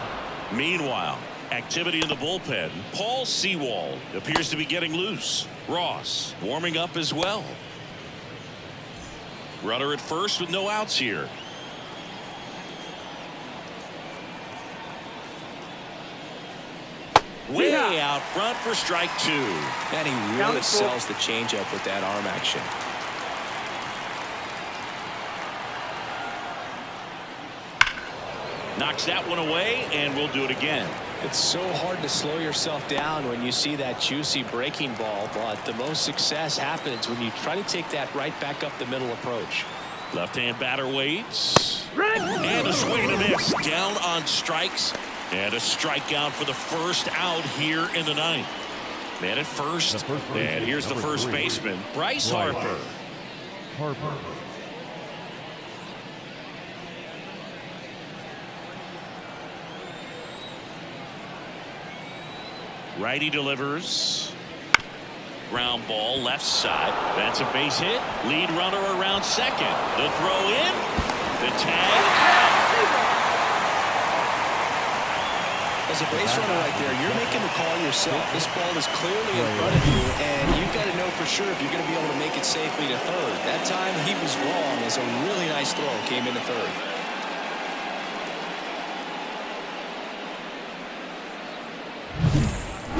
Meanwhile, activity in the bullpen. Paul Sewald appears to be getting loose. Ross warming up as well. Runner at first with no outs here. Way out front for strike 2. And he really sells the changeup with that arm action. Knocks that one away, and we'll do it again. It's so hard to slow yourself down when you see that juicy breaking ball, but the most success happens when you try to take that right back up the middle approach. Left-hand batter waits. And a swing and a miss. Down on strikes. And a strikeout for the first out here in the ninth. Man at first. And here's the first baseman, Bryce Harper. Righty delivers. Ground ball left side. That's a base hit. Lead runner around second. The throw in. The tag. As a base runner right there, you're making the call yourself. This ball is clearly in front of you, and you've got to know for sure if you're going to be able to make it safely to third. That time he was wrong as a really nice throw came into third.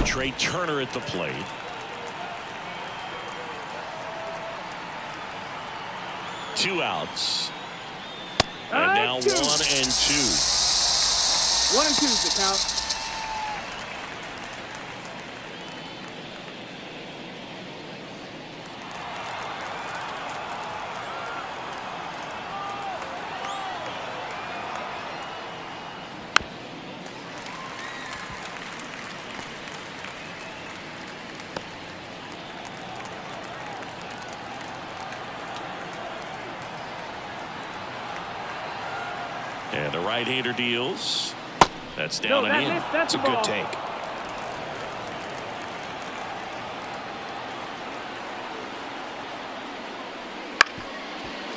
Trey Turner at the plate. Two outs. And now 1 and 2. 1 and 2 is the count. And the right-hander deals. That's down and in. That's a good take.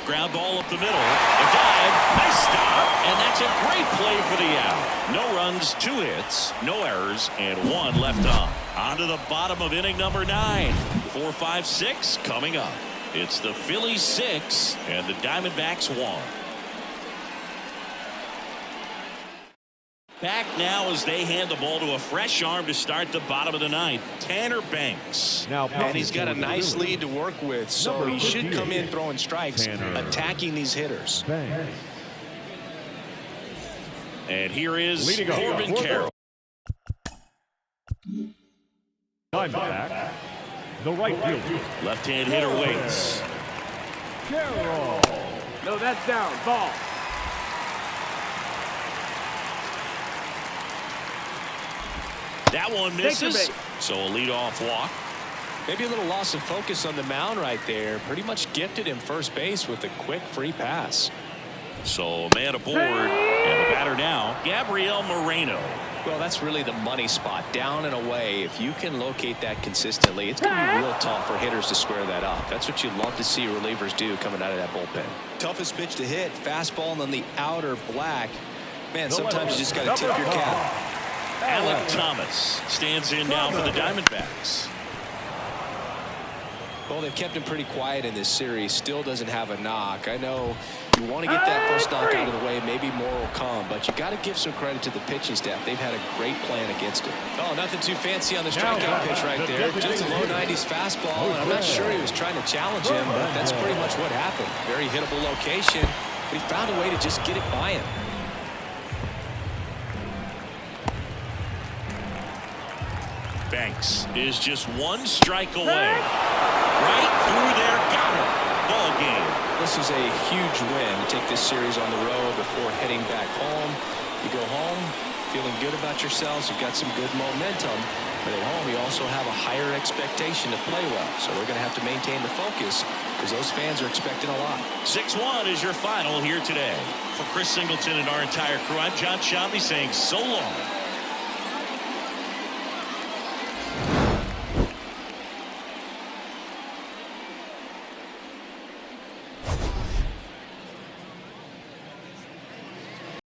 Ground ball up the middle. A dive. Nice stop. And that's a great play for the out. No runs, 2 hits, no errors, and 1 left on. On to the bottom of inning number 9. 4, 5, 6 coming up. It's the Phillies 6 and the Diamondbacks 1. Back now as they hand the ball to a fresh arm to start the bottom of the 9th. Tanner Banks. And he's got a nice lead to work with, so he should come in throwing strikes, attacking these hitters. And here is Corbin Carroll. Diamondback, the right fielder. Left-hand hitter waits. Carroll. No, that's down. Ball. That one misses. So a leadoff walk. Maybe a little loss of focus on the mound right there. Pretty much gifted him first base with a quick free pass. So a man aboard. And the batter now, Gabriel Moreno. Well, that's really the money spot. Down and away. If you can locate that consistently, it's going to be real tough for hitters to square that up. That's what you'd love to see relievers do coming out of that bullpen. Toughest pitch to hit. Fastball on the outer black. Man, sometimes you just got to tip your cap. Alec Thomas stands in now for the Diamondbacks. Well, they've kept him pretty quiet in this series. Still doesn't have a knock. I know you want to get that first knock out of the way. Maybe more will come, but you got to give some credit to the pitching staff. They've had a great plan against him. Oh, nothing too fancy on the strikeout pitch right there. Just a low 90s fastball, and I'm not sure he was trying to challenge him, but that's pretty much what happened. Very hittable location, but he found a way to just get it by him. Banks is just 1 strike away. Right through there, got him. Ball game. This is a huge win to take this series on the road before heading back home. You go home feeling good about yourselves. You've got some good momentum. But at home, you also have a higher expectation to play well. So they're going to have to maintain the focus because those fans are expecting a lot. 6-1 is your final here today. For Chris Singleton and our entire crew, I'm John Shamley saying so long.